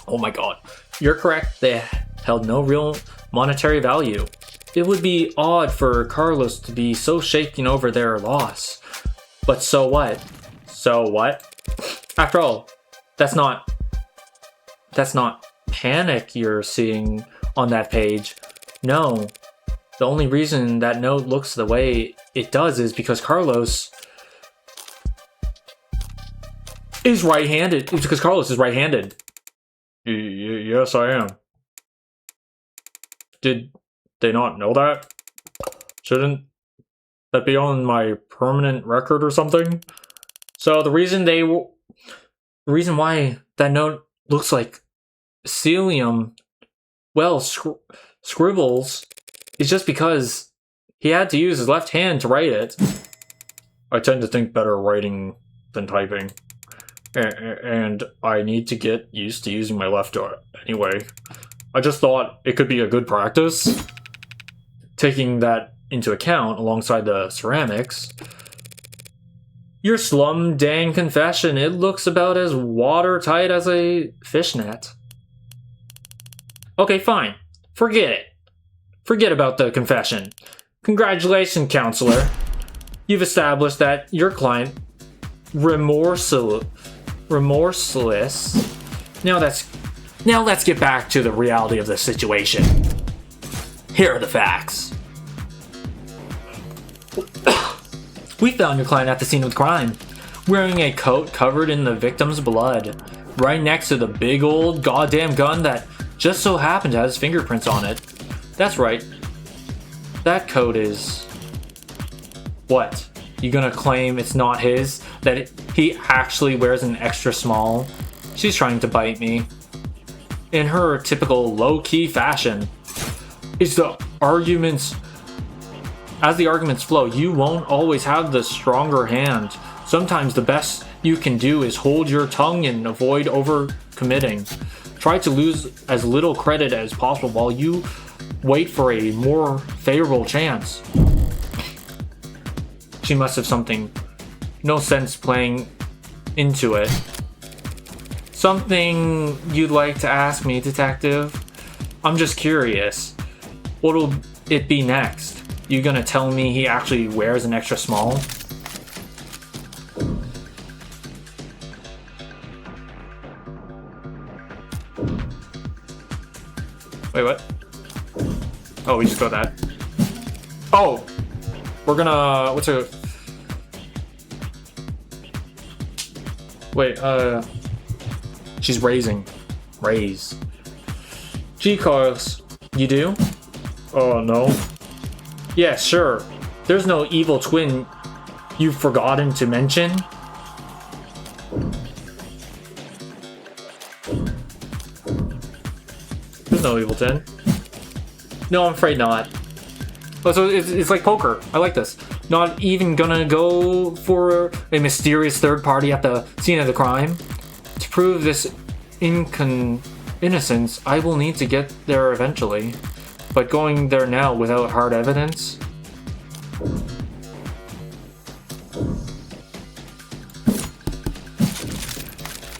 Oh my god, you're correct, they held no real monetary value. It would be odd for Carlos to be so shaken over their loss. But so what? So what? After all, that's not panic you're seeing on that page. No. The only reason that note looks the way it does is because Carlos is right-handed. It's because Carlos is right-handed. Yes, I am. Did they not know that? Shouldn't that be on my permanent record or something? So the reason why that note looks like Celium, well, scribbles, is just because he had to use his left hand to write it. I tend to think better writing than typing. And I need to get used to using my left arm. Anyway, I just thought it could be a good practice. Taking that into account alongside the ceramics, your slum dang confession, it looks about as watertight as a fishnet. Okay, fine. Forget it. Forget about the confession. Congratulations, counselor. You've established that your client remorseless. Now let's get back to the reality of the situation. Here are the facts. We found your client at the scene of the crime, wearing a coat covered in the victim's blood, right next to the big old goddamn gun that just so happened to have his fingerprints on it. That's right. That coat is... What? You gonna claim it's not his? That he actually wears an extra small? She's trying to bite me. In her typical low-key fashion. As the arguments flow, you won't always have the stronger hand. Sometimes the best you can do is hold your tongue and avoid over-committing. Try to lose as little credit as possible while you wait for a more favorable chance. She must have something. No sense playing into it. Something you'd like to ask me, detective? I'm just curious. What'll it be next? You gonna tell me he actually wears an extra small? Wait, what? Oh, we just got that. Oh! We're gonna... What's a... Wait, she's raising. Raise. Gee, Carlos. You do? Oh, no. Yeah, sure. There's no evil twin you've forgotten to mention? There's no evil twin. No, I'm afraid not. Oh, so it's like poker. I like this. Not even gonna go for a mysterious third party at the scene of the crime? To prove this innocence, I will need to get there eventually. But going there now without hard evidence?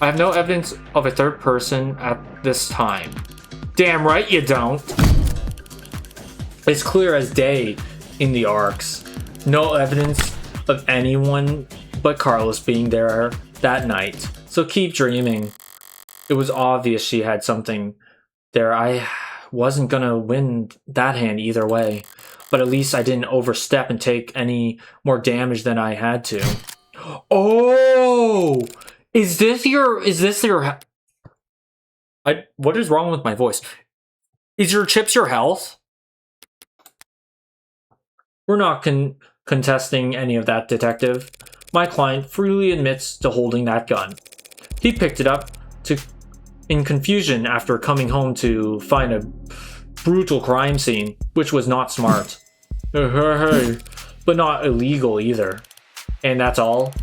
I have no evidence of a third person at this time. Damn right you don't! It's clear as day in the arcs. No evidence of anyone but Carlos being there that night. So keep dreaming. It was obvious she had something there. I wasn't gonna win that hand either way. But at least I didn't overstep and take any more damage than I had to. Oh! Is this your... What is wrong with my voice? Is your chips your health? We're not contesting any of that, detective. My client freely admits to holding that gun. He picked it up in confusion after coming home to find a brutal crime scene, which was not smart. But not illegal either. And that's all?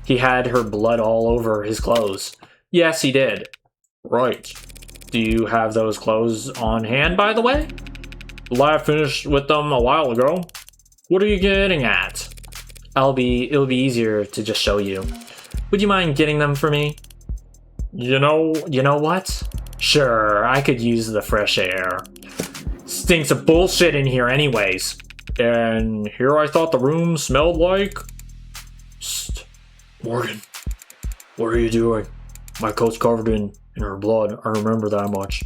He had her blood all over his clothes. Yes, he did. Right. Do you have those clothes on hand, by the way? The lab finished with them a while ago. What are you getting at? It'll be easier to just show you. Would you mind getting them for me? You know what? Sure, I could use the fresh air. Stinks of bullshit in here anyways. And here I thought the room smelled like... Psst. Morgan, what are you doing? My coat's covered in her blood. I remember that much.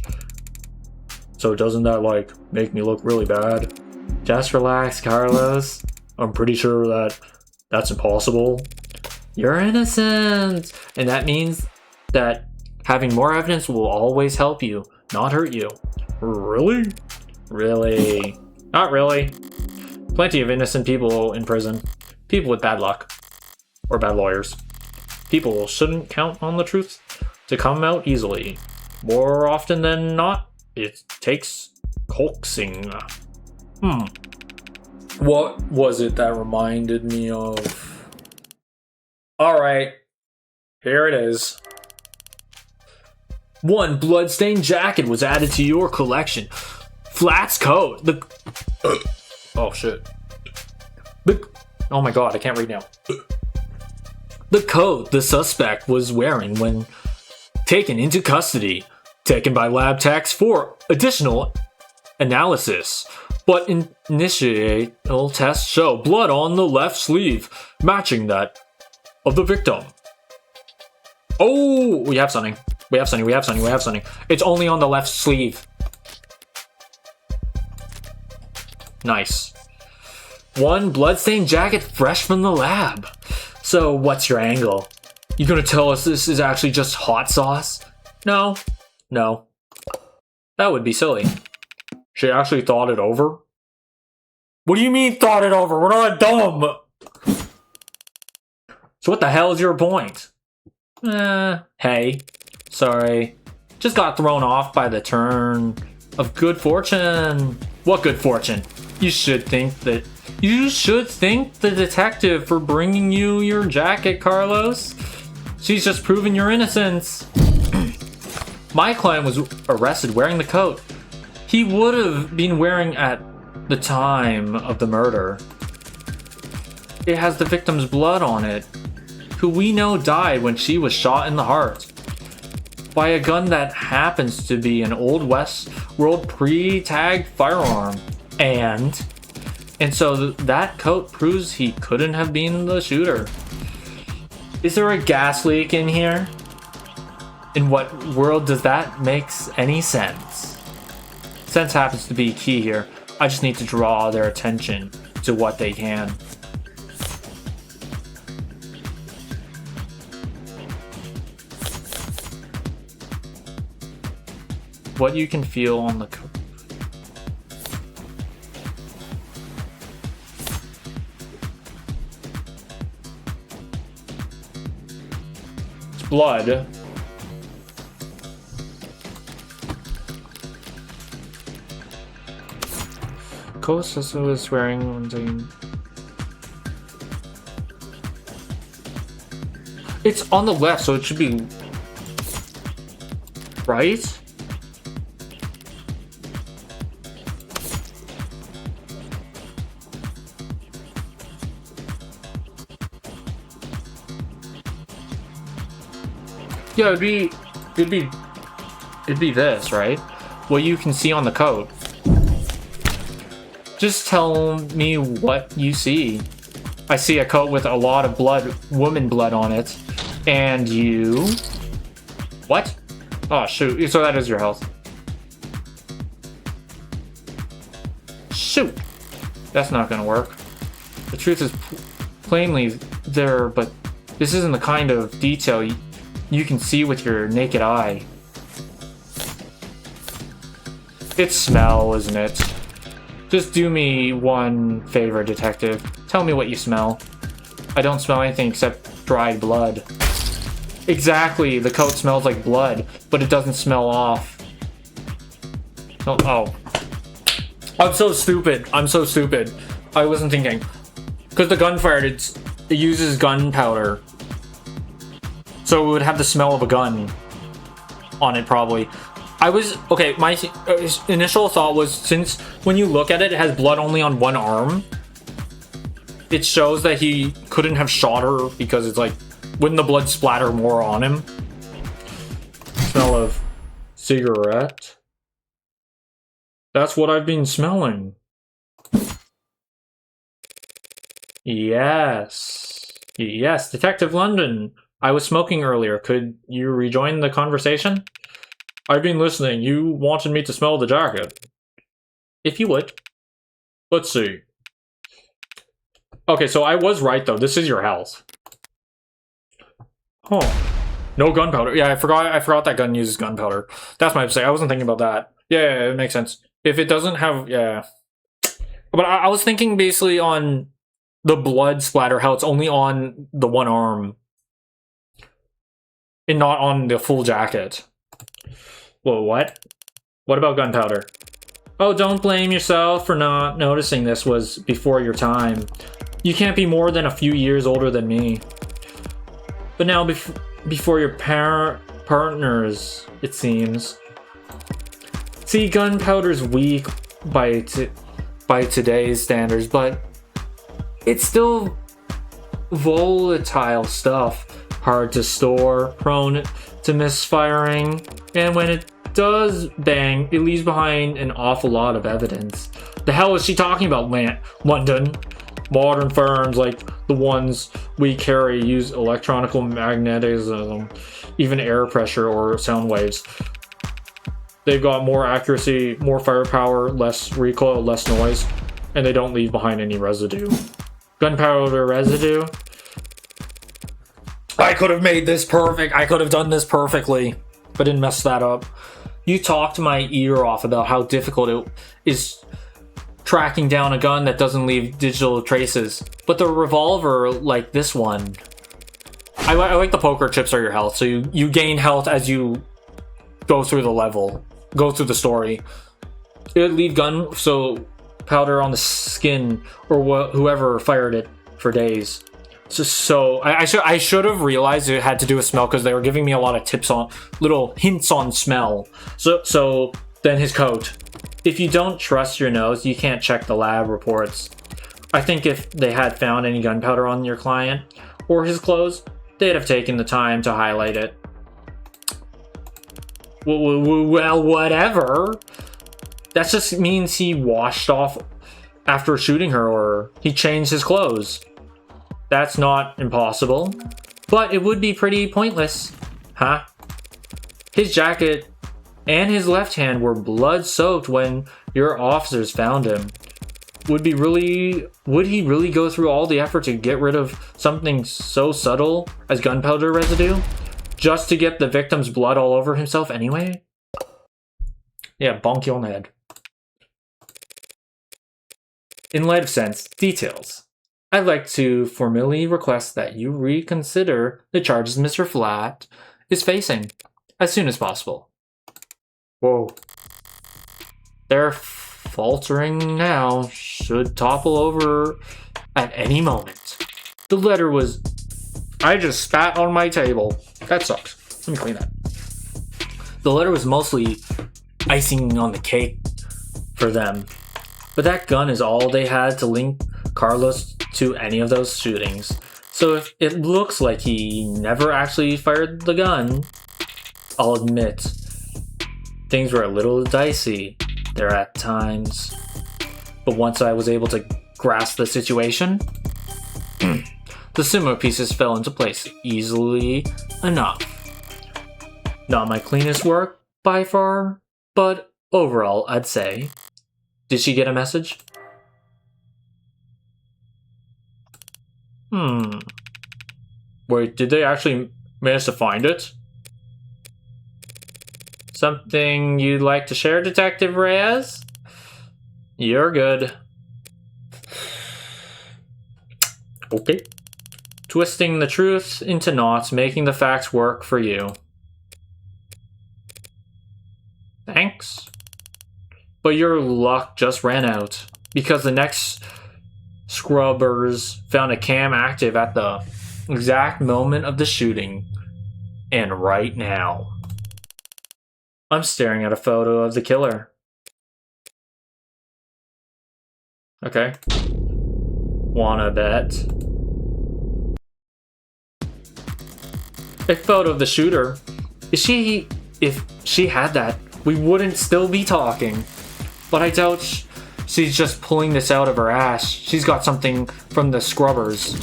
So doesn't that, like, make me look really bad? Just relax, Carlos. I'm pretty sure that that's impossible. You're innocent! And that means that having more evidence will always help you, not hurt you. Really? Really? Not really. Plenty of innocent people in prison. People with bad luck. Or bad lawyers. People shouldn't count on the truth to come out easily. More often than not, it takes coaxing. What was it that reminded me of? Alright. Here it is. One bloodstained jacket was added to your collection. Flat's coat. Oh shit. Oh my god, I can't read now. The coat the suspect was wearing when taken into custody, taken by lab techs for additional analysis. But initial tests show blood on the left sleeve, matching that of the victim. Oh, we have something. We have something. It's only on the left sleeve. Nice. One bloodstained jacket fresh from the lab. So what's your angle? You gonna tell us this is actually just hot sauce? No. That would be silly. She actually thought it over? What do you mean thought it over? We're not dumb! So what the hell is your point? Hey. Sorry. Just got thrown off by the turn of good fortune. What good fortune? You should thank the detective for bringing you your jacket, Carlos. She's just proven your innocence. My client was arrested wearing the coat he would have been wearing at the time of the murder. It has the victim's blood on it, who we know died when she was shot in the heart by a gun that happens to be an Old West World pre-tagged firearm. And so that coat proves he couldn't have been the shooter. Is there a gas leak in here? In what world does that make any sense? Sense happens to be key here. I just need to draw their attention to what they can. What you can feel on the coat. It's blood. Coast was wearing one thing. It's on the left, so it should be right. Yeah, it'd be this, right? What you can see on the coat. Just tell me what you see. I see a coat with a lot of blood, woman blood on it. And you... What? Oh, shoot. So that is your health. Shoot! That's not gonna work. The truth is plainly there, but this isn't the kind of detail you can see with your naked eye. It's smell, isn't it? Just do me one favor, detective. Tell me what you smell. I don't smell anything except dried blood. Exactly, the coat smells like blood, but it doesn't smell off. Oh. I'm so stupid. I wasn't thinking. Because the gunfire, it uses gunpowder. So it would have the smell of a gun on it, probably. Okay, my initial thought was, since when you look at it, it has blood only on one arm. It shows that he couldn't have shot her because it's like, wouldn't the blood splatter more on him? Smell of cigarette. That's what I've been smelling. Yes, Detective London. I was smoking earlier. Could you rejoin the conversation? I've been listening. You wanted me to smell the jacket. If you would. Let's see. Okay, so I was right, though. This is your health. Oh. No gunpowder. Yeah, I forgot that gun uses gunpowder. That's my mistake. I wasn't thinking about that. Yeah, it makes sense. If it doesn't have... Yeah. But I was thinking basically on the blood splatter, how it's only on the one arm. And not on the full jacket. Whoa, what? What about gunpowder? Oh, don't blame yourself for not noticing this was before your time. You can't be more than a few years older than me. But now, before your partners, it seems. See, gunpowder's weak by today's standards, but it's still volatile stuff, hard to store, prone to misfiring, and when it does bang, it leaves behind an awful lot of evidence. The hell is she talking about, London? Modern firms like the ones we carry use electronical magnetism, even air pressure or sound waves. They've got more accuracy, more firepower, less recoil, less noise, and they don't leave behind any residue. Gunpowder residue? I could have made this perfect. I could have done this perfectly, but didn't mess that up. You talked my ear off about how difficult it is tracking down a gun that doesn't leave digital traces. But the revolver, like this one, I like the poker chips are your health, so you gain health as you go through the level, go through the story. It would leave gun powder on the skin or whoever fired it for days. So I should have realized it had to do with smell, because they were giving me a lot of tips on little hints on smell. So then his coat. If you don't trust your nose, you can't check the lab reports. I think if they had found any gunpowder on your client or his clothes, they'd have taken the time to highlight it. Well, whatever. That just means he washed off after shooting her, or he changed his clothes. That's not impossible, but it would be pretty pointless, huh? His jacket and his left hand were blood-soaked when your officers found him. Would he really go through all the effort to get rid of something so subtle as gunpowder residue, just to get the victim's blood all over himself anyway? Yeah, bonk you on the head. In light of sense, details, I'd like to formally request that you reconsider the charges Mr. Flat is facing as soon as possible. Whoa. They're faltering now, should topple over at any moment. The letter was... I just spat on my table. That sucks. Let me clean that. The letter was mostly icing on the cake for them, but that gun is all they had to link Carlos to any of those shootings. So if it looks like he never actually fired the gun, I'll admit, things were a little dicey there at times. But once I was able to grasp the situation, the sumo pieces fell into place easily enough. Not my cleanest work by far, but overall, I'd say. Did she get a message? Wait, did they actually manage to find it? Something you'd like to share, Detective Reyes? You're good. Okay. Twisting the truth into knots, making the facts work for you. Thanks. But your luck just ran out, because the next scrubbers found a cam active at the exact moment of the shooting. And right now, I'm staring at a photo of the killer. Okay. Wanna bet? A photo of the shooter. If she had that, we wouldn't still be talking. But I doubt she's just pulling this out of her ass. She's got something from the scrubbers.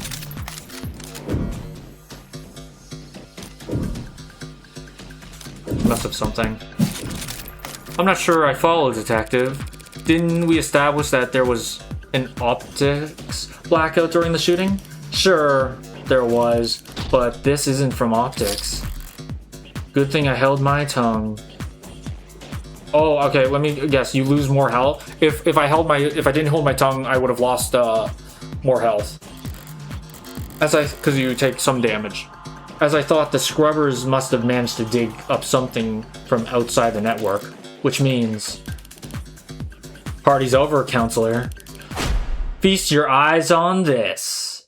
Must have something. I'm not sure I follow, Detective. Didn't we establish that there was an optics blackout during the shooting? Sure, there was, but this isn't from optics. Good thing I held my tongue. Oh, okay, let me guess, you lose more health? If I didn't hold my tongue, I would have lost more health. Because you take some damage. As I thought, the scrubbers must have managed to dig up something from outside the network, which means... Party's over, counselor. Feast your eyes on this.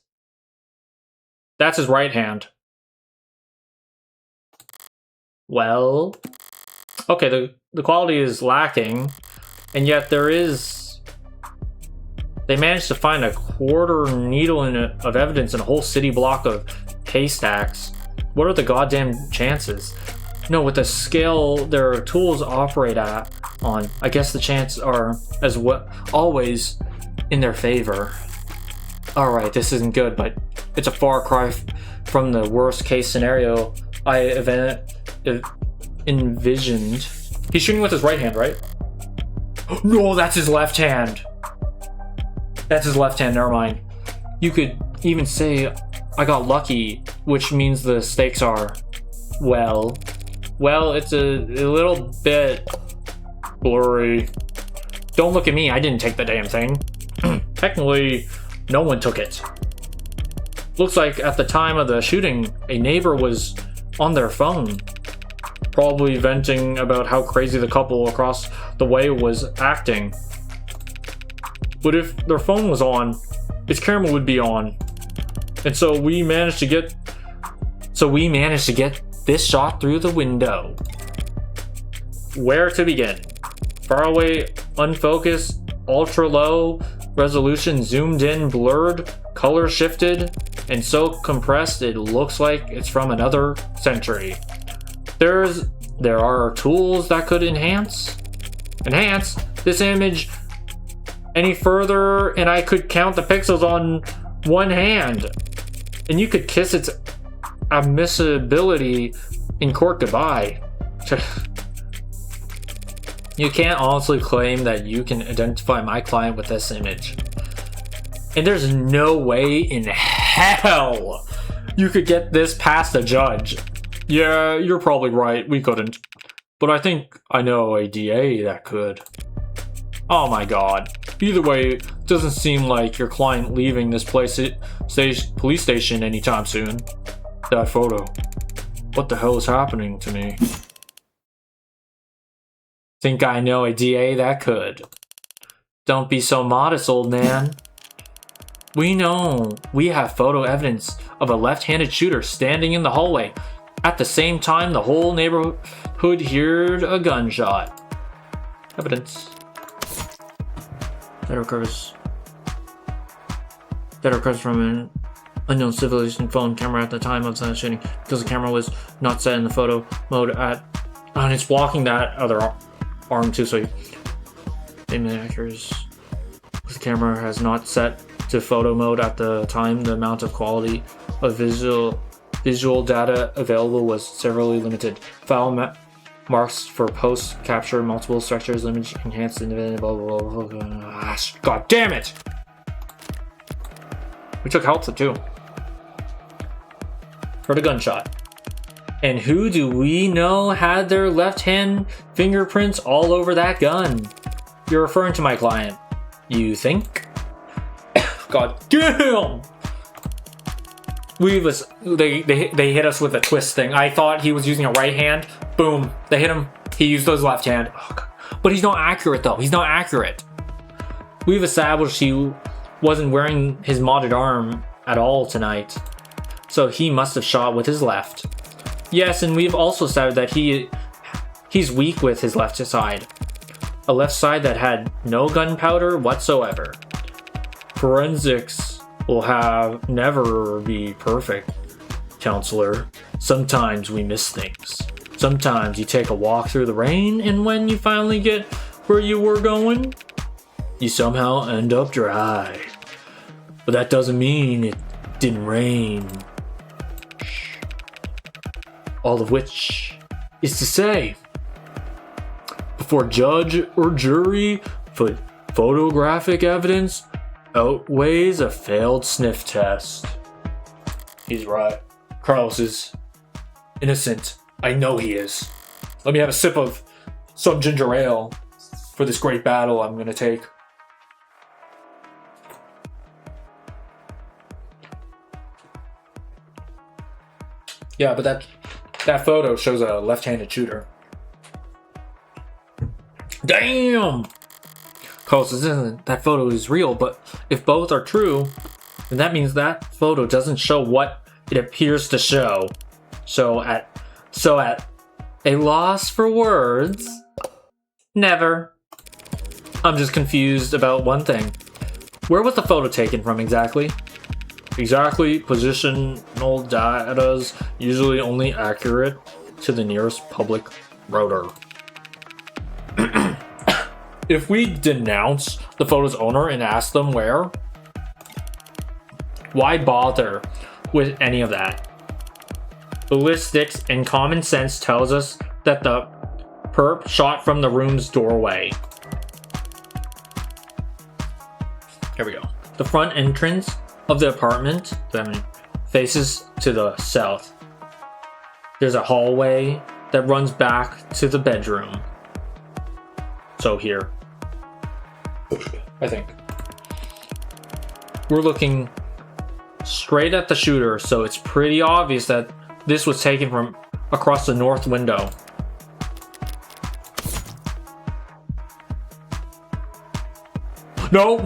That's his right hand. Well, okay, the quality is lacking, and yet they managed to find a quarter needle of evidence in a whole city block of haystacks. What are the goddamn chances? No, with the scale their tools operate on, I guess the chances are, as well, always in their favor. Alright, this isn't good, but it's a far cry from the worst case scenario I envisioned. He's shooting with his right hand, right? No, that's his left hand. That's his left hand, never mind. You could even say I got lucky, which means the stakes are, well, it's a little bit blurry. Don't look at me, I didn't take the damn thing. Technically, no one took it. Looks like at the time of the shooting, a neighbor was on their phone, probably venting about how crazy the couple across the way was acting. But if their phone was on, its camera would be on. And so we managed to get this shot through the window. Where to begin? Far away, unfocused, ultra low resolution, zoomed in, blurred, color shifted, and so compressed it looks like it's from another century. There are tools that could enhance this image any further, and I could count the pixels on one hand, and you could kiss its admissibility in court goodbye. You can't honestly claim that you can identify my client with this image. And there's no way in hell you could get this past a judge. Yeah, you're probably right, we couldn't. But I think I know a DA that could. Oh my god. Either way, it doesn't seem like your client leaving this police station anytime soon. That photo. What the hell is happening to me? Think I know a DA that could. Don't be so modest, old man. We know we have photo evidence of a left-handed shooter standing in the hallway. At the same time, the whole neighborhood heard a gunshot. Evidence. That occurs from an unknown civilian phone camera at the time of the shooting, because the camera was not set in the photo mode and it's blocking that other arm too, so the camera has not set to photo mode at the time. The amount of quality of visual data available was severely limited. File marks for post capture, multiple structures, image enhanced, blah blah blah blah. God damn it! We took health too. Heard a gunshot. And who do we know had their left hand fingerprints all over that gun? You're referring to my client, you think? God damn! They hit us with a twist thing. I thought he was using a right hand. Boom. They hit him. He used his left hand. Oh, but he's not accurate though. He's not accurate. We've established he wasn't wearing his modded arm at all tonight. So he must have shot with his left. Yes, and we've also established that he's weak with his left side. A left side that had no gunpowder whatsoever. Forensics will never be perfect, counselor. Sometimes we miss things. Sometimes you take a walk through the rain, and when you finally get where you were going, you somehow end up dry. But that doesn't mean it didn't rain. All of which is to say, before judge or jury, photographic evidence outweighs a failed sniff test. He's right. Carlos is innocent. I know he is. Let me have a sip of some ginger ale for this great battle I'm gonna take. Yeah, but that photo shows a left-handed shooter. Damn! Carlos, that photo is real, but if both are true, then that means that photo doesn't show what it appears to show. So at A loss for words? Never. I'm just confused about one thing. Where was the photo taken from exactly? Exactly, positional data's usually only accurate to the nearest public router. If we denounce the photo's owner and ask them where, why bother with any of that? Ballistics and common sense tells us that the perp shot from the room's doorway. Here we go. The front entrance of the apartment faces to the south. There's a hallway that runs back to the bedroom. So here, I think. We're looking straight at the shooter, so it's pretty obvious that this was taken from across the north window. No.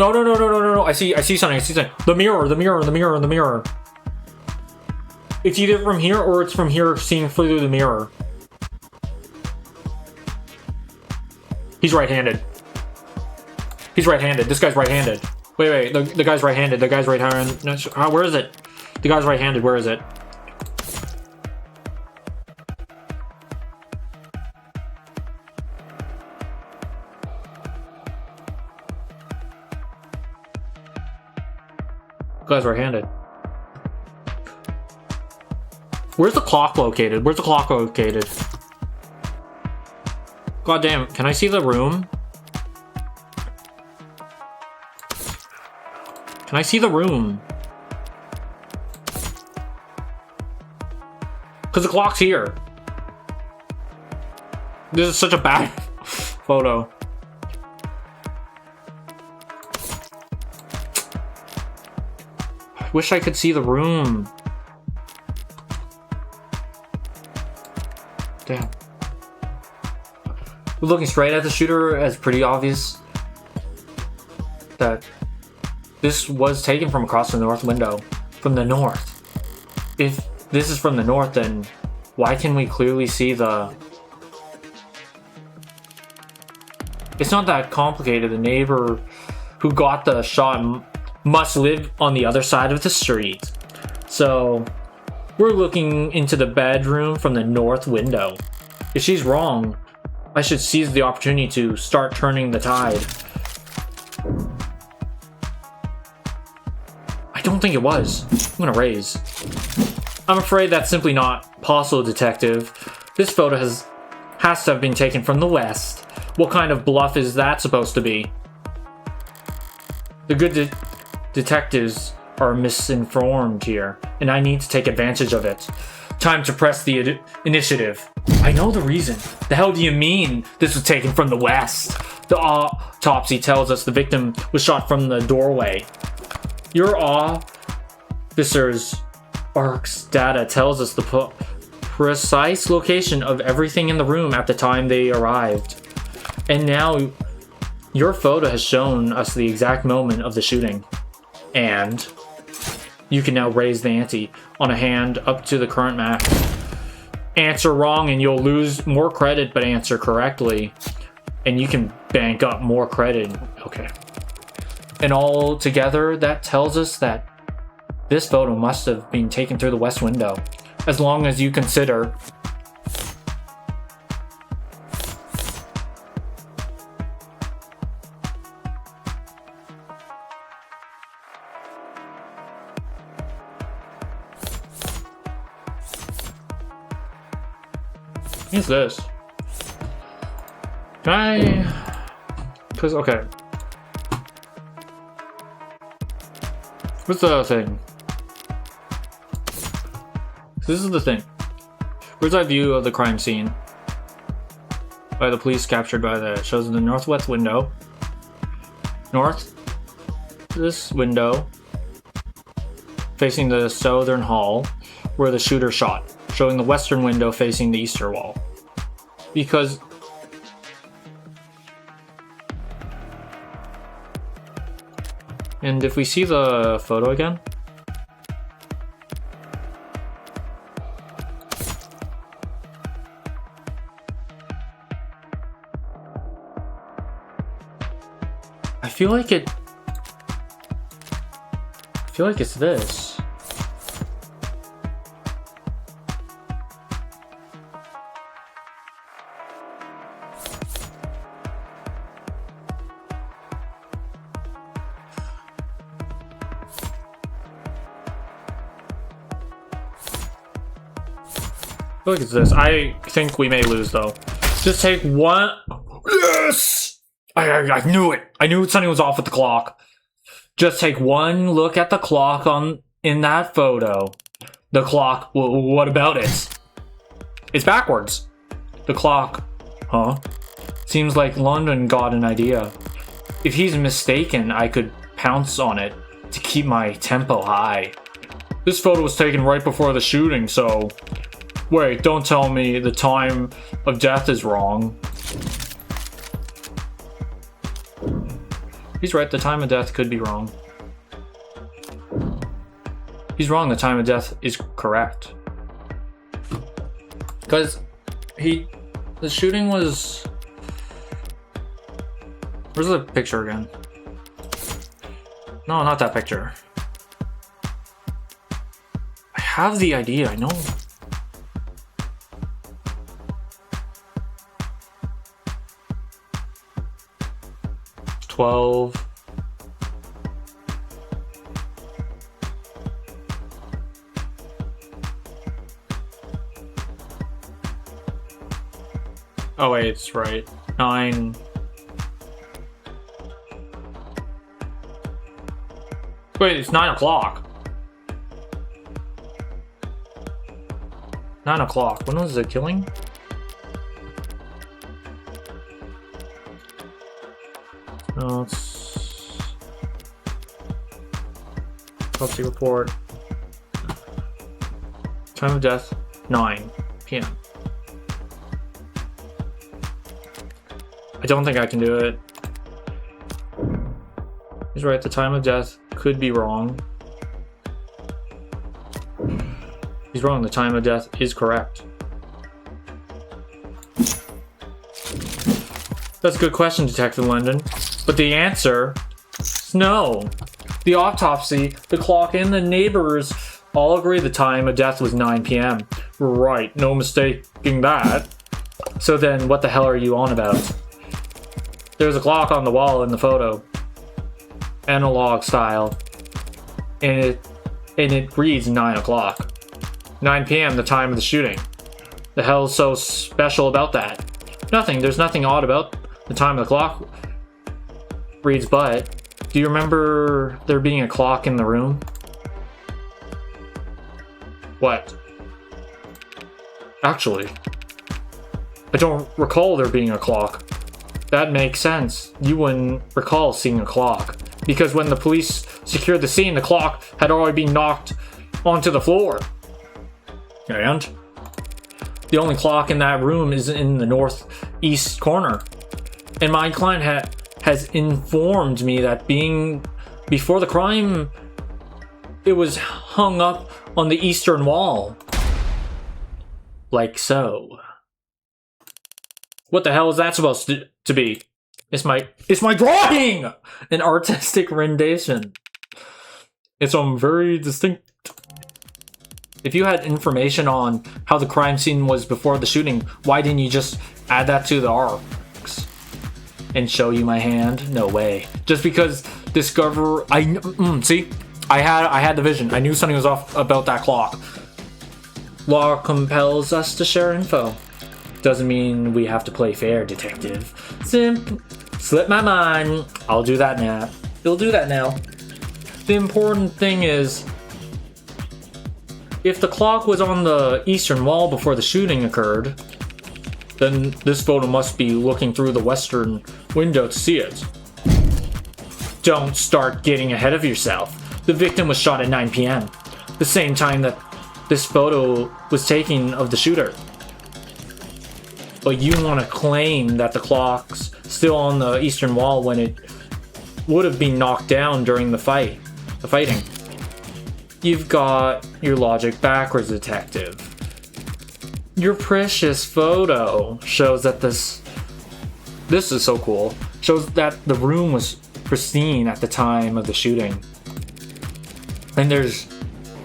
I see something. The mirror. It's either from here or it's from here seeing through the mirror. He's right-handed. This guy's right-handed. Wait. The guy's right-handed. No, where is it? The guy's right-handed. Where is it? The guy's right-handed. Where's the clock located? God damn, can I see the room? Because the clock's here. This is such a bad photo. I wish I could see the room. Damn. Looking straight at the shooter, it's pretty obvious that this was taken from across the north window. From the north. If this is from the north, then why can we clearly see the... It's not that complicated. The neighbor who got the shot must live on the other side of the street. So we're looking into the bedroom from the north window. If she's wrong, I should seize the opportunity to start turning the tide. I don't think it was. I'm gonna raise. I'm afraid that's simply not possible, detective. This photo has to have been taken from the west. What kind of bluff is that supposed to be? The good detectives are misinformed here, and I need to take advantage of it. Time to press the initiative. I know the reason. The hell do you mean this was taken from the west? The autopsy tells us the victim was shot from the doorway. Your officer's ARC's data tells us the precise location of everything in the room at the time they arrived. And now your photo has shown us the exact moment of the shooting. And you can now raise the ante on a hand up to the current max. Answer wrong and you'll lose more credit, but answer correctly and you can bank up more credit. Okay. And all together, that tells us that this photo must have been taken through the west window. As long as you consider what's this? Can I... Because, okay. What's the thing? This is the thing. Bird's eye view of the crime scene by the police captured by the... Shows in the northwest window. North. This window. Facing the southern hall where the shooter shot. Showing the western window facing the eastern wall. Because and if we see the photo again, feel like it's this. I feel like it's this. I think we may lose though. Just take one. Yes! I knew it. I knew something was off with the clock. Just take one look at the clock in that photo. The clock. What about it? It's backwards. The clock. Huh? Seems like London got an idea. If he's mistaken, I could pounce on it to keep my tempo high. This photo was taken right before the shooting, so... Wait, don't tell me the time of death is wrong. He's right, the time of death could be wrong. He's wrong, the time of death is correct. Because the shooting was... Where's the picture again? No, not that picture. I have the idea, I know. Oh wait, it's right. 9. Wait, it's 9 o'clock. 9 o'clock. When was the killing? No, it's... Autopsy report. Time of death, 9 p.m. I don't think I can do it. He's right, the time of death could be wrong. He's wrong, the time of death is correct. That's a good question, Detective London. But the answer is no. The autopsy, the clock, and the neighbors all agree the time of death was 9 p.m. Right, no mistaking that. So then, what the hell are you on about? There's a clock on the wall in the photo. Analog style. And it reads 9 o'clock. 9 p.m., the time of the shooting. The hell's so special about that? Nothing, there's nothing odd about the time of the clock. Reads, but do you remember there being a clock in the room? What? Actually, I don't recall there being a clock. That makes sense. You wouldn't recall seeing a clock. Because when the police secured the scene, the clock had already been knocked onto the floor. And the only clock in that room is in the northeast corner. And my client has informed me that before the crime, it was hung up on the eastern wall. Like so. What the hell is that supposed to be? It's my drawing! An artistic rendition. It's very distinct. If you had information on how the crime scene was before the shooting, why didn't you just add that to the arcs? And show you my hand? No way. Just because see? I had the vision. I knew something was off about that clock. Law compels us to share info. Doesn't mean we have to play fair, detective. Slip my mind. I'll do that now. You'll do that now. The important thing is, if the clock was on the eastern wall before the shooting occurred, then this photo must be looking through the western window to see it. Don't start getting ahead of yourself. The victim was shot at 9 p.m., the same time that this photo was taken of the shooter. But you want to claim that the clock's still on the eastern wall when it would have been knocked down during the fighting. You've got your logic backwards, detective. Your precious photo shows that this is so cool. Shows that the room was pristine at the time of the shooting. And there's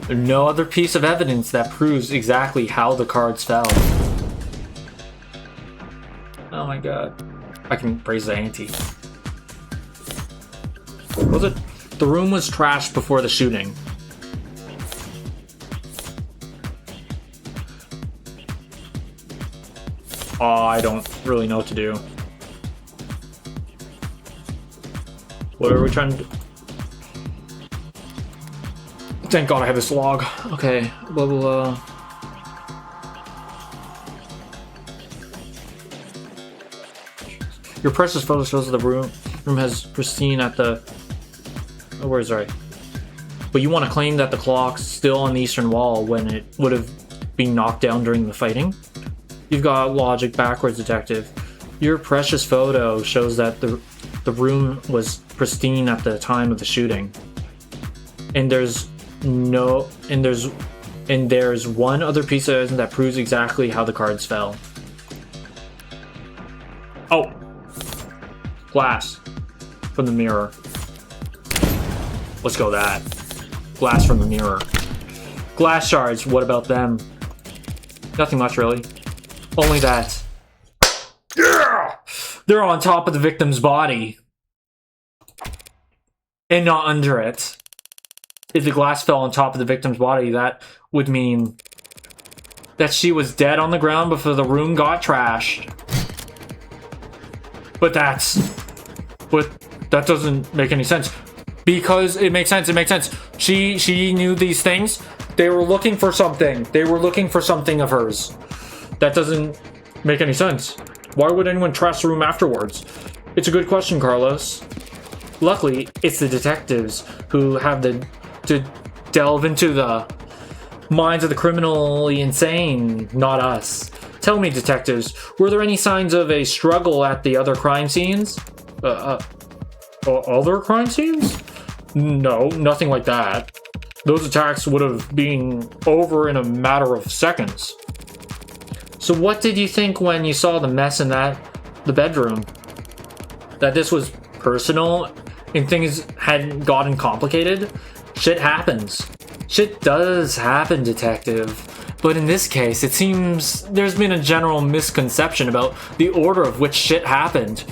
no other piece of evidence that proves exactly how the cards fell. Oh my god. I can raise the ante. Was it? The room was trashed before the shooting. Oh, I don't really know what to do. What are we trying to do? Thank God I have this log. Okay, blah blah blah. Your precious photo shows that the room has pristine at the... Oh, where's right? But you want to claim that the clock's still on the eastern wall when it would have been knocked down during the fighting? You've got logic backwards, detective. Your precious photo shows that the room was pristine at the time of the shooting. And there's one other piece of evidence that proves exactly how the cards fell. Oh! Glass from the mirror. Let's go that. Glass from the mirror. Glass shards, what about them? Nothing much, really. Only that. Yeah! They're on top of the victim's body. And not under it. If the glass fell on top of the victim's body, that would mean that she was dead on the ground before the room got trashed. But that doesn't make any sense. Because it makes sense, She knew these things. They were looking for something. They were looking for something of hers. That doesn't make any sense. Why would anyone trash the room afterwards? It's a good question, Carlos. Luckily, it's the detectives who have to delve into the minds of the criminally insane, not us. Tell me, detectives, were there any signs of a struggle at the other crime scenes? Other crime scenes? No, nothing like that. Those attacks would have been over in a matter of seconds. So what did you think when you saw the mess in the bedroom? That this was personal and things hadn't gotten complicated? Shit happens. Shit does happen, detective. But in this case, it seems there's been a general misconception about the order of which shit happened.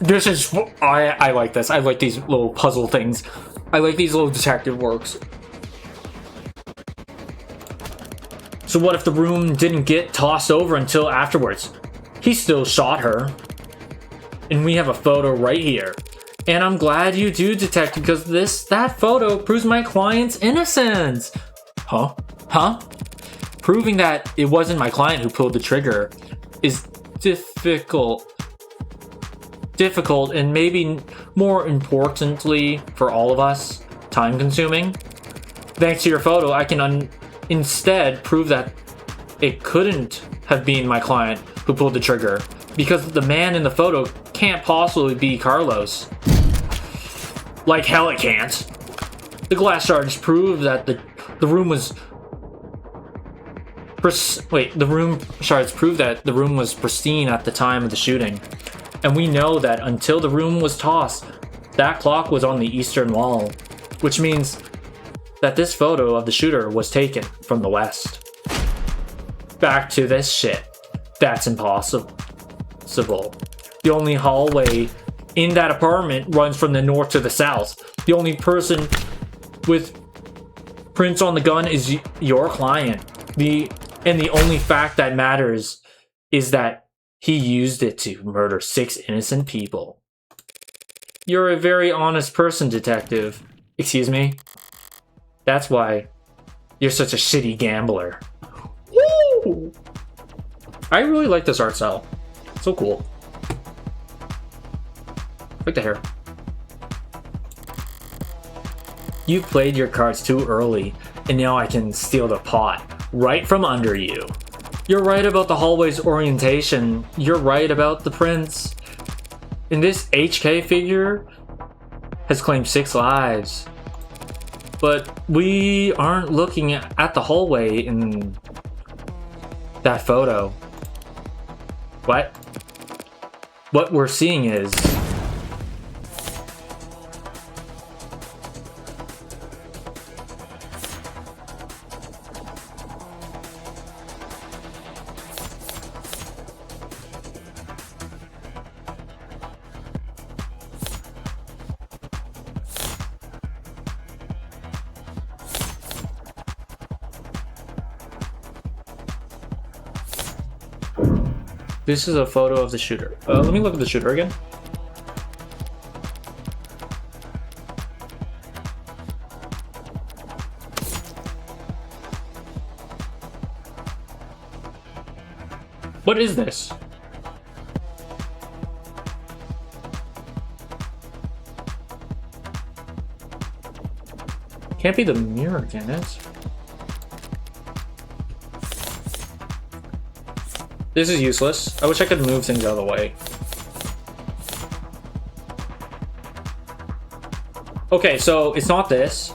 This is... I like this. I like these little puzzle things. I like these little detective works. So what if the room didn't get tossed over until afterwards? He still shot her. And we have a photo right here. And I'm glad you do, detective, because that photo proves my client's innocence. Huh? Proving that it wasn't my client who pulled the trigger is difficult and maybe more importantly for all of us, time consuming. Thanks to your photo, I can instead prove that it couldn't have been my client who pulled the trigger because the man in the photo can't possibly be Carlos. Like hell it can't. The glass shards prove that the room was... the room shards prove that the room was pristine at the time of the shooting. And we know that until the room was tossed, that clock was on the eastern wall. Which means that this photo of the shooter was taken from the west. Back to this shit. That's impossible. The only hallway in that apartment runs from the north to the south. The only person with prints on the gun is your client. And the only fact that matters is that he used it to murder 6 innocent people. You're a very honest person, detective. Excuse me? That's why you're such a shitty gambler. Woo! I really like this art style. So cool. I like the hair. You've played your cards too early, and now I can steal the pot right from under you. You're right about the hallway's orientation. You're right about the prints. And this HK figure has claimed 6 lives. But we aren't looking at the hallway in that photo. What we're seeing is This is a photo of the shooter. Let me look at the shooter again. What is this? Can't be the mirror, can it? This is useless. I wish I could move things out of the way. Okay, so it's not this.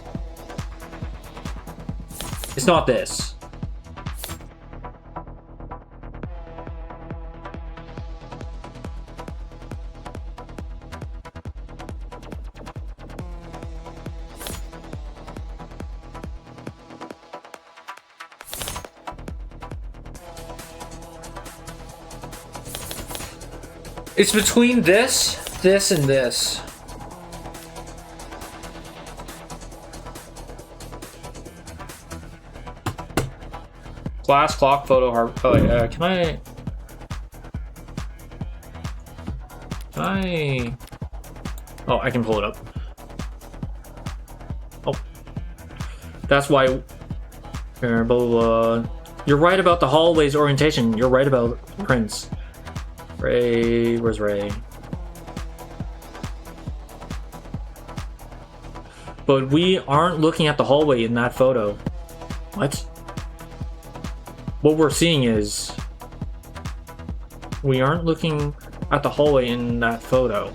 It's not this. It's between this, and this. Glass clock photo heart. Oh yeah, can I? Oh, I can pull it up. Oh, that's why. Here, blah, blah, blah. You're right about the hallway's orientation. You're right about Prince. Ray, where's Ray? But we aren't looking at the hallway in that photo. What? What we're seeing is we aren't looking at the hallway in that photo.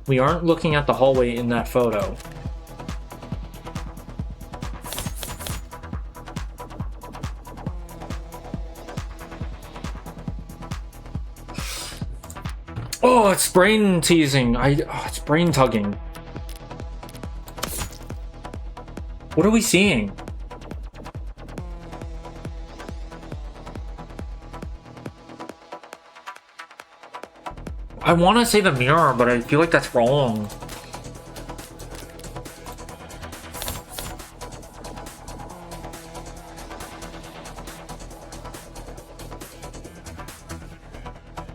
We aren't looking at the hallway in that photo. Oh, it's brain teasing. It's brain tugging. What are we seeing? I want to say the mirror, but I feel like that's wrong.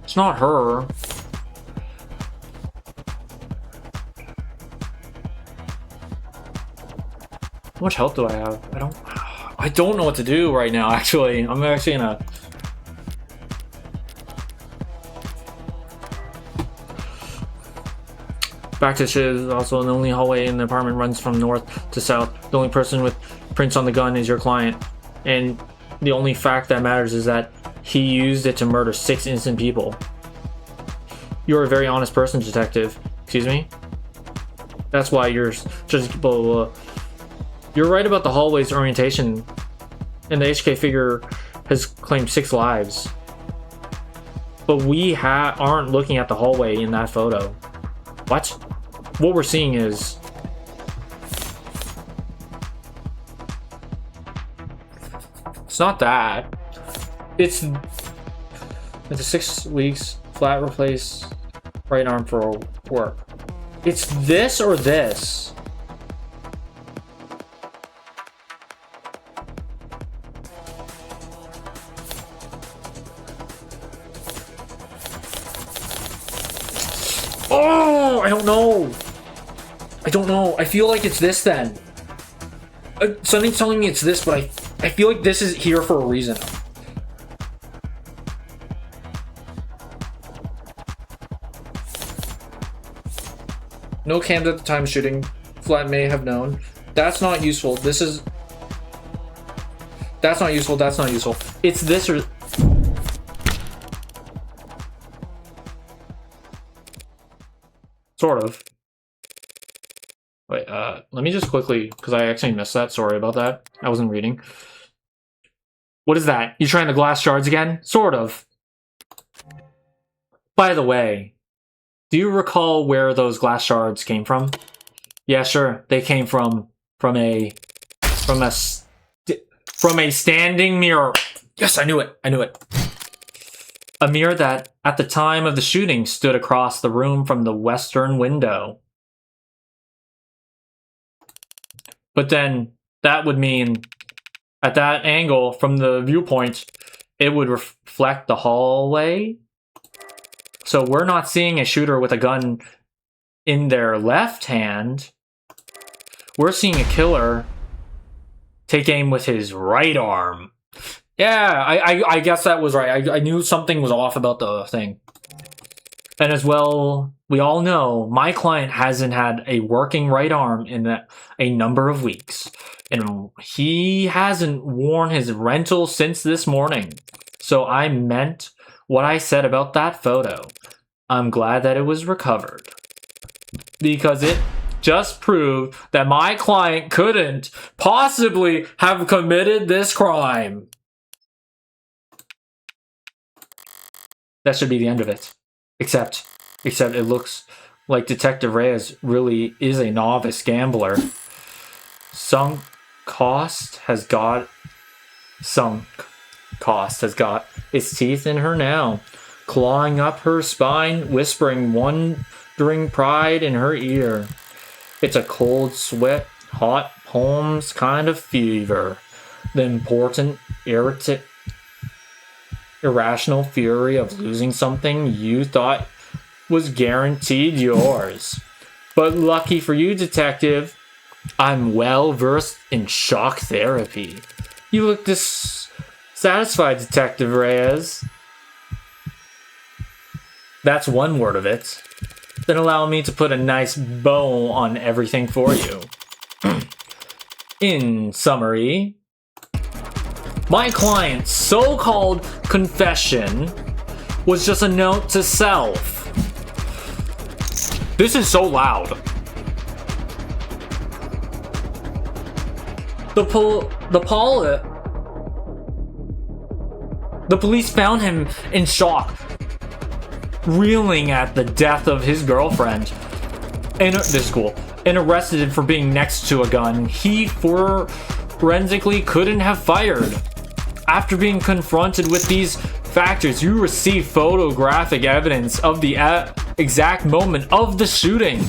It's not her. How much health do I have? I don't know what to do right now, actually. I'm actually gonna... Back to ch0. Also, the only hallway in the apartment runs from north to south. The only person with prints on the gun is your client. And the only fact that matters is that he used it to murder 6 innocent people. You're a very honest person, detective. Excuse me? That's why you're just blah, blah, blah. You're right about the hallway's orientation, and the HK figure has claimed 6 lives. But we aren't looking at the hallway in that photo. What? What we're seeing is... It's not that. It's a 6 weeks, flat replace right arm for work. It's this or this. Oh, I don't know. I don't know. I feel like it's this then. Something's telling me it's this, but I feel like this is here for a reason. No cams at the time of shooting. Flat may have known. That's not useful. This is... That's not useful. That's not useful. It's this or... Sort of. Wait, let me just quickly, because I actually missed that. Sorry about that. I wasn't reading. What is that? You trying to glass shards again? Sort of. By the way, do you recall where those glass shards came from? Yeah, sure. They came from a standing mirror. Yes, I knew it. I knew it. A mirror that, at the time of the shooting, stood across the room from the western window. But then, that would mean At that angle, from the viewpoint, it would reflect the hallway. So we're not seeing a shooter with a gun in their left hand. We're seeing a killer take aim with his right arm. Yeah, I guess that was right. I knew something was off about the thing. And as well, we all know my client hasn't had a working right arm in a number of weeks. And he hasn't worn his rental since this morning. So I meant what I said about that photo. I'm glad that it was recovered. Because it just proved that my client couldn't possibly have committed this crime. That should be the end of it. Except it looks like Detective Reyes really is a novice gambler. Sunk cost has got its teeth in her now, clawing up her spine, whispering wondering pride in her ear. It's a cold sweat, hot palms kind of fever. The important, irrational fury of losing something you thought was guaranteed yours. But lucky for you, Detective, I'm well versed in shock therapy. You look dissatisfied, Detective Reyes. That's one word of it. Then allow me to put a nice bow on everything for you. In summary, my client's so-called confession was just a note to self. This is so loud. The police found him in shock, reeling at the death of his girlfriend. And this is cool. And arrested him for being next to a gun he forensically couldn't have fired. After being confronted with these factors, you receive photographic evidence of the exact moment of the shooting.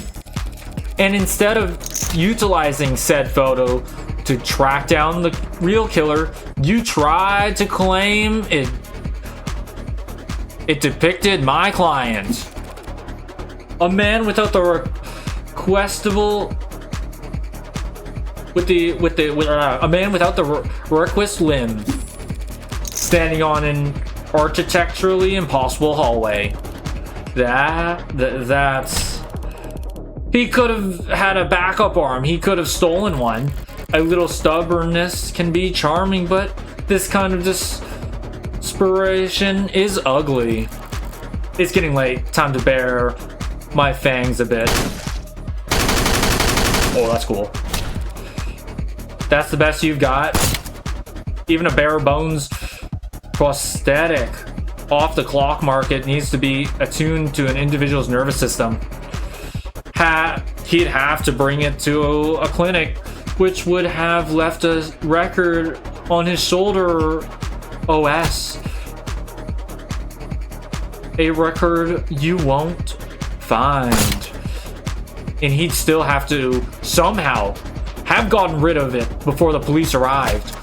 And instead of utilizing said photo to track down the real killer, you tried to claim it depicted my client. A man without the requisite limb, standing on an architecturally impossible hallway. That's... He could have had a backup arm. He could have stolen one. A little stubbornness can be charming, but this kind of desperation is ugly. It's getting late. Time to bare my fangs a bit. Oh, that's cool. That's the best you've got? Even a bare bones prosthetic off the clock market needs to be attuned to an individual's nervous system. He'd have to bring it to a clinic, which would have left a record on his shoulder OS. A record you won't find. And he'd still have to somehow have gotten rid of it before the police arrived.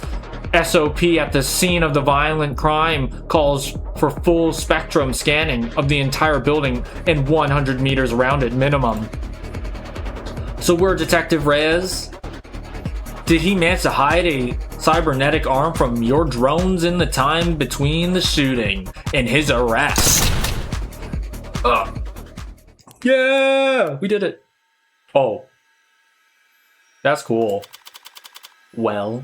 SOP at the scene of the violent crime calls for full spectrum scanning of the entire building and 100 meters around it minimum. So we're Detective Reyes. Did he manage to hide a cybernetic arm from your drones in the time between the shooting and his arrest? Yeah, we did it. Oh, that's cool. Well,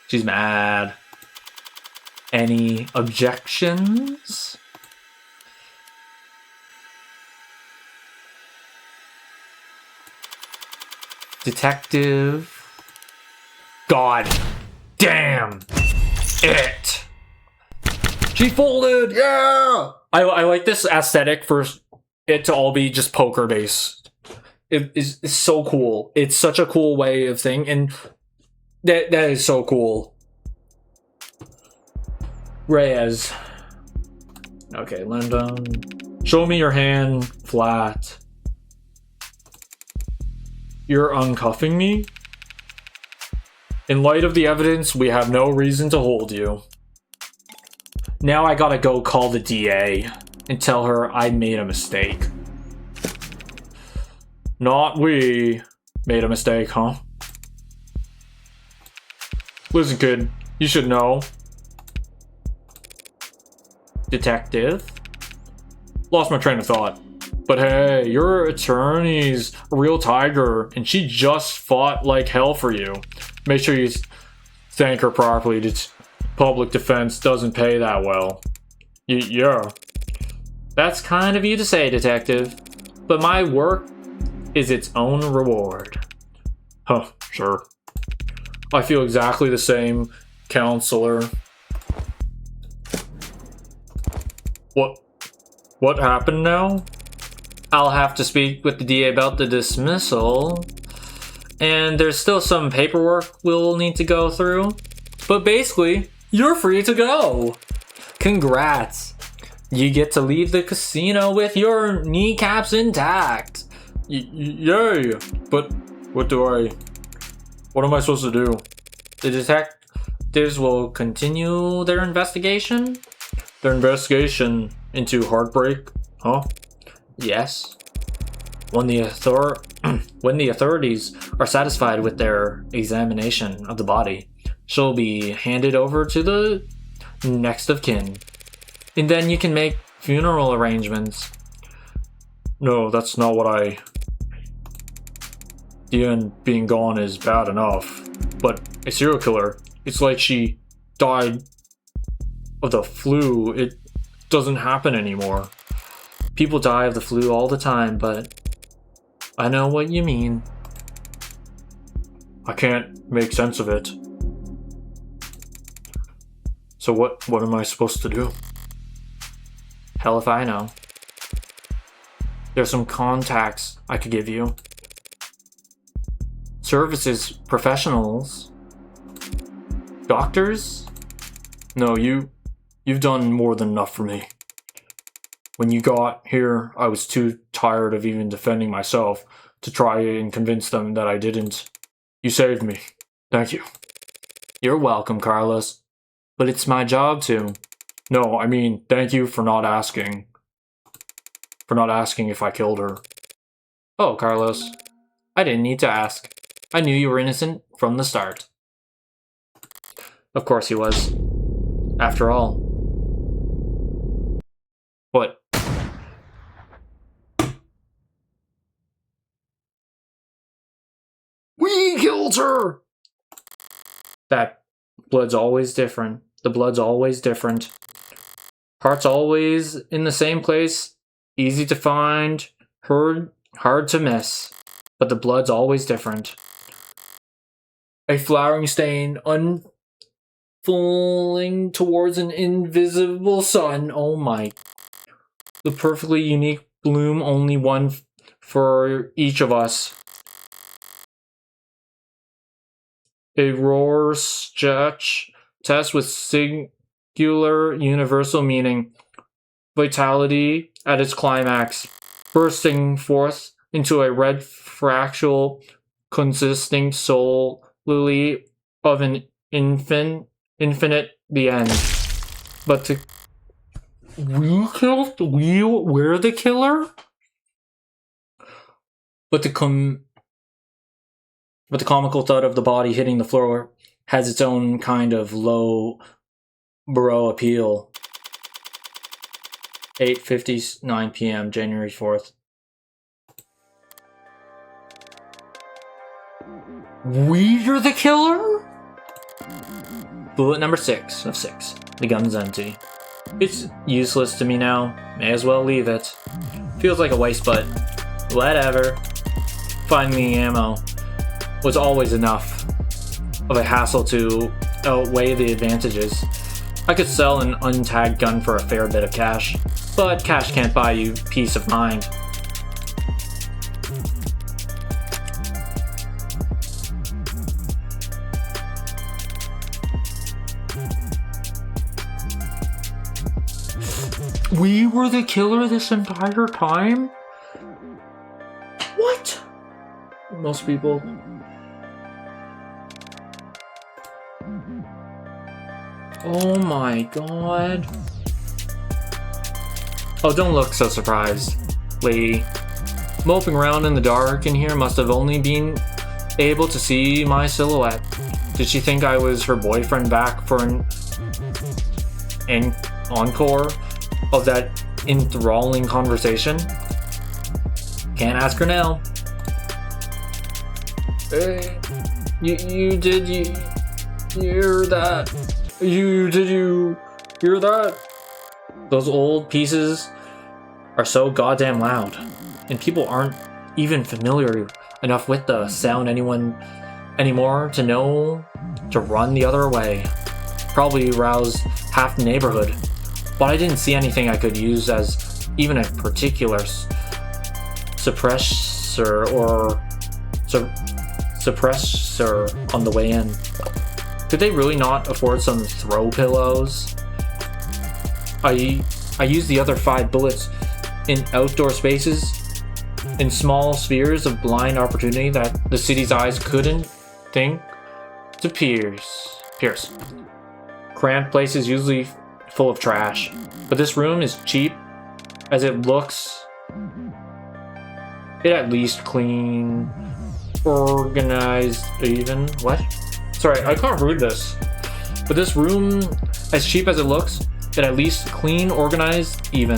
she's mad. Any objections? Detective. God damn it. She folded. Yeah. I like this aesthetic for it to all be just poker based. It's so cool. It's such a cool way of thing, and that is so cool. Reyes. Okay, London. Show me your hand flat. You're uncuffing me? In light of the evidence, we have no reason to hold you. Now I gotta go call the DA and tell her I made a mistake. Not we made a mistake, huh? Listen, kid, you should know. Detective? Lost my train of thought. But hey, your attorney's a real tiger, and she just fought like hell for you. Make sure you thank her properly. Public defense doesn't pay that well. Yeah. That's kind of you to say, detective. But my work is its own reward. Huh, sure. I feel exactly the same, counselor. What happened now? I'll have to speak with the DA about the dismissal. And there's still some paperwork we'll need to go through. But basically, you're free to go. Congrats. You get to leave the casino with your kneecaps intact. Yay! But what am I supposed to do? The detectives will continue their investigation? Their investigation into heartbreak? Huh? Yes. When the authorities are satisfied with their examination of the body, she'll be handed over to the next of kin. And then you can make funeral arrangements. No, that's not what I... Ian being gone is bad enough. But a serial killer, it's like she died of the flu. It doesn't happen anymore. People die of the flu all the time, but I know what you mean. I can't make sense of it. So what am I supposed to do? Hell if I know. There's some contacts I could give you. Services professionals. Doctors? No, you've done more than enough for me. When you got here, I was too tired of even defending myself to try and convince them that I didn't. You saved me. Thank you. You're welcome, Carlos. But it's my job to. No, I mean, thank you for not asking. For not asking if I killed her. Oh, Carlos. I didn't need to ask. I knew you were innocent from the start. Of course he was. After all. What? We killed her! That blood's always different. The blood's always different. Heart's always in the same place. Easy to find. Hard to miss. But the blood's always different. A flowering stain unfolding towards an invisible sun. Oh my. The perfectly unique bloom, only one for each of us. A Rorschach test with singular universal meaning. Vitality at its climax, bursting forth into a red fractal consisting solely of an infinite the end. But we're the killer? But the comical thud of the body hitting the floor has its own kind of low bro appeal. 8:59 p.m. January 4th. We're the killer? Bullet number 6 of 6. The gun's empty. It's useless to me now. May as well leave it. Feels like a waste, but whatever. Finding the ammo was always enough of a hassle to outweigh the advantages. I could sell an untagged gun for a fair bit of cash, but cash can't buy you peace of mind. We were the killer this entire time? What? Most people Oh my god. Oh, don't look so surprised, lady. Moping around in the dark in here must have only been able to see my silhouette. Did she think I was her boyfriend back for an encore of that enthralling conversation? Can't ask her now. You hear that? Did you hear that? Those old pieces are so goddamn loud, and people aren't even familiar enough with the sound anymore to know to run the other way. Probably roused half the neighborhood, but I didn't see anything I could use as even a particular suppressor on the way in. Could they really not afford some throw pillows? I used the other 5 bullets in outdoor spaces, in small spheres of blind opportunity that the city's eyes couldn't think to pierce. Cramped places usually full of trash, but this room is cheap as it looks. It at least clean, organized, even. What? Sorry, I can't read this. But this room, as cheap as it looks, it at least clean, organized, even.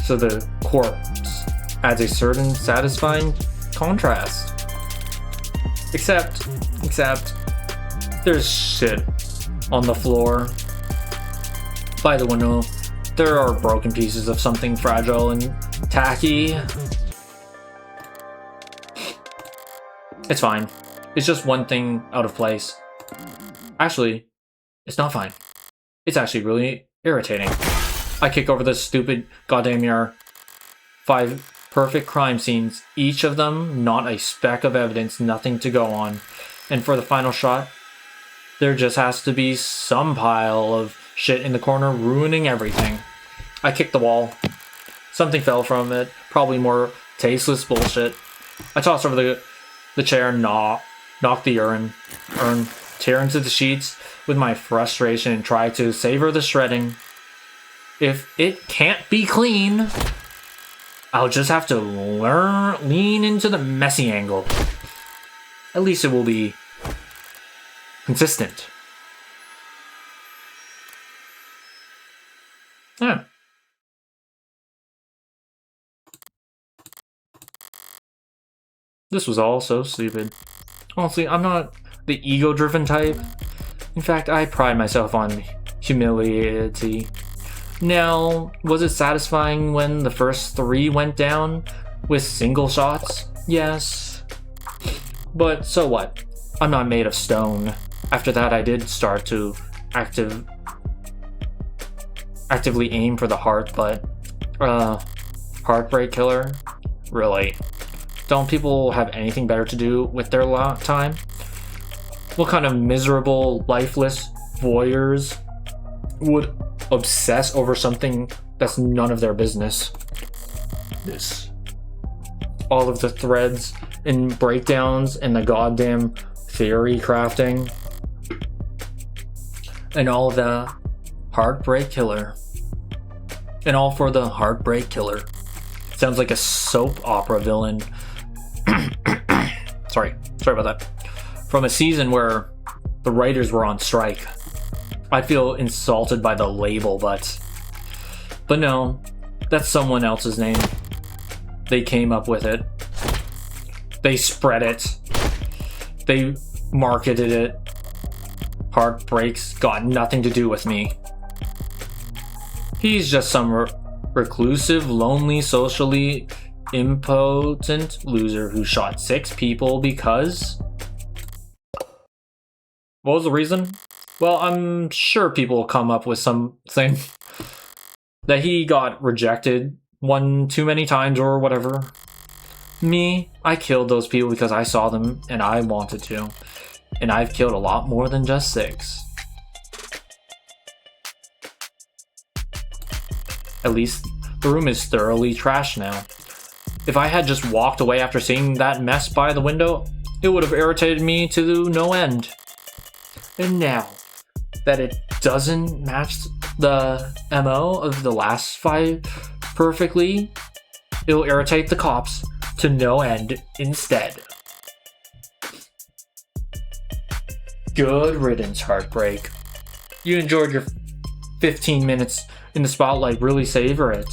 So the corpse adds a certain satisfying contrast. Except, there's shit on the floor. By the window, there are broken pieces of something fragile and tacky. It's fine. It's just one thing out of place. Actually, it's not fine. It's actually really irritating. I kick over this stupid goddamn yard. 5 perfect crime scenes, each of them not a speck of evidence, nothing to go on. And for the final shot, there just has to be some pile of shit in the corner ruining everything. I kicked the wall. Something fell from it, probably more tasteless bullshit. I tossed over the chair and knocked the urn, tear into the sheets with my frustration and try to savor the shredding. If it can't be clean, I'll just have to lean into the messy angle. At least it will be consistent. Yeah. This was all so stupid. Honestly, I'm not the ego-driven type. In fact, I pride myself on humility. Now, was it satisfying when the first 3 went down with single shots? Yes. But so what? I'm not made of stone. After that, I did start to actively aim for the heart, but heartbreak killer? Really? Don't people have anything better to do with their time? What kind of miserable, lifeless voyeurs would obsess over something that's none of their business? All of the threads and breakdowns and the goddamn theory crafting. And all of the heartbreak killer. And all for the heartbreak killer. Sounds like a soap opera villain. Sorry about that. From a season where the writers were on strike. I feel insulted by the label, but no, that's someone else's name. They came up with it. They spread it. They marketed it. Heartbreaks got nothing to do with me. He's just some reclusive, lonely, socially impotent loser who shot 6 people because... What was the reason? Well, I'm sure people will come up with something. That he got rejected 1 too many times or whatever. Me, I killed those people because I saw them and I wanted to. And I've killed a lot more than just 6. At least the room is thoroughly trashed now. If I had just walked away after seeing that mess by the window, it would have irritated me to no end. And now that it doesn't match the MO of the last 5 perfectly, it'll irritate the cops to no end instead. Good riddance, Heartbreak. You enjoyed your 15 minutes in the spotlight, really savor it.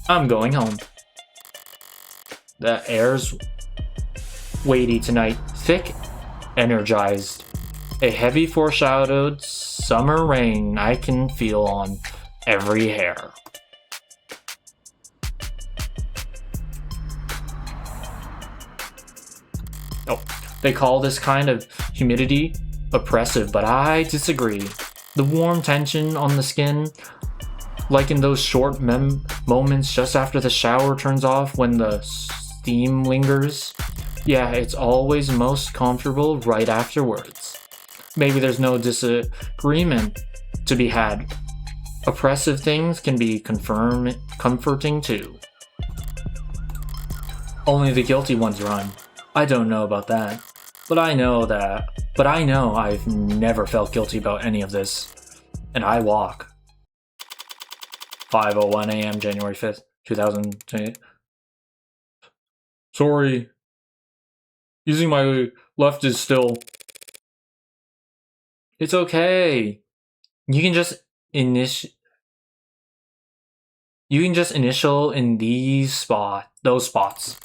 I'm going home. The air's weighty tonight, thick, energized. A heavy foreshadowed summer rain I can feel on every hair. Oh, they call this kind of humidity oppressive, but I disagree. The warm tension on the skin, like in those short moments just after the shower turns off when the steam lingers. Yeah, it's always most comfortable right afterwards. Maybe there's no disagreement to be had. Oppressive things can be comforting too. Only the guilty ones run. I don't know about that. But I know I've never felt guilty about any of this. And I walk. 5:01 a.m. January 5th, 2008. Sorry. Using my left is still... It's okay. You can just initial in those spots.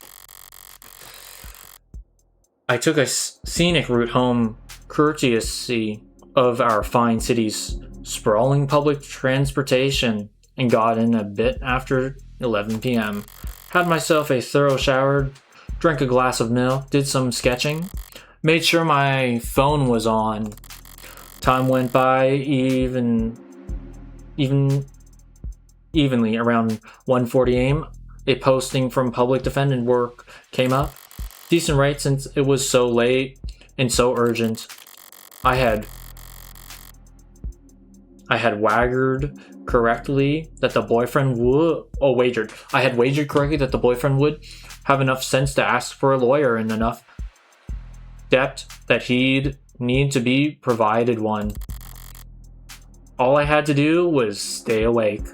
I took a scenic route home, courtesy of our fine city's sprawling public transportation, and got in a bit after 11 p.m. Had myself a thorough shower, drank a glass of milk, did some sketching, made sure my phone was on. Time went by evenly. Around 1:40 a.m., a posting from public defendant work came up. Decent rate since it was so late and so urgent. I had wagered correctly that the boyfriend would... I had wagered correctly that the boyfriend would have enough sense to ask for a lawyer and enough debt that he'd need to be provided one. All I had to do was stay awake.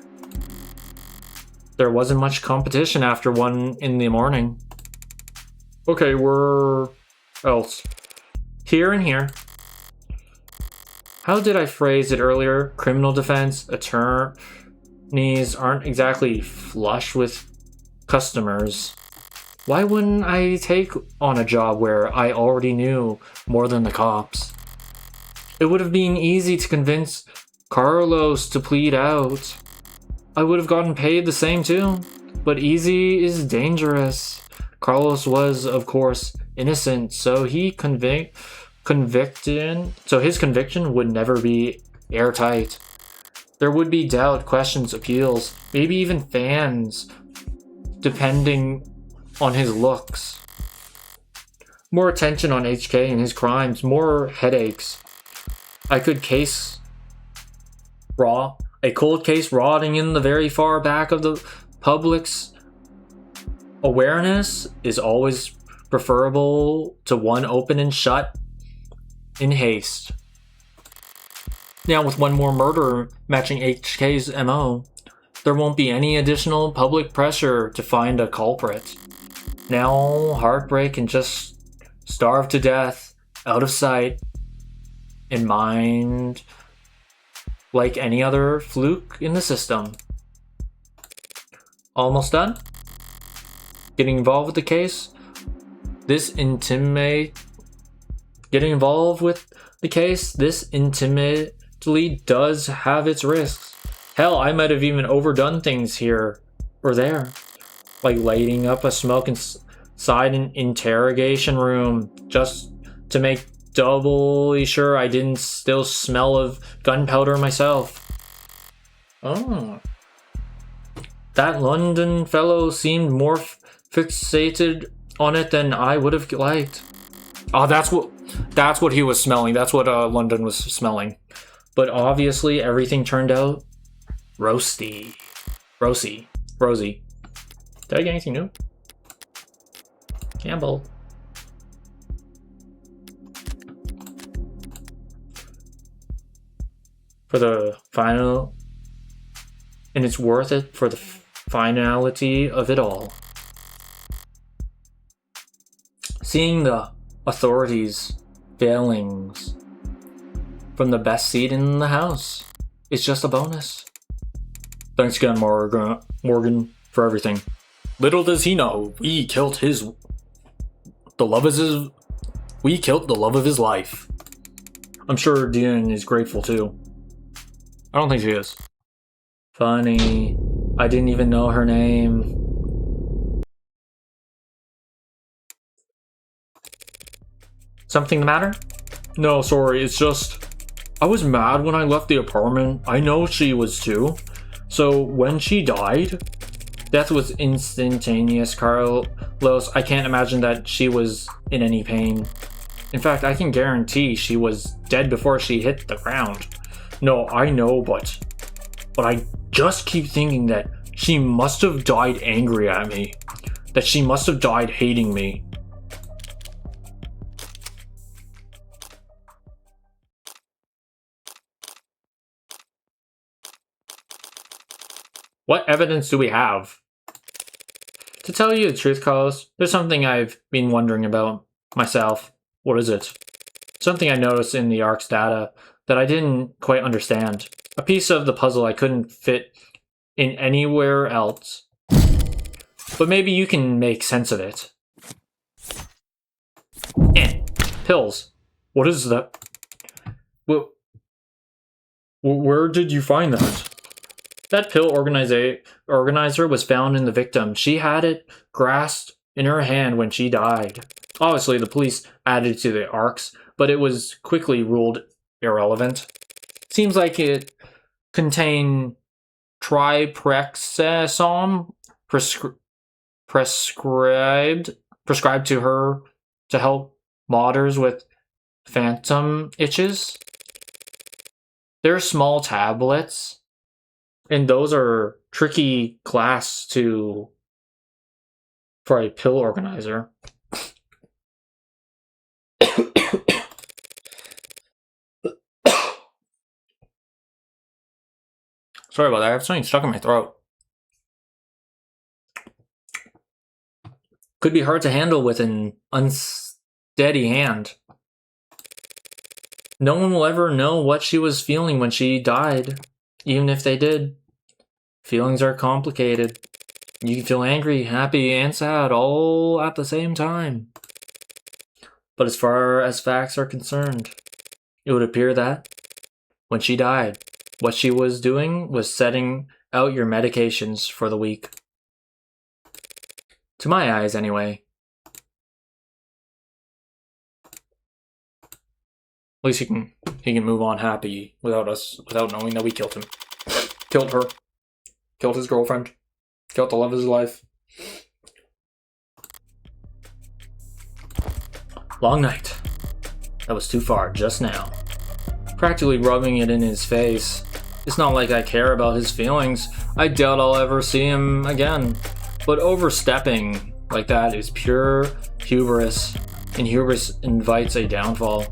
There wasn't much competition after 1 in the morning. Okay, where else? Here and here. How did I phrase it earlier? Criminal defense attorneys aren't exactly flush with customers. Why wouldn't I take on a job where I already knew more than the cops? It would have been easy to convince Carlos to plead out. I would have gotten paid the same too. But easy is dangerous. Carlos was, of course, innocent, so his conviction would never be airtight. There would be doubt, questions, appeals, maybe even fans, depending on his looks. More attention on HK and his crimes, more headaches. A cold case rotting in the very far back of the public's awareness is always preferable to one open and shut in haste. Now with one more murder matching HK's MO, there won't be any additional public pressure to find a culprit. Now Heartbreak can just starve to death, out of sight, in mind, like any other fluke in the system. Almost done? Getting involved with the case? Getting involved with the case, this intimately does have its risks. Hell, I might have even overdone things here or there. Like lighting up a smoke inside an interrogation room just to make doubly sure I didn't still smell of gunpowder myself. Oh. That London fellow seemed more fixated on it than I would have liked. Oh, that's what he was smelling. That's what London was smelling. But obviously everything turned out rosy. Did I get anything new? Campbell. for the final, and it's worth it for the finality of it all. Seeing the authorities' failings from the best seat in the house is just a bonus. Thanks again, Morgan, for everything. Little does he know, we killed the love of his life. I'm sure Dean is grateful too. I don't think she is. Funny. I didn't even know her name. Something the matter? No, sorry, it's just... I was mad when I left the apartment. I know she was too. So when she died, death was instantaneous, Carlos. I can't imagine that she was in any pain. In fact, I can guarantee she was dead before she hit the ground. No, I know, but I just keep thinking that she must have died angry at me. That she must have died hating me. What evidence do we have? To tell you the truth, Carlos, there's something I've been wondering about myself. What is it? Something I noticed in the ARC's data that I didn't quite understand. A piece of the puzzle I couldn't fit in anywhere else. But maybe you can make sense of it. Pills. What is that? Where did you find that? That pill organizer was found in the victim. She had it grasped in her hand when she died. Obviously, the police added it to the ARCs, but it was quickly ruled irrelevant. Seems like it contained triprexazome prescribed to her to help modders with phantom itches. They're small tablets. And those are tricky class for a pill organizer. Sorry about that, I have something stuck in my throat. Could be hard to handle with an unsteady hand. No one will ever know what she was feeling when she died, even if they did. Feelings are complicated. You can feel angry, happy, and sad all at the same time. But as far as facts are concerned, it would appear that when she died, what she was doing was setting out your medications for the week. To my eyes, anyway. At least he can move on happy without knowing that we killed him. Killed her. Killed his girlfriend. Killed the love of his life. Long night. That was too far just now. Practically rubbing it in his face. It's not like I care about his feelings. I doubt I'll ever see him again. But overstepping like that is pure hubris. And hubris invites a downfall.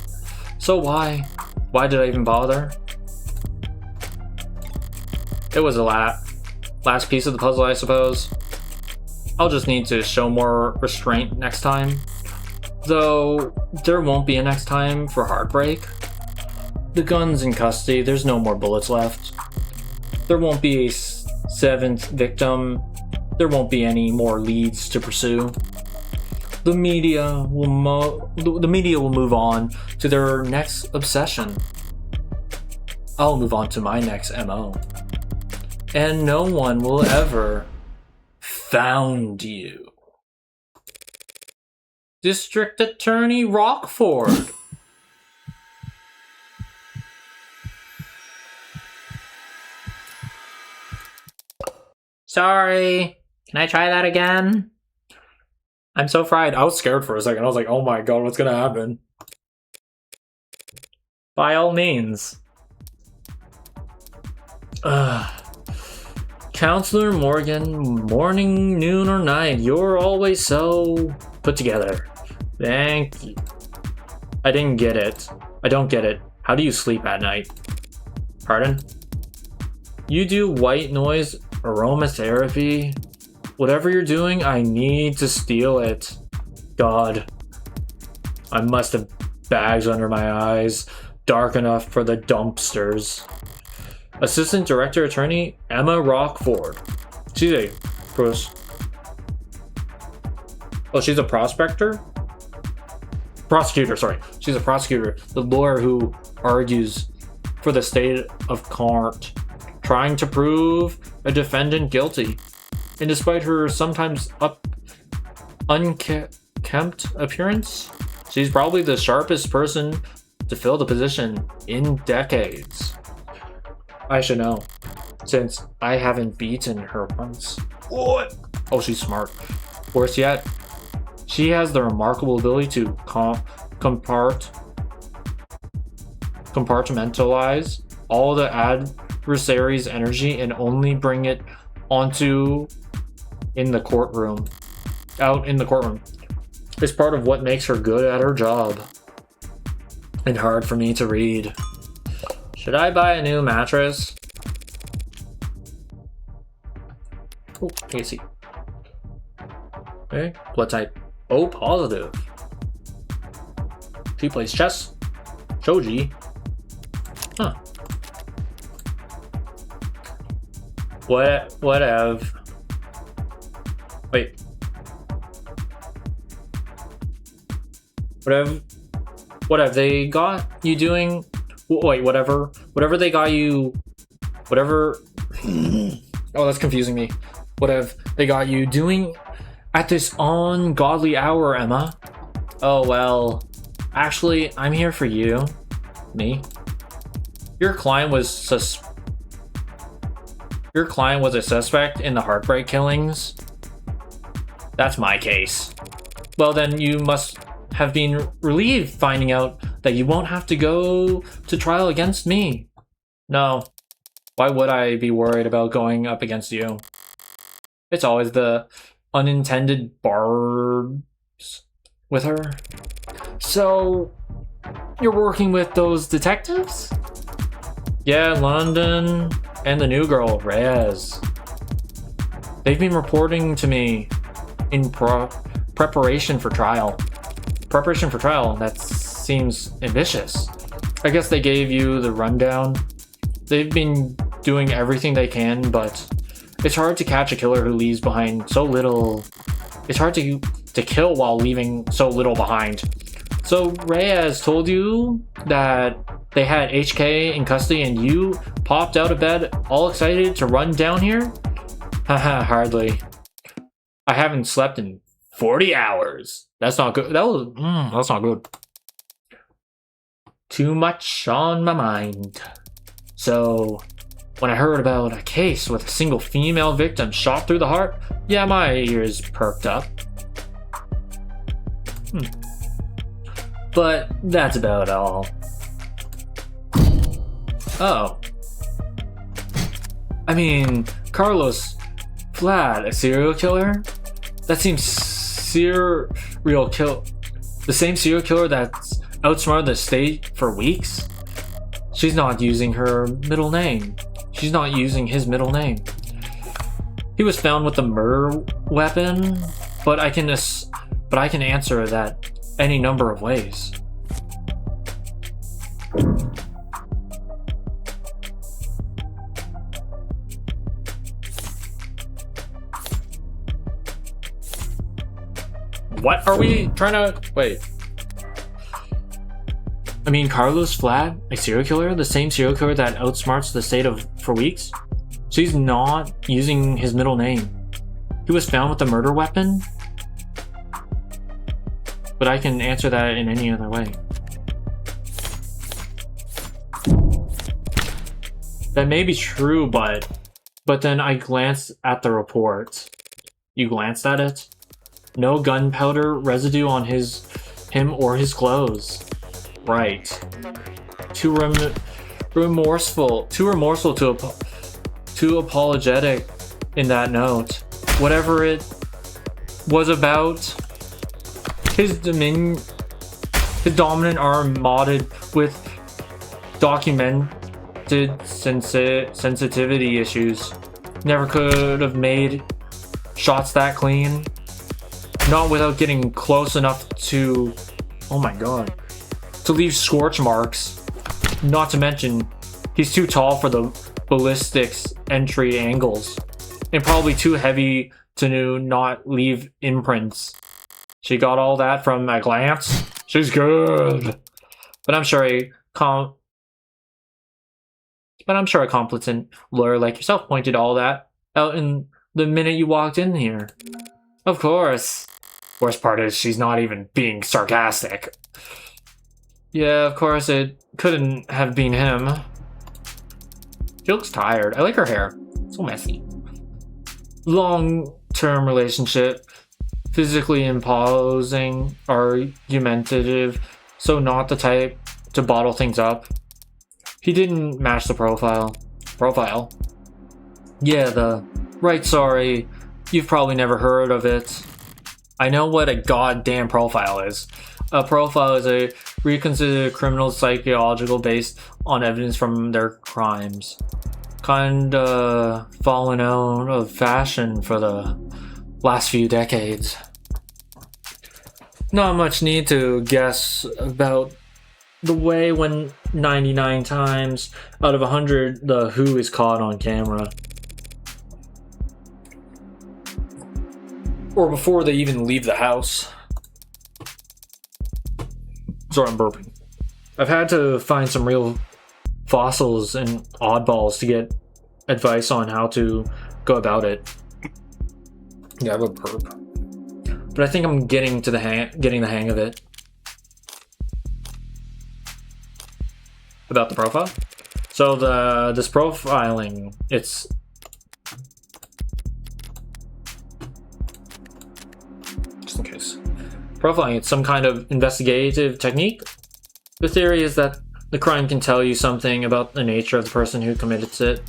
So why? Why did I even bother? It was a last piece of the puzzle, I suppose. I'll just need to show more restraint next time. Though, there won't be a next time for heartbreak. The gun's in custody, there's no more bullets left. There won't be a seventh victim. There won't be any more leads to pursue. The media will move on to their next obsession. I'll move on to my next MO. And no one will ever found you. District Attorney Rockford. Sorry, can I try that again? I'm so fried. I was scared for a second. I was like, oh my god, what's gonna happen? By all means. Counselor Morgan, morning, noon, or night, you're always so put together. Thank you. I don't get it. How do you sleep at night? Pardon? You do white noise aromatherapy? Whatever you're doing, I need to steal it. God. I must have bags under my eyes, dark enough for the dumpsters. Assistant Director Attorney Emma Rockford. She's a she's a prospector? Prosecutor, sorry. She's a prosecutor. The lawyer who argues for the state of court, trying to prove a defendant guilty. And despite her sometimes unkempt appearance, she's probably the sharpest person to fill the position in decades. I should know, since I haven't beaten her once. What? Oh, she's smart. Worse yet, she has the remarkable ability to compartmentalize all the adversary's energy and only bring it onto out in the courtroom. It's part of what makes her good at her job. And hard for me to read. Should I buy a new mattress? Oh, AC. Okay, blood type O positive. She plays chess. Shoji. Huh. Whatever. Wait. What have they got you doing? Wait, whatever they got you. Whatever. Oh, that's confusing me. What have they got you doing at this ungodly hour, Emma? Oh, well. Actually, I'm here for you. Me? Your client was a suspect in the Heartbreak killings? That's my case. Well, then you must have been relieved finding out that you won't have to go to trial against me. No. Why would I be worried about going up against you? It's always the unintended barbs with her. So, you're working with those detectives? Yeah, London and the new girl, Reyes. They've been reporting to me in preparation for trial. Preparation for trial? That seems ambitious. I guess they gave you the rundown. They've been doing everything they can, but it's hard to catch a killer who leaves behind so little. It's hard to kill while leaving so little behind. So Reyes told you that they had HK in custody and you popped out of bed all excited to run down here? Haha, hardly. I haven't slept in 40 hours. That's not good. That's not good. Too much on my mind. So, when I heard about a case with a single female victim shot through the heart, yeah, my ears perked up. But that's about all. Oh. I mean, Carlos Vlad, a serial killer? That seems the same serial killer that's outsmarted the state for weeks? She's not using her middle name. She's not using his middle name. He was found with a murder weapon, but I can answer that any number of ways. What are we trying to... Wait. I mean, Carlos Vlad, a serial killer? The same serial killer that outsmarts the state for weeks? She's not using his middle name. He was found with a murder weapon? But I can answer that in any other way. That may be true, but then I glanced at the report. You glanced at it? No gunpowder residue on him or his clothes. Right. Too remorseful too apologetic in that note. Whatever it was about, his dominant arm modded with unexpected sensitivity issues. Never could have made shots that clean. Not without getting close enough to, oh my god, to leave scorch marks. Not to mention, he's too tall for the ballistics entry angles, and probably too heavy to not leave imprints. She got all that from a glance. She's good. But I'm sure a competent lawyer like yourself pointed all that out in the minute you walked in here. Of course. Worst part is she's not even being sarcastic. Yeah, of course it couldn't have been him. She looks tired. I like her hair. So messy. Long-term relationship. Physically imposing, argumentative, so not the type to bottle things up. He didn't match the profile. Yeah, the right, sorry. You've probably never heard of it. I know what a goddamn profile is. A profile is a reconsidered criminal psychological based on evidence from their crimes. Kinda fallen out of fashion for the last few decades. Not much need to guess about the way when 99 times out of 100 the who is caught on camera. Or before they even leave the house. Sorry, I'm burping. I've had to find some real fossils and oddballs to get advice on how to go about it. Yeah, I have a burp. But I think I'm getting the hang of it. About the profile. So this profiling, it's just in case. Profiling, it's some kind of investigative technique. The theory is that the crime can tell you something about the nature of the person who committed it.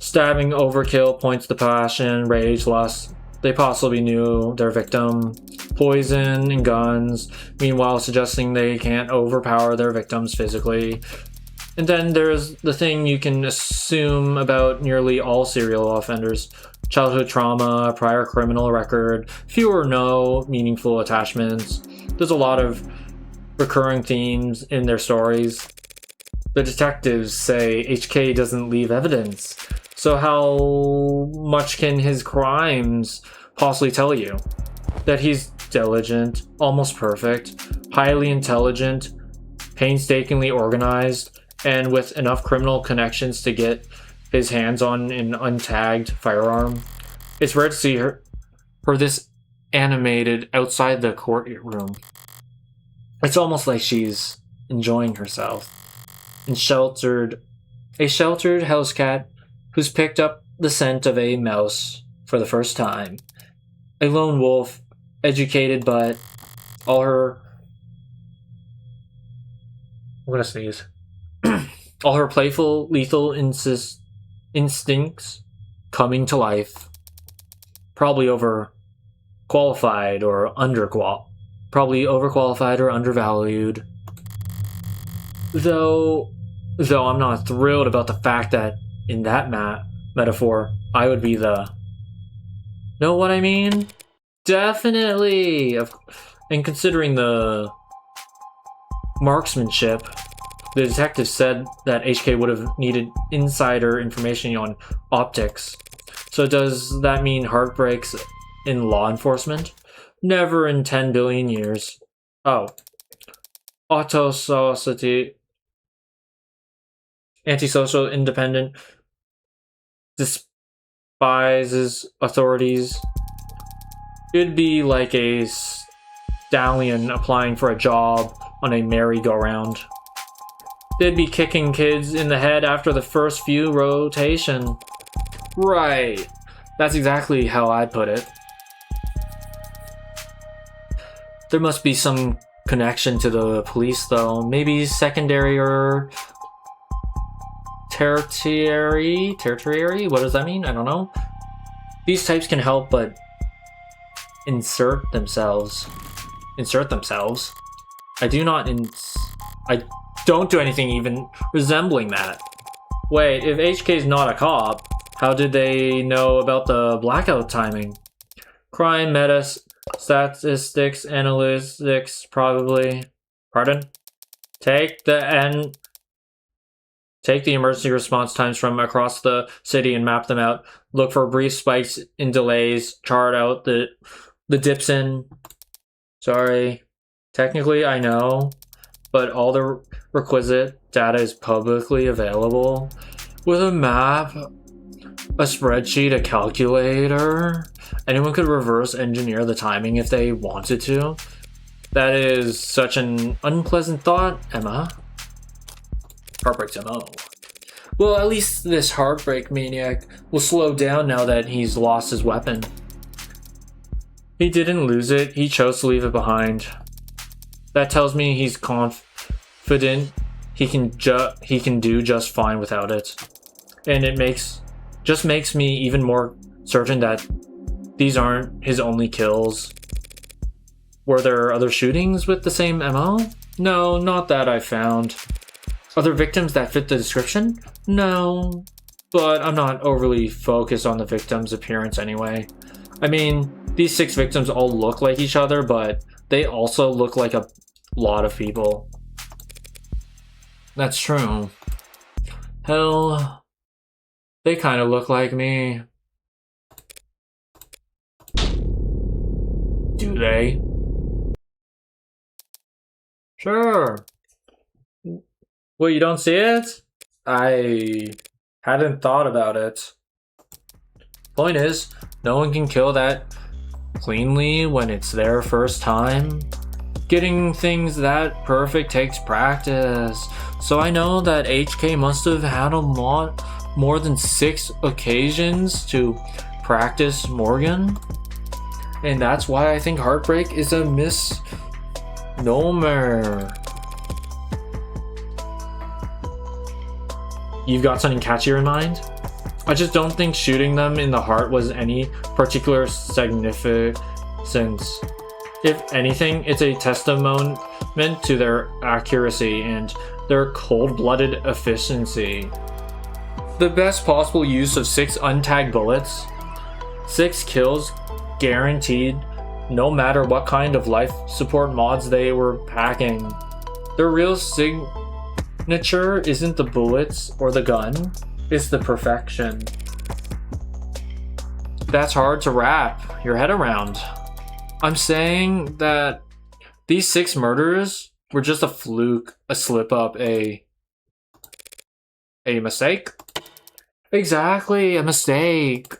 Stabbing overkill points to passion, rage, lust. They possibly knew their victim. Poison and guns, meanwhile suggesting they can't overpower their victims physically. And then there's the thing you can assume about nearly all serial offenders. Childhood trauma, prior criminal record, few or no meaningful attachments. There's a lot of recurring themes in their stories. The detectives say HK doesn't leave evidence. So how much can his crimes possibly tell you? That he's diligent, almost perfect, highly intelligent, painstakingly organized, and with enough criminal connections to get his hands on an untagged firearm. It's rare to see her this animated outside the courtroom. It's almost like she's enjoying herself. And a sheltered house cat who's picked up the scent of a mouse for the first time. A lone wolf, educated, but all her... I'm gonna sneeze. All her playful, lethal instincts coming to life. Probably overqualified or undervalued. Though I'm not thrilled about the fact that in that metaphor, I would be the... Know what I mean? Definitely! And considering the marksmanship, the detective said that HK would have needed insider information on optics. So does that mean heartbreaks in law enforcement? Never in 10 billion years. Oh. Antisocial, independent, despises authorities. It'd be like a stallion applying for a job on a merry-go-round. They'd be kicking kids in the head after the first few rotation. Right. That's exactly how I'd put it. There must be some connection to the police, though. Maybe secondary or tertiary? Tertiary? What does that mean? I don't know. These types can help but insert themselves. I don't do anything even resembling that. Wait, if HK's not a cop, how did they know about the blackout timing? Crime, meta, statistics, analytics, probably. Pardon? Take the emergency response times from across the city and map them out. Look for brief spikes in delays. Chart out the dips in. Sorry. Technically, I know, but all the requisite data is publicly available. With a map, a spreadsheet, a calculator, anyone could reverse engineer the timing if they wanted to. That is such an unpleasant thought, Emma. Heartbreak's MO. Well, at least this heartbreak maniac will slow down now that he's lost his weapon. He didn't lose it, he chose to leave it behind. That tells me he's confident he can do just fine without it. And it makes me even more certain that these aren't his only kills. Were there other shootings with the same MO? No, not that I found. Other victims that fit the description? No. But I'm not overly focused on the victim's appearance anyway. I mean, these 6 victims all look like each other, but they also look like a lot of people. That's true. Hell, they kind of look like me. Do they? Sure. Well, you don't see it? I hadn't thought about it. Point is, no one can kill that cleanly when it's their first time. Getting things that perfect takes practice. So I know that HK must have had a lot more than 6 occasions to practice Morgan. And that's why I think heartbreak is a misnomer. You've got something catchier in mind? I just don't think shooting them in the heart was any particular significance. If anything, it's a testament to their accuracy and their cold-blooded efficiency. The best possible use of 6 untagged bullets, 6 kills guaranteed, no matter what kind of life support mods they were packing. Their real signature isn't the bullets or the gun, it's the perfection. That's hard to wrap your head around. I'm saying that these 6 murders were just a fluke, a slip-up, a mistake? Exactly, a mistake.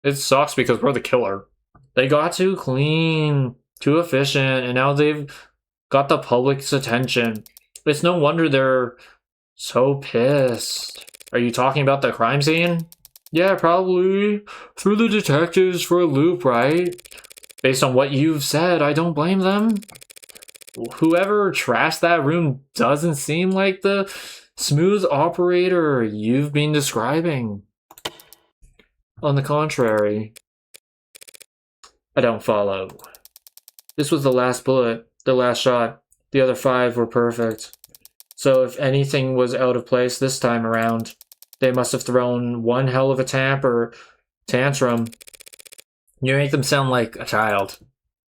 It sucks because we're the killer. They got too clean, too efficient, and now they've got the public's attention. It's no wonder they're so pissed. Are you talking about the crime scene? Yeah, probably. Threw the detectives for a loop, right? Based on what you've said, I don't blame them. Whoever trashed that room doesn't seem like the smooth operator you've been describing. On the contrary, I don't follow. This was the last bullet, the last shot. The other 5 were perfect. So if anything was out of place this time around, they must have thrown one hell of a tantrum. You make them sound like a child.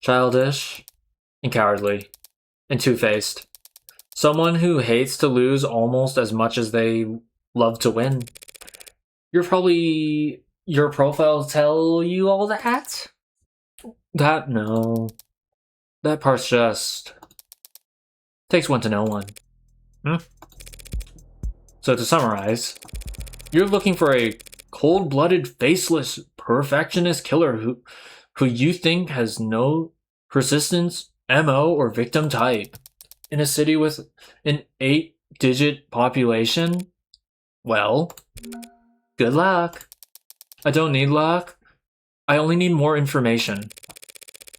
Childish, and cowardly, and two-faced. Someone who hates to lose almost as much as they love to win. Your profile tell you all that? No. That part's just takes one to know one. So to summarize, you're looking for a cold-blooded, faceless, perfectionist killer who you think has no persistence, MO, or victim type. In a city with an 8-digit population? Well, good luck. I don't need luck. I only need more information.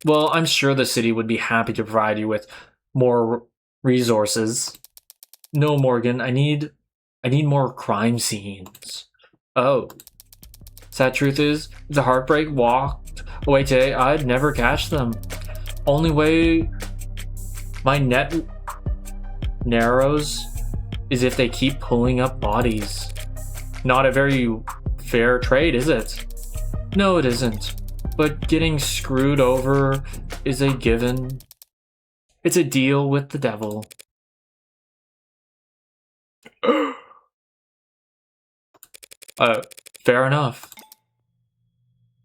Well, I'm sure the city would be happy to provide you with more resources. No, Morgan, I need more crime scenes. Oh. Sad truth is, if the heartbreak walked away today, I'd never catch them. Only way my net narrows is if they keep pulling up bodies. Not a very fair trade, is it? No, it isn't. But getting screwed over is a given. It's a deal with the devil. Fair enough.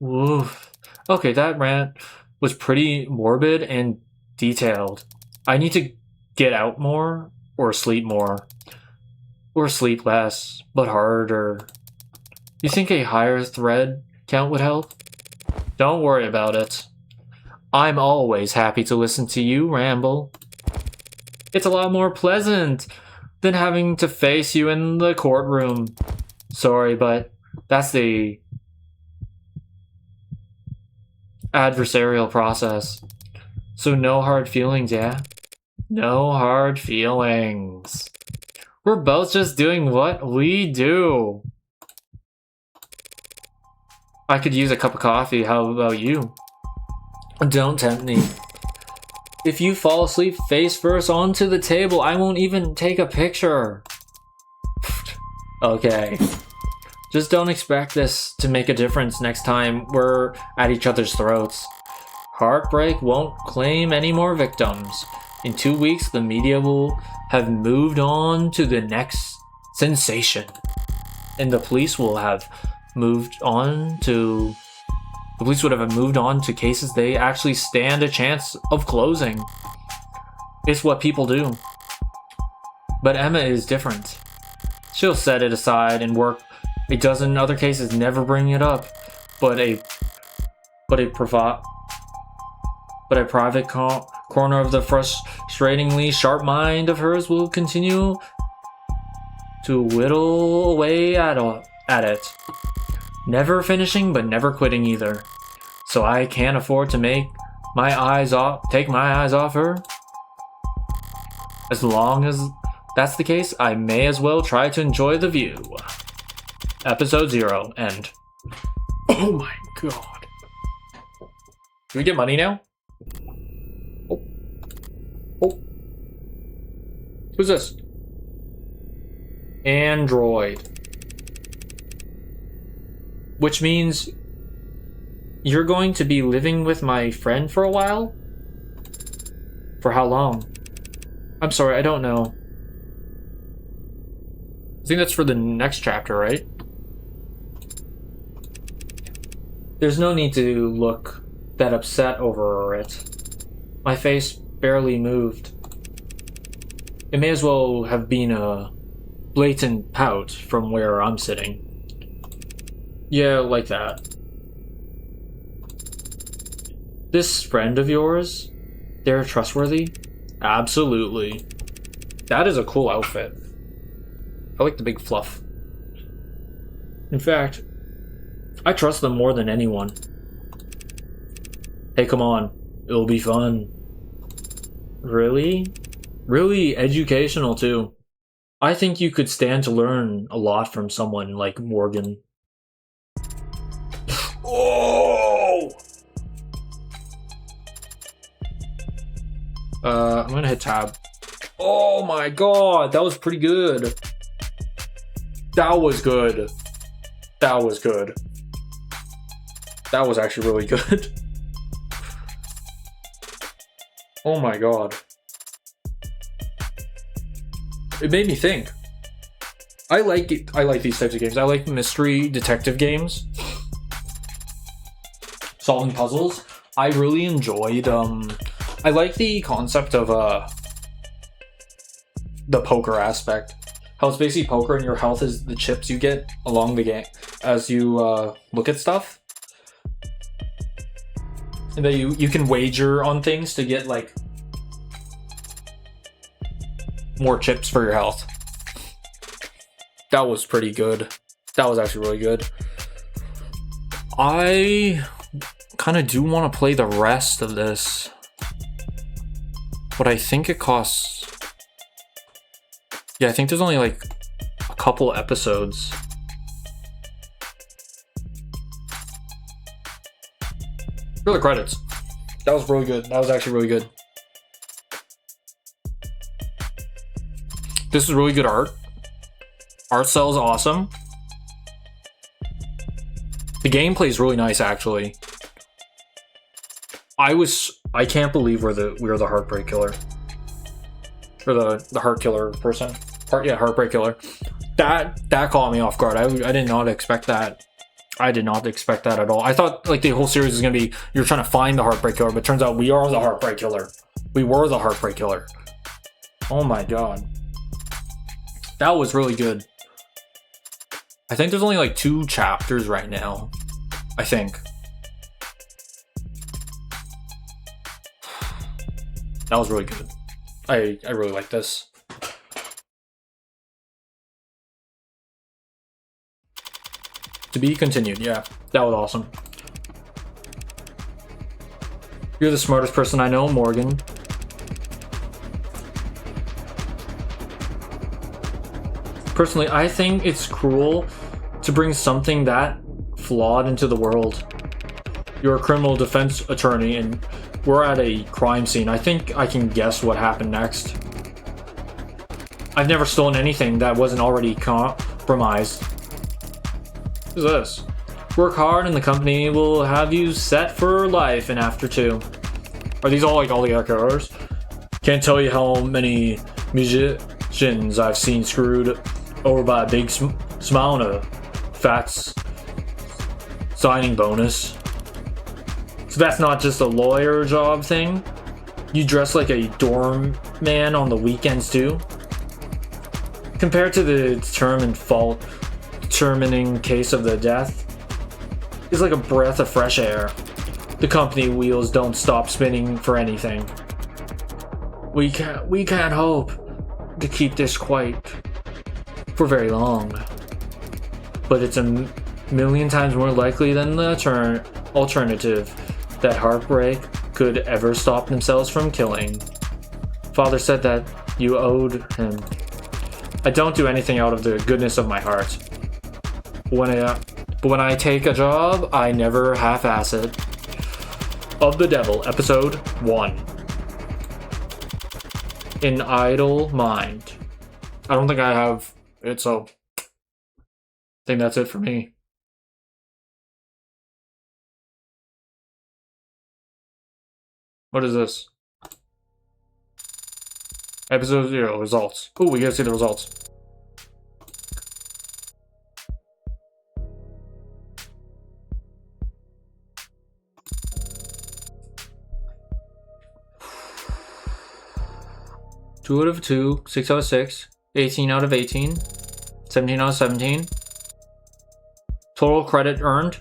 Woof. Okay, that rant was pretty morbid and detailed. I need to get out more, or sleep more. Or sleep less, but harder. You think a higher thread count would help? Don't worry about it. I'm always happy to listen to you ramble. It's a lot more pleasant than having to face you in the courtroom. Sorry, but that's the adversarial process. So no hard feelings, yeah? No hard feelings. We're both just doing what we do. I could use a cup of coffee, how about you? Don't tempt me. If you fall asleep face first onto the table, I won't even take a picture. Okay. Just don't expect this to make a difference next time we're at each other's throats. Heartbreak won't claim any more victims. In 2 weeks, the media will have moved on to the next sensation. And the police will have moved on to... The police would have moved on to cases they actually stand a chance of closing. It's what people do. But Emma is different. She'll set it aside and work a dozen other cases, never bring it up. But a private corner of the frustratingly sharp mind of hers will continue to whittle away at it. Never finishing, but never quitting either. So I can't afford to take my eyes off her. As long as that's the case, I may as well try to enjoy the view. Episode 0, end. Oh my god. Do we get money now? Oh. Who's this? Android. Which means you're going to be living with my friend for a while? For how long? I'm sorry, I don't know. I think that's for the next chapter, right? There's no need to look that upset over it. My face barely moved. It may as well have been a blatant pout from where I'm sitting. Yeah, like that. This friend of yours, they're trustworthy? Absolutely. That is a cool outfit. I like the big fluff. In fact, I trust them more than anyone. Hey, come on. It'll be fun. Really? Really educational, too. I think you could stand to learn a lot from someone like Morgan. Oh! I'm gonna hit tab. Oh my god, that was pretty good. That was good. That was good. That was actually really good. Oh my god. It made me think. I like these types of games. I like mystery detective games. Solving puzzles. I really enjoyed I like the concept of the poker aspect. How it's basically poker and your health is the chips you get along the game as you look at stuff. And that you can wager on things to get like more chips for your health. That was pretty good. That was actually really good. I kind of do want to play the rest of this, but I think it costs... Yeah, I think there's only like a couple episodes. For the credits. That was really good. That was actually really good. This is really good art. Art style is awesome. The gameplay is really nice, actually. I can't believe we're the Heartbreak Killer. Or the Heart Killer person. Heartbreak Killer. That caught me off guard. I did not expect that. I did not expect that at all. I thought like the whole series was gonna be you're trying to find the Heartbreak Killer, but it turns out we are the Heartbreak Killer. We were the Heartbreak Killer. Oh my god. That was really good. I think there's only like 2 chapters right now. I think. That was really good. I really like this. To be continued, yeah. That was awesome. You're the smartest person I know, Morgan. Personally, I think it's cruel to bring something that flawed into the world. You're a criminal defense attorney and we're at a crime scene. I think I can guess what happened next. I've never stolen anything that wasn't already compromised. What is this? Work hard and the company will have you set for life in After 2. Are these all like all the actors? Can't tell you how many musicians I've seen screwed over by a big smile and a fat signing bonus. So that's not just a lawyer job thing? You dress like a doorman on the weekends too? Compared to the determining case of the death, is like a breath of fresh air. The company wheels don't stop spinning for anything. We can't hope to keep this quiet for very long. But it's a million times more likely than the alternative that Heartbreak could ever stop themselves from killing. Father said that you owed him. I don't do anything out of the goodness of my heart. But when I take a job, I never half-ass it. Of the Devil, Episode 1. An Idle Mind. I don't think I have it, so I think that's it for me. What is this? Episode 0, results. Oh, we gotta see the results. Two out of 2, 6 out of 6, 18 out of 18, 17 out of 17. Total credit earned,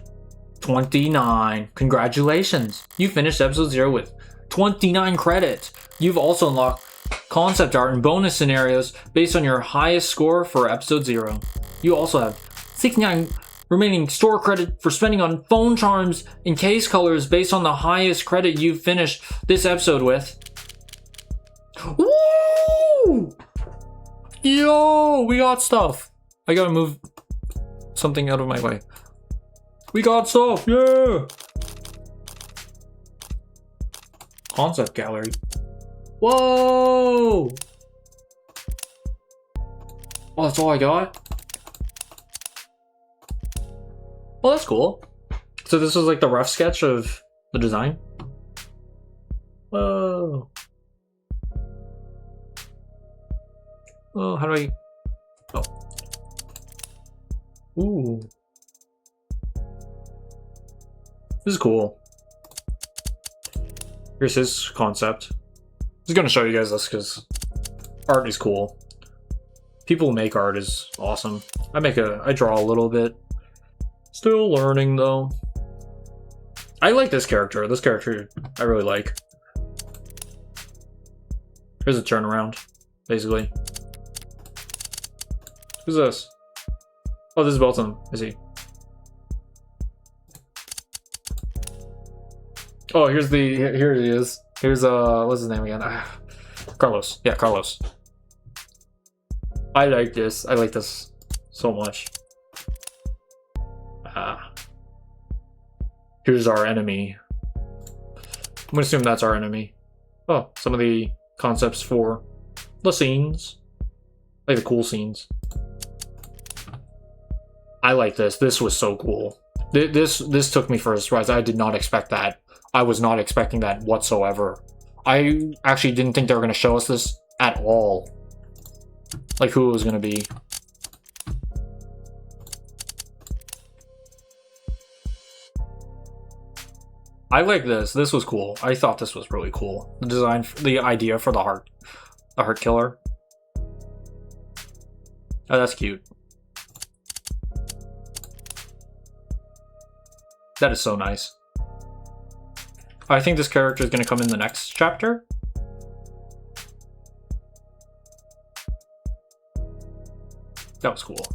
29. Congratulations! You finished episode 0 with 29 credits. You've also unlocked concept art and bonus scenarios based on your highest score for episode 0. You also have 69 remaining store credit for spending on phone charms and case colors based on the highest credit you've finished this episode with. Woo! Yo, we got stuff. I gotta move something out of my way. We got stuff, yeah! Concept gallery. Whoa! Oh, that's all I got? Well, that's cool. So this was like the rough sketch of the design? Whoa. Oh, how do I... Oh. Ooh. This is cool. Here's his concept. I'm just gonna show you guys this because art is cool. People who make art is awesome. I draw a little bit. Still learning though. I like this character. This character I really like. Here's a turnaround, basically. Who's this? Oh, this is Belton, is he? Oh, here he is. Here's what's his name again? Carlos. Yeah, Carlos. I like this. I like this so much. Here's our enemy. I'm gonna assume that's our enemy. Oh, some of the concepts for the scenes. Like the cool scenes. I like this. This was so cool. This took me for a surprise. I did not expect that. I was not expecting that whatsoever. I actually didn't think they were going to show us this at all. Like who it was going to be. I like this. This was cool. I thought this was really cool. The design, the idea for the heart killer. Oh, that's cute. That is so nice. I think this character is going to come in the next chapter. That was cool.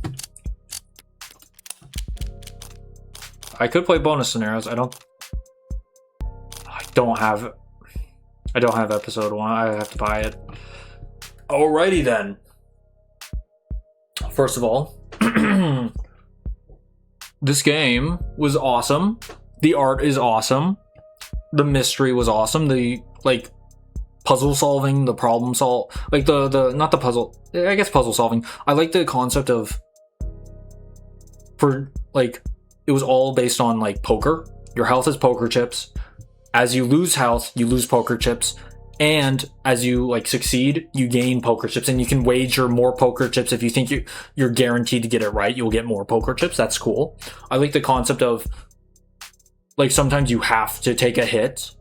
I could play bonus scenarios. I don't have episode 1. I have to buy it. Alrighty then. First of all, this game was awesome. The art is awesome. The mystery was awesome. The like puzzle solving, the problem solve, like the not the puzzle. I guess puzzle solving. I like the concept of for like it was all based on like poker. Your health is poker chips. As you lose health, you lose poker chips. And as you like succeed, you gain poker chips, and you can wager more poker chips if you think you're guaranteed to get it right. You'll get more poker chips. That's cool. I like the concept of like sometimes you have to take a hit.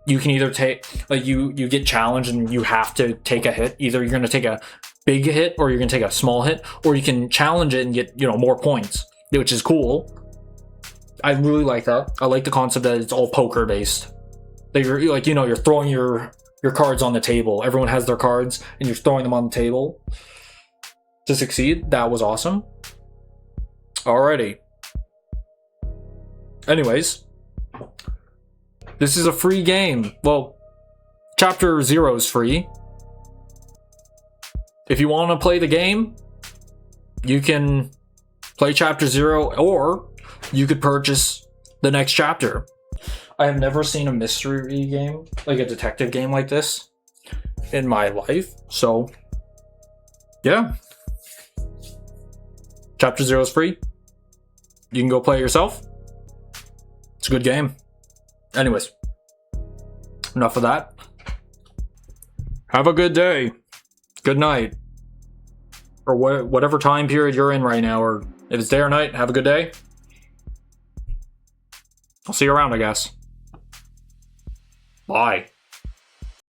You can either take like you get challenged and you have to take a hit. Either you're going to take a big hit or you're going to take a small hit, or you can challenge it and get more points, which is cool. I really like that. I like the concept that it's all poker based. That you're like you're throwing your cards on the table. Everyone has their cards, and you're throwing them on the table to succeed. That was awesome. Alrighty. Anyways, this is a free game. Well, Chapter 0 is free. If you want to play the game, you can play Chapter 0, or you could purchase the next chapter. I have never seen a mystery game, like a detective game like this, in my life. So, yeah. Chapter 0 is free. You can go play it yourself. It's a good game. Anyways, enough of that. Have a good day. Good night. Or whatever time period you're in right now, or if it's day or night, have a good day. I'll see you around, I guess. Bye.